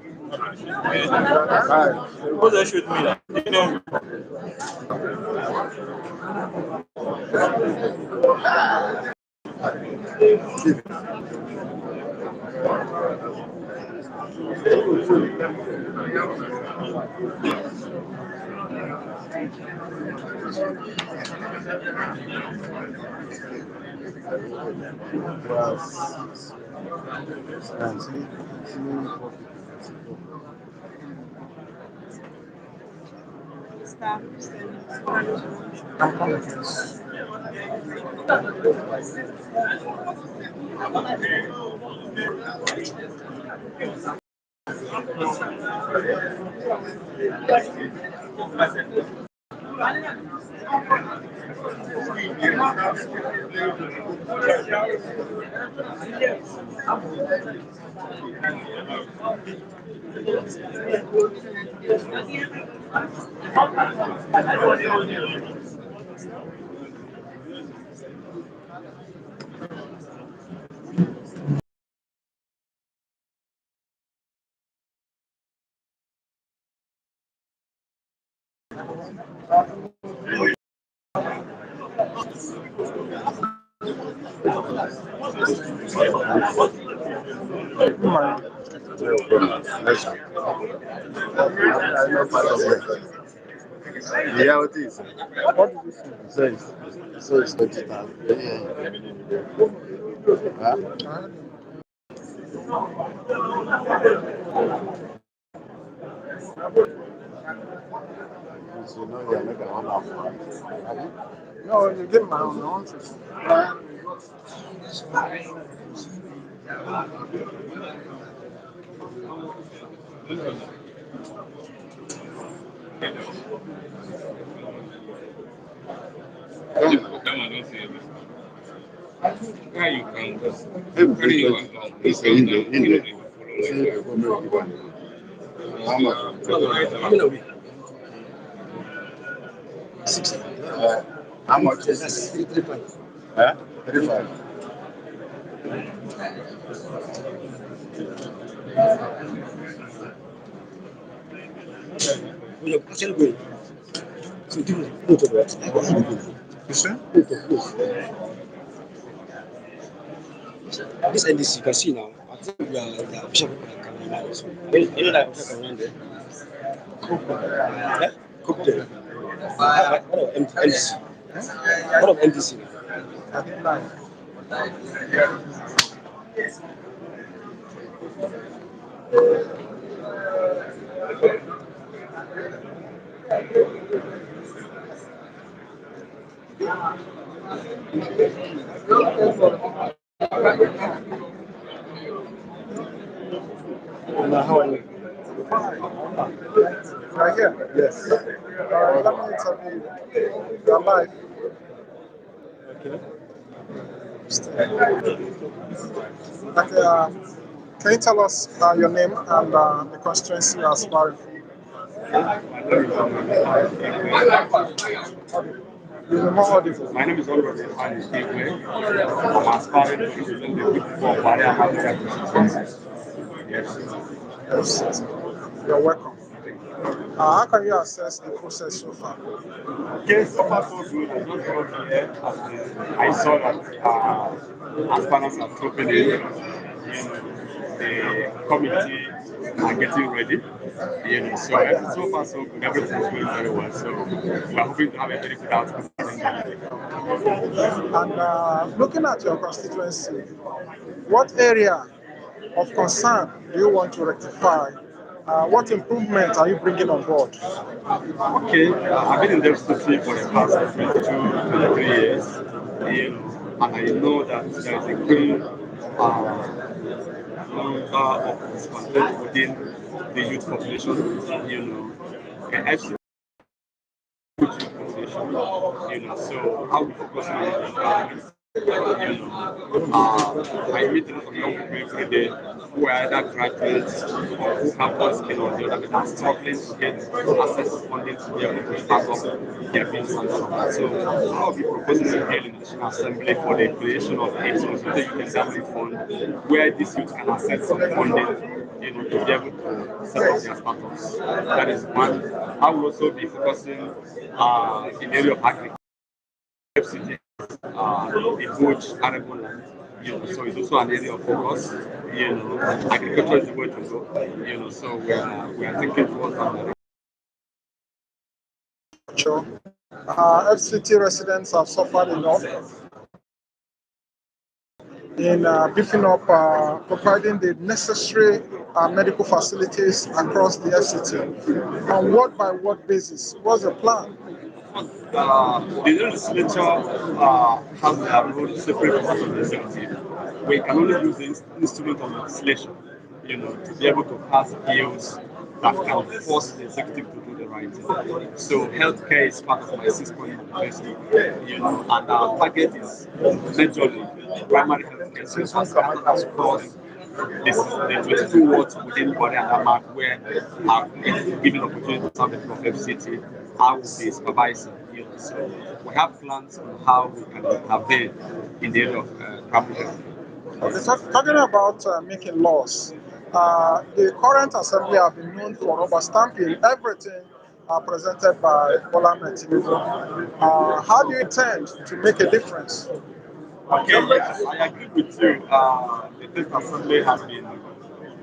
[SPEAKER 10] Hi. Who they shoot me? You know. I'm coming, please.
[SPEAKER 12] Yeah, what is it?
[SPEAKER 1] What did you say?
[SPEAKER 12] So it's 20,000. Huh? So now you're making one half.
[SPEAKER 1] No, you give my own.
[SPEAKER 8] Why you can just
[SPEAKER 12] Everybody
[SPEAKER 8] carry
[SPEAKER 12] goes.
[SPEAKER 8] your
[SPEAKER 12] It's in the. How much?
[SPEAKER 11] 60.
[SPEAKER 12] How much?
[SPEAKER 11] That's 335.
[SPEAKER 12] Huh? 35.
[SPEAKER 11] We are actually going. So do you to that?
[SPEAKER 1] You see?
[SPEAKER 11] This NDC you can see now. I think we are the Bishop coming now. So you know that Bishop around there. Yeah? COPDEM. What of NDC? What of NDC now?
[SPEAKER 1] How are you? Right here? Yes. Let me interview you. You're live. Okay, can you tell us your name and the constituency you're aspiring for? You're more audible.
[SPEAKER 5] My name is Honorable Hani Kigwe. I'm aspiring to represent the people of Bari and Abuja constituency. Yes.
[SPEAKER 1] Yes. You're welcome. How can you assess the process so far?
[SPEAKER 5] Okay, so far so good. I just got here and I saw that aspirants are trooping in. The committee are getting ready. So so far so good. Everything is going very well. So we're hoping to have a very good outcome.
[SPEAKER 1] And looking at your constituency, what area of concern do you want to rectify? What improvements are you bringing on board?
[SPEAKER 5] Okay, I've been in the city for the past 22, 23 years, and I know that there is a great number of discontent within the youth population, and actually population, so how we focus on the environment. I meet a lot of young people every day who are either graduates or who have one skill or the other, but are struggling to get access to funding to be able to start up their business and so on. So I'll be proposing a bill in the National Assembly for the creation of a Youth Endowment Fund where this youth can access some funding, to be able to set up their startups. That is one. I will also be focusing in the area of agriculture. A good arable land, so it's also an area of focus. Agriculture is the way to go. So we are thinking towards that.
[SPEAKER 1] Sure. FCT residents have suffered enough in beefing up, providing the necessary medical facilities across the FCT. On ward by ward basis, what's the plan?
[SPEAKER 5] The legislature has their role separate from the executive. We can only use the instrument of legislation, to be able to pass bills that can force the executive to do the right thing. So healthcare is part of my 6-point manifesto, and our target is majorly primary healthcare. So it's across the 22 wards within Bari and Amak where I've been given opportunity to serve the people of FCT. I will be supervising. So we have plans on how we can intervene in the area of primary health.
[SPEAKER 1] Okay, talking about making laws, the current assembly have been known for rubber stamping everything presented by Bola Ahmed Tinubu. How do you intend to make a difference?
[SPEAKER 13] Okay, yes, I agree with you. The State Assembly has been,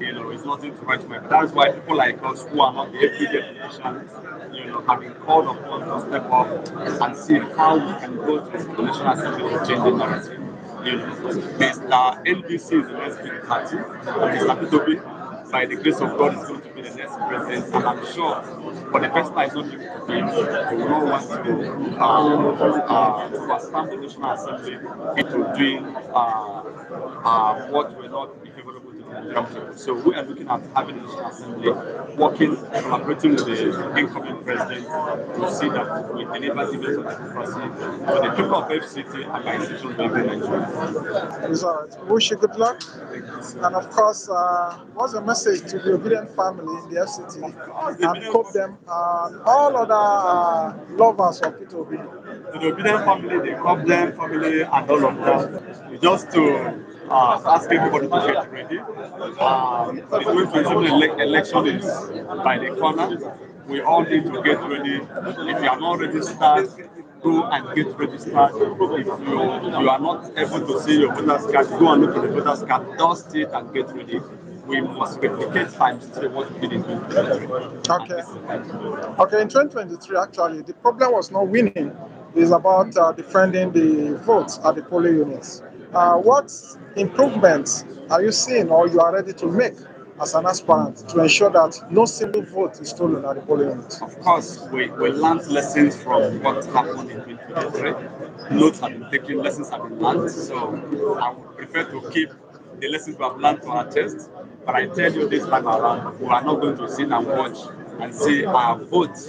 [SPEAKER 13] it's nothing to write home. That's why people like us who are not the everyday politicians, have been called upon to step up and see how we can go to the National Assembly to change the narrative. Mr. NDC is the next big party, and Mr. P2B, by the grace of God, is going to be the next president. And I'm sure for the first time, not even to him, we will not want to stamp the National Assembly into doing what will not be favorable to the Nigerian people. So we are looking at having the National Assembly working, collaborating with the incoming president to see that we deliver the best of democracy for the people of FCT and by institutions within Nigeria.
[SPEAKER 1] It's all right. Wish you good luck. And of course, what's the message to the obedient family in the FCT and COPDEM and all other lovers of P2B?
[SPEAKER 13] To the obedient family, the COPDEM family, and all of them, just to ask everybody to get ready. The 2027 election is by the corner. We all need to get ready. If you are not registered, go and get registered. If you are not able to see your voter's card, go and look at the voter's card, dust it and get ready. We must replicate times 3 what we did in 2023.
[SPEAKER 1] Okay, in 2023, actually, the problem was not winning. It's about defending the votes at the polling units. What improvements are you seeing or you are ready to make as an aspirant to ensure that no single vote is stolen at the polling units?
[SPEAKER 13] Of course, we learned lessons from what happened in 2023. Notes have been taken, lessons have been learned. So I would prefer to keep the lessons we have learned to our chest. But I tell you this time around, we are not going to sit and watch and see our votes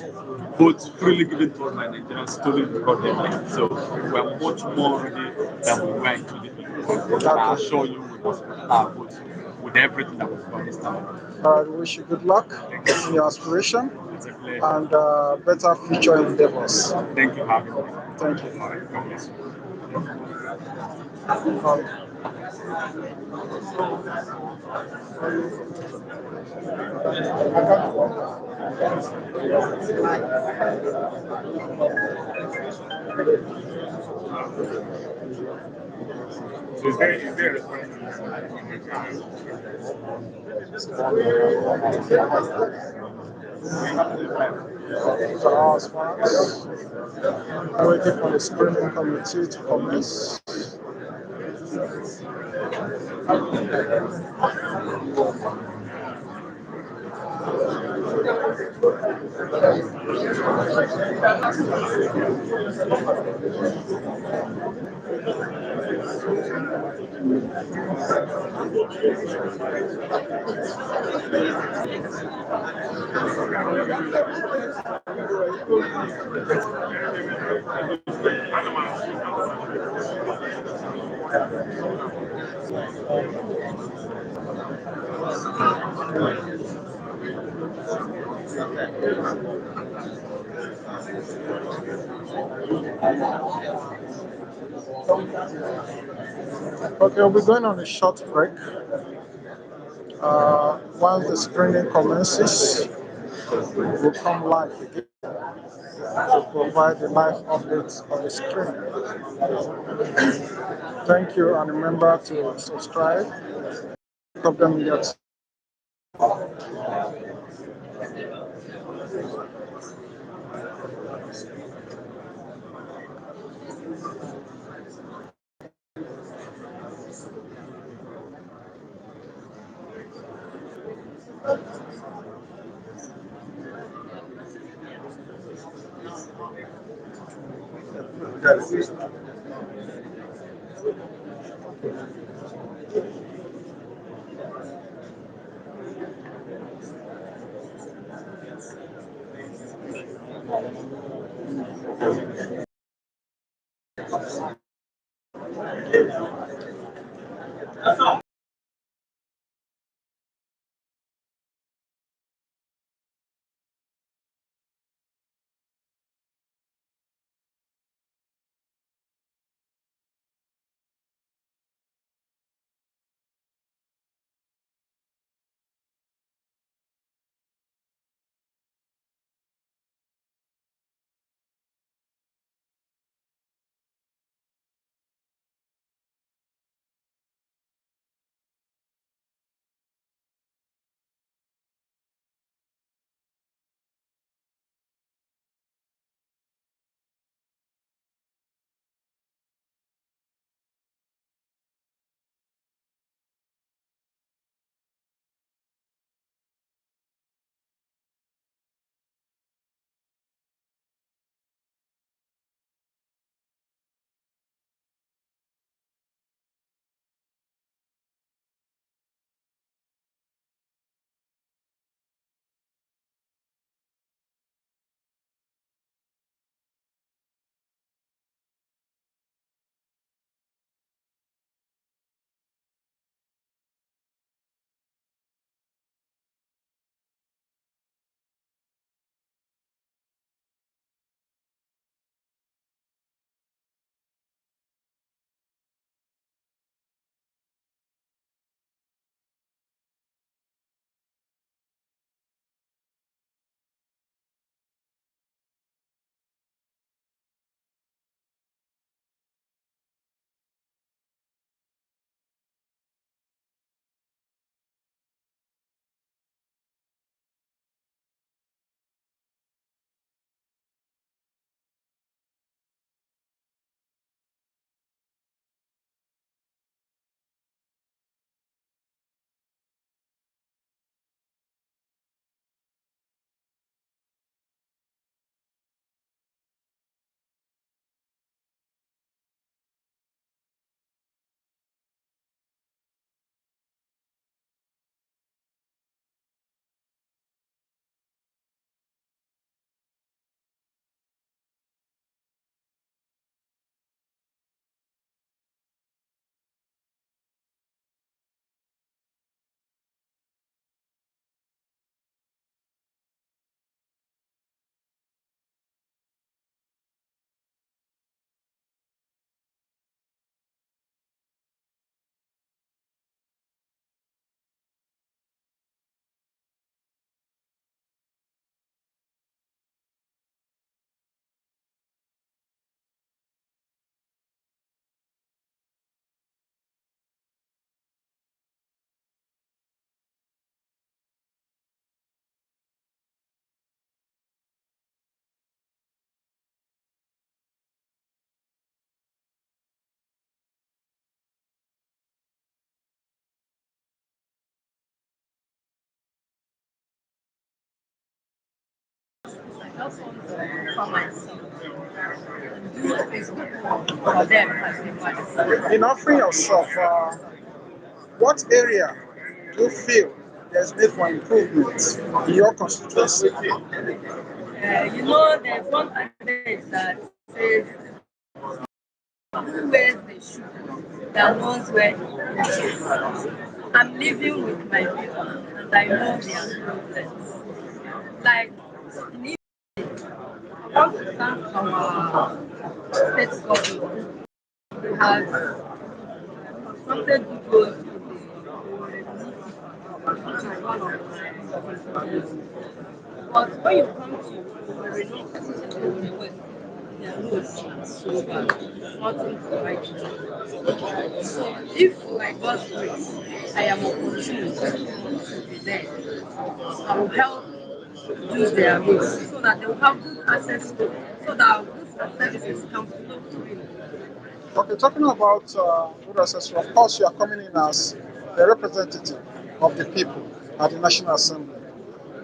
[SPEAKER 13] freely given to us by Nigerians stolen because they win. So we are much more ready than we were in 2023. But I assure you, we must protect our votes with everything that we've got this time.
[SPEAKER 1] I wish you good luck in your aspiration and better future endeavors.
[SPEAKER 13] Thank you for having me.
[SPEAKER 1] Thank you.
[SPEAKER 13] All right, God bless you.
[SPEAKER 8] So is there a referendum in the time?
[SPEAKER 1] Waiting for the screening committee to commence. Okay, we'll be going on a short break. Once the screening commences, we'll come live again to provide the live updates on the screen. Thank you, and remember to subscribe to COPDEM Media.
[SPEAKER 7] just want to for myself and do things for them as individuals.
[SPEAKER 1] In offering yourself, what area do you feel there's need for improvement in your constituency?
[SPEAKER 7] There's one adage that says, who wears the shoe that knows where it is. I'm living with my people and I know their problems. Like, in I want to thank our state government who has constructed people to the one of my but when you come to the West, their roads are so bad, nothing to write to. So if by God's grace I am opportune to be there, I will help do their roads so that they will have good access to, so that goods and services can flow freely.
[SPEAKER 1] Okay, talking about good ancestry, of course, you are coming in as a representative of the people at the National Assembly.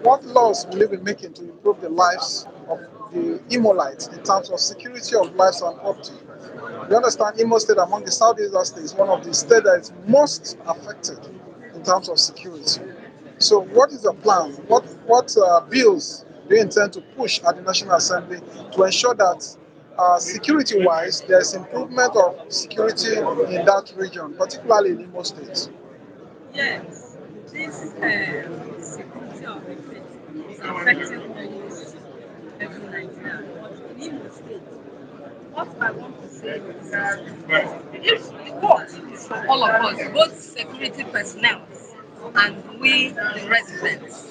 [SPEAKER 1] What laws will you be making to improve the lives of the Imolites in terms of security of lives and property? You understand, Imo State among the Southeastern states is one of the states that is most affected in terms of security. So, what is your plan? What bills do you intend to push at the National Assembly to ensure that security-wise there is improvement of security in that region, particularly in Imo State?
[SPEAKER 7] Yes, this security of the faith is affecting almost every Nigerian. But in Imo State, what I want to say is that if the work is for all of us, both security personnel and we, the residents.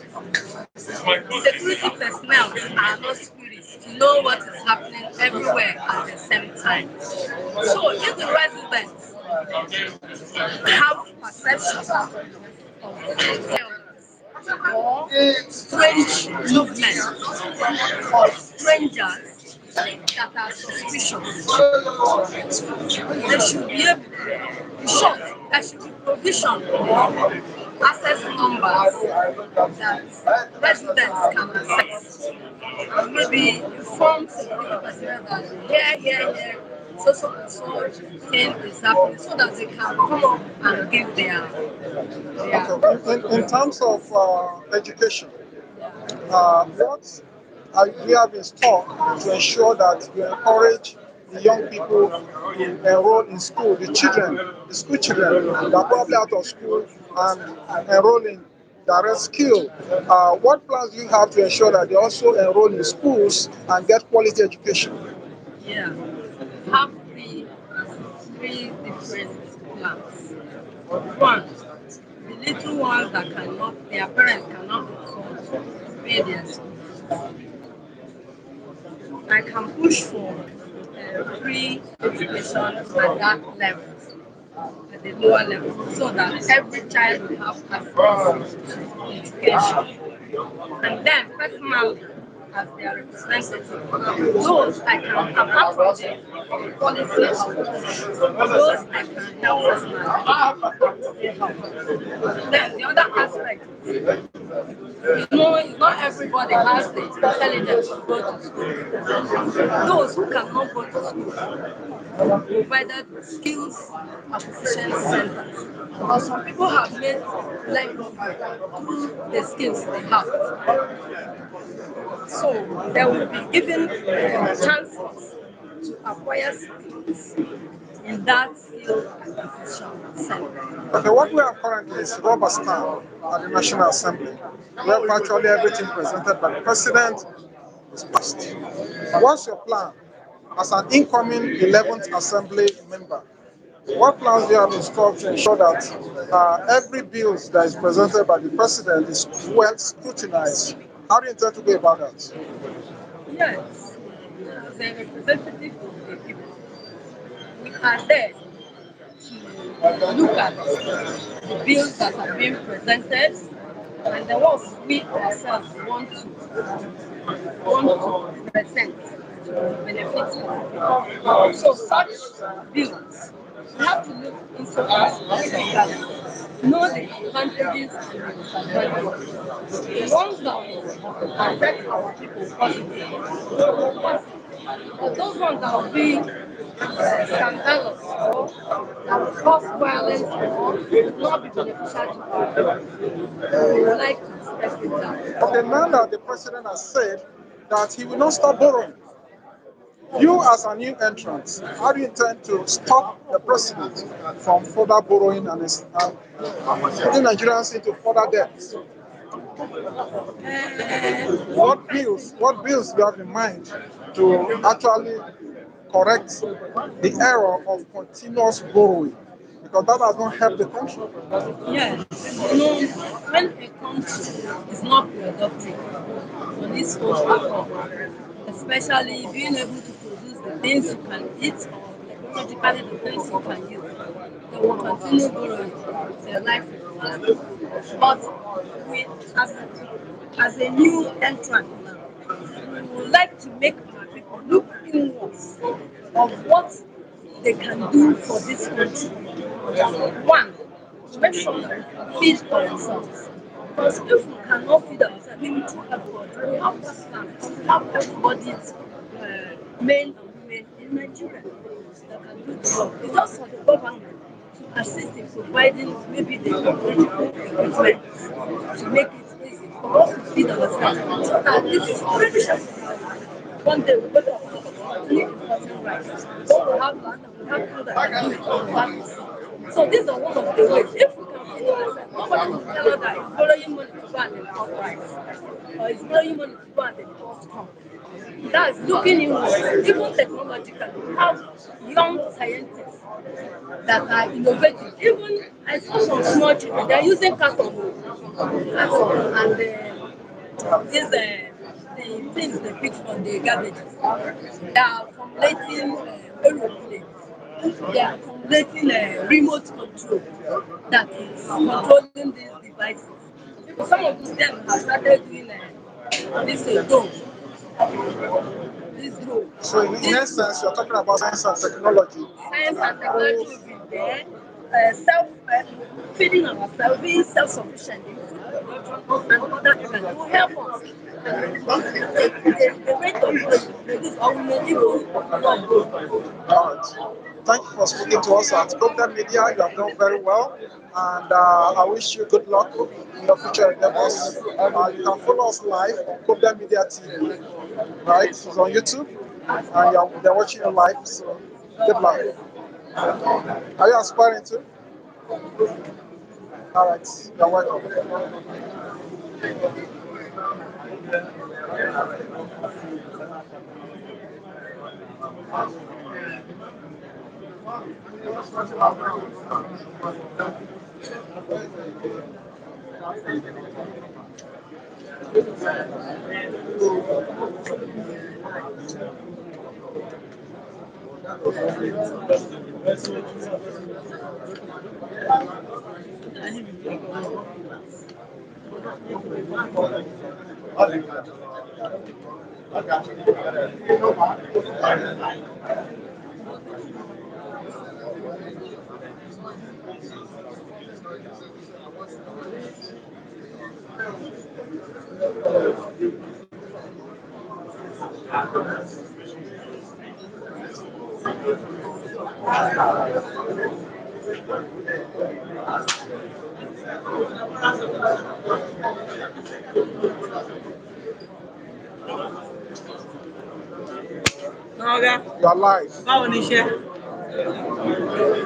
[SPEAKER 7] Security personnel are not spirits to know what is happening everywhere at the same time. So if the residents have perception of violence or strange movement of strangers that are suspicious, they should be able, in short, there should be provision for access numbers that residents can access. And maybe inform security personnel that here, so thing is happening so that they can come up and give their
[SPEAKER 1] Okay. In terms of education, what you have in store to ensure that you encourage the young people to enroll in school, the school children that are probably out of school and enroll in direct skill. What plans do you have to ensure that they also enroll in schools and get quality education?
[SPEAKER 7] yeah have three different plans. One, the little ones that cannot, their parents cannot afford to pay their school fees. I can push for free education at that level, at the lower level, so that every child will have access to education. And then, personally, as their representative, those I can, apart from the policy of those I can help personally, I will help. Then the other aspect, it's not everybody has the intelligence to go to school. Those who cannot go to school provided skills acquisition centers. Because some people have made livelihood through the skills they have. So they will be given chances to acquire skills in that skill acquisition center.
[SPEAKER 1] Okay, what we have currently is rubber stamp at the National Assembly, where virtually everything presented by the President is passed. What's your plan as an incoming 11th Assembly member? What plans do you have in store to ensure that every bill that is presented by the President is well scrutinized? How do you intend to go about that?
[SPEAKER 7] Yes, as a representative of the people, we are there to look at the bills that are being presented and the ones we ourselves want to present to benefit the people. So such bills We have to look into aspects of that. Know the advantages and the disadvantages. The ones that will affect our people positively. But those ones that will be scandalous or that will cause violence or will not be beneficial to our people, we would like to step it down.
[SPEAKER 1] Okay, now that the president has said that he will not stop borrowing, you as a new entrant, how do you intend to stop the president from further borrowing and putting Nigerians into further debts? What bills do you have in mind to actually correct the error of continuous borrowing? Because that has not helped the country.
[SPEAKER 7] Yes, when a country is not productive on its own platform, especially being able to produce the things you can eat or technologically the things you can use, they will continue borrowing. Their life will last. But we, as a new entrant now, we would like to make our people look inwards of what they can do for this country. One, to make sure that we can feed ourselves. Because if we cannot feed ourselves, maybe through effort, we have that plan. We have everybody's men and women in Nigeria that can do the work. It's just for the government to assist in providing maybe the technological equipment to make it easy for us to feed ourselves. So that this is already one day we wake up and continue importing rice. When we have land and we have people that can do it, we have to see. So these are one of the ways. If we can feed ourselves, nobody will tell us that it's borrowing money to go and import rice. Or it's borrowing money to go and import corn. That's looking inward. Even technologically, we have young scientists that are innovative. Even I saw some small children, they're using carton and the things they pick from the garbages. They are formulating aeroplanes. They are formulating remote control that is controlling these devices. Some of them have started doing this drone. This drone.
[SPEAKER 1] So in essence, you're talking about science and technology.
[SPEAKER 7] Science and technology will be there. Feeding ourselves, being self-sufficient in food production and other areas will help us. The rate of growth will reduce or we may even stop growth.
[SPEAKER 1] All right. Thank you for speaking to us at COPDEM Media. You have done very well. And I wish you good luck in your future endeavors. You can follow us live on COPDEM Media TV. Right? It's on YouTube. And they're watching you live. So good luck. Are you aspiring to? All right. You're welcome. You're live.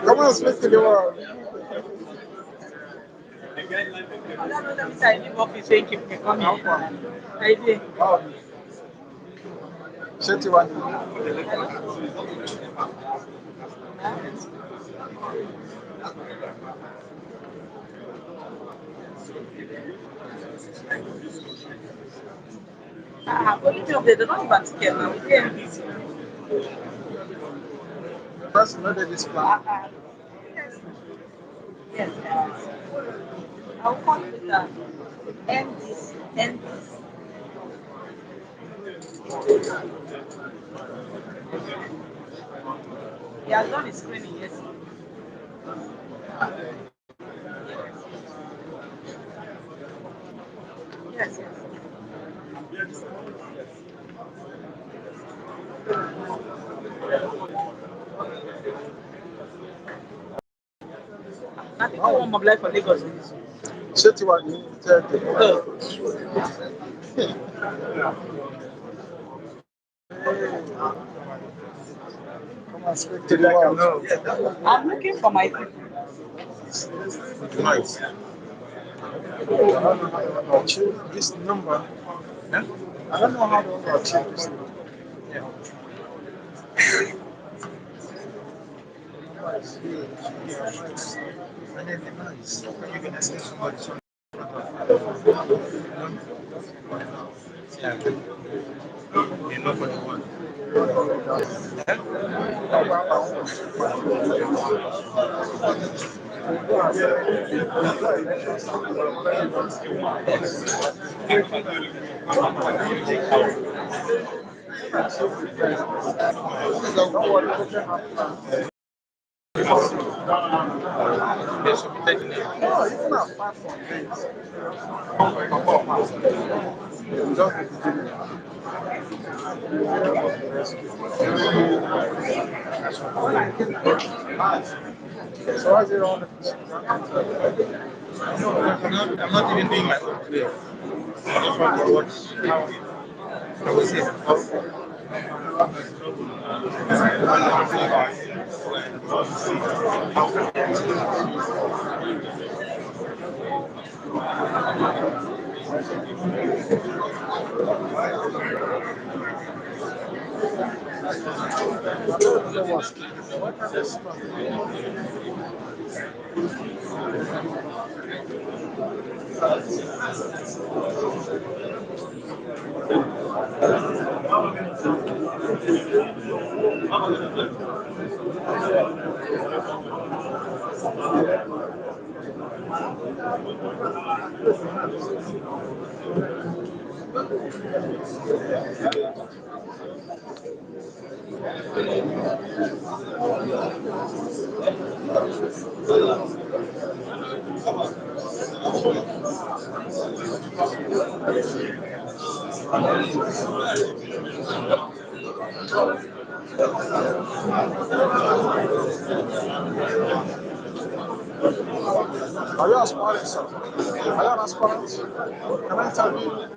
[SPEAKER 1] Come on, speak to the world. Shut you one. First, know the display.
[SPEAKER 7] Yes, I'll call it NDC. NDC. He has done his training yesterday.
[SPEAKER 3] I think I want my life for Lagos.
[SPEAKER 1] Ṣé tiwa ní tẹ́ẹ̀tì? Come and speak to the world.
[SPEAKER 3] I'm looking for my people.
[SPEAKER 1] Nice. I don't know how to achieve this number.
[SPEAKER 3] Huh?
[SPEAKER 1] I don't know how to achieve this number.
[SPEAKER 3] Yeah.
[SPEAKER 1] Nice. Yeah, nice.
[SPEAKER 3] And then the noise. You can ask somebody. Yeah. You know what you want. They should be taking it.
[SPEAKER 1] No, even apart from this, just the beginning. So what's it on?
[SPEAKER 3] I'm not even doing my own play. I just want to watch how I will say
[SPEAKER 1] Are you aspiring, sir? Are you an aspirant? Can I tell you?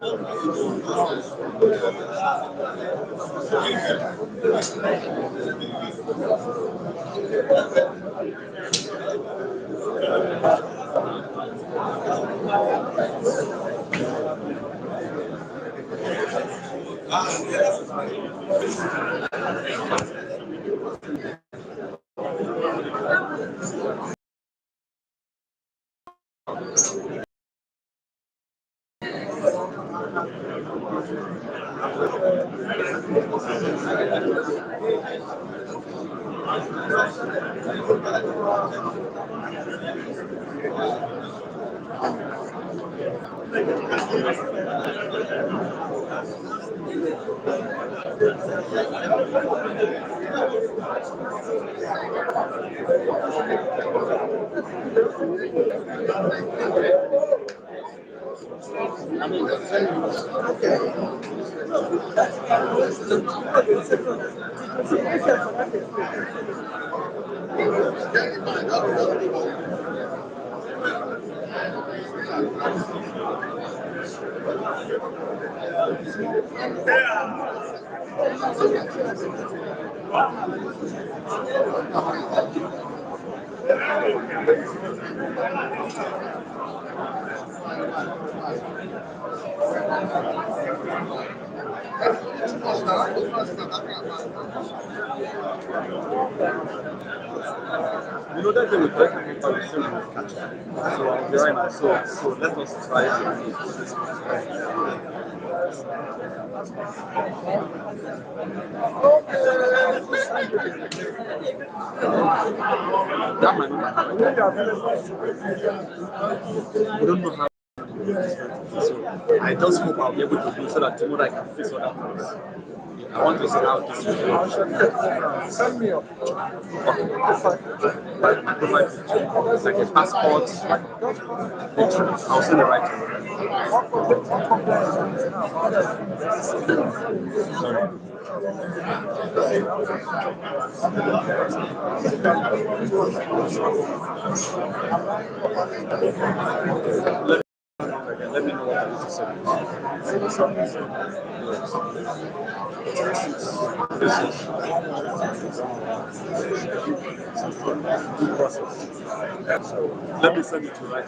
[SPEAKER 13] You know that they will try to make our decision will catch up. So I'll be right now. So let us try that might not happen. We don't know how.
[SPEAKER 11] So I just hope I'll be able to do so that tomorrow I can face other things. I want to see how this will go.
[SPEAKER 1] Send me your picture.
[SPEAKER 11] Okay. My profile picture, like a passport picture. I'll send it right to you. Sorry. Let me know what I need to send. Let me send it to you right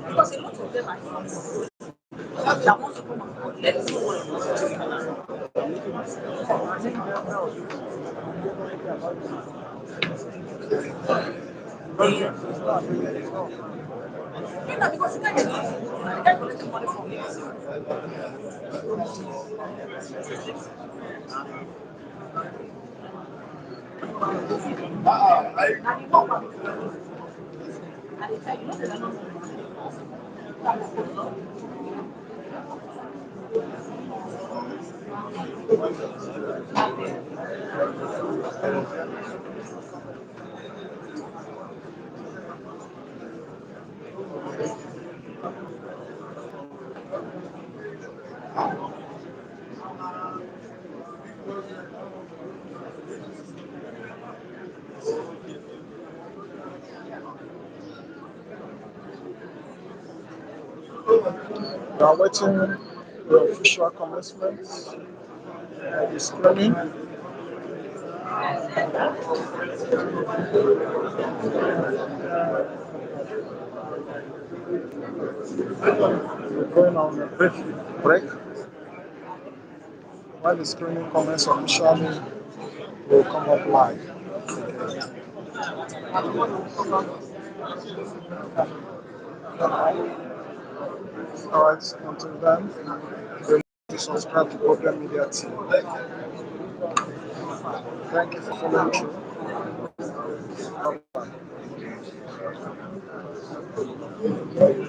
[SPEAKER 7] Because a lot of them are that want to come and collect because you can't collect the money from me.
[SPEAKER 1] We are waiting the official commencement of the screening. We're going on a brief break. When the screening commences officially, we'll come up live. Alright, until then, remember to subscribe to COPDEM Media team. Thank you for following through. Bye-bye.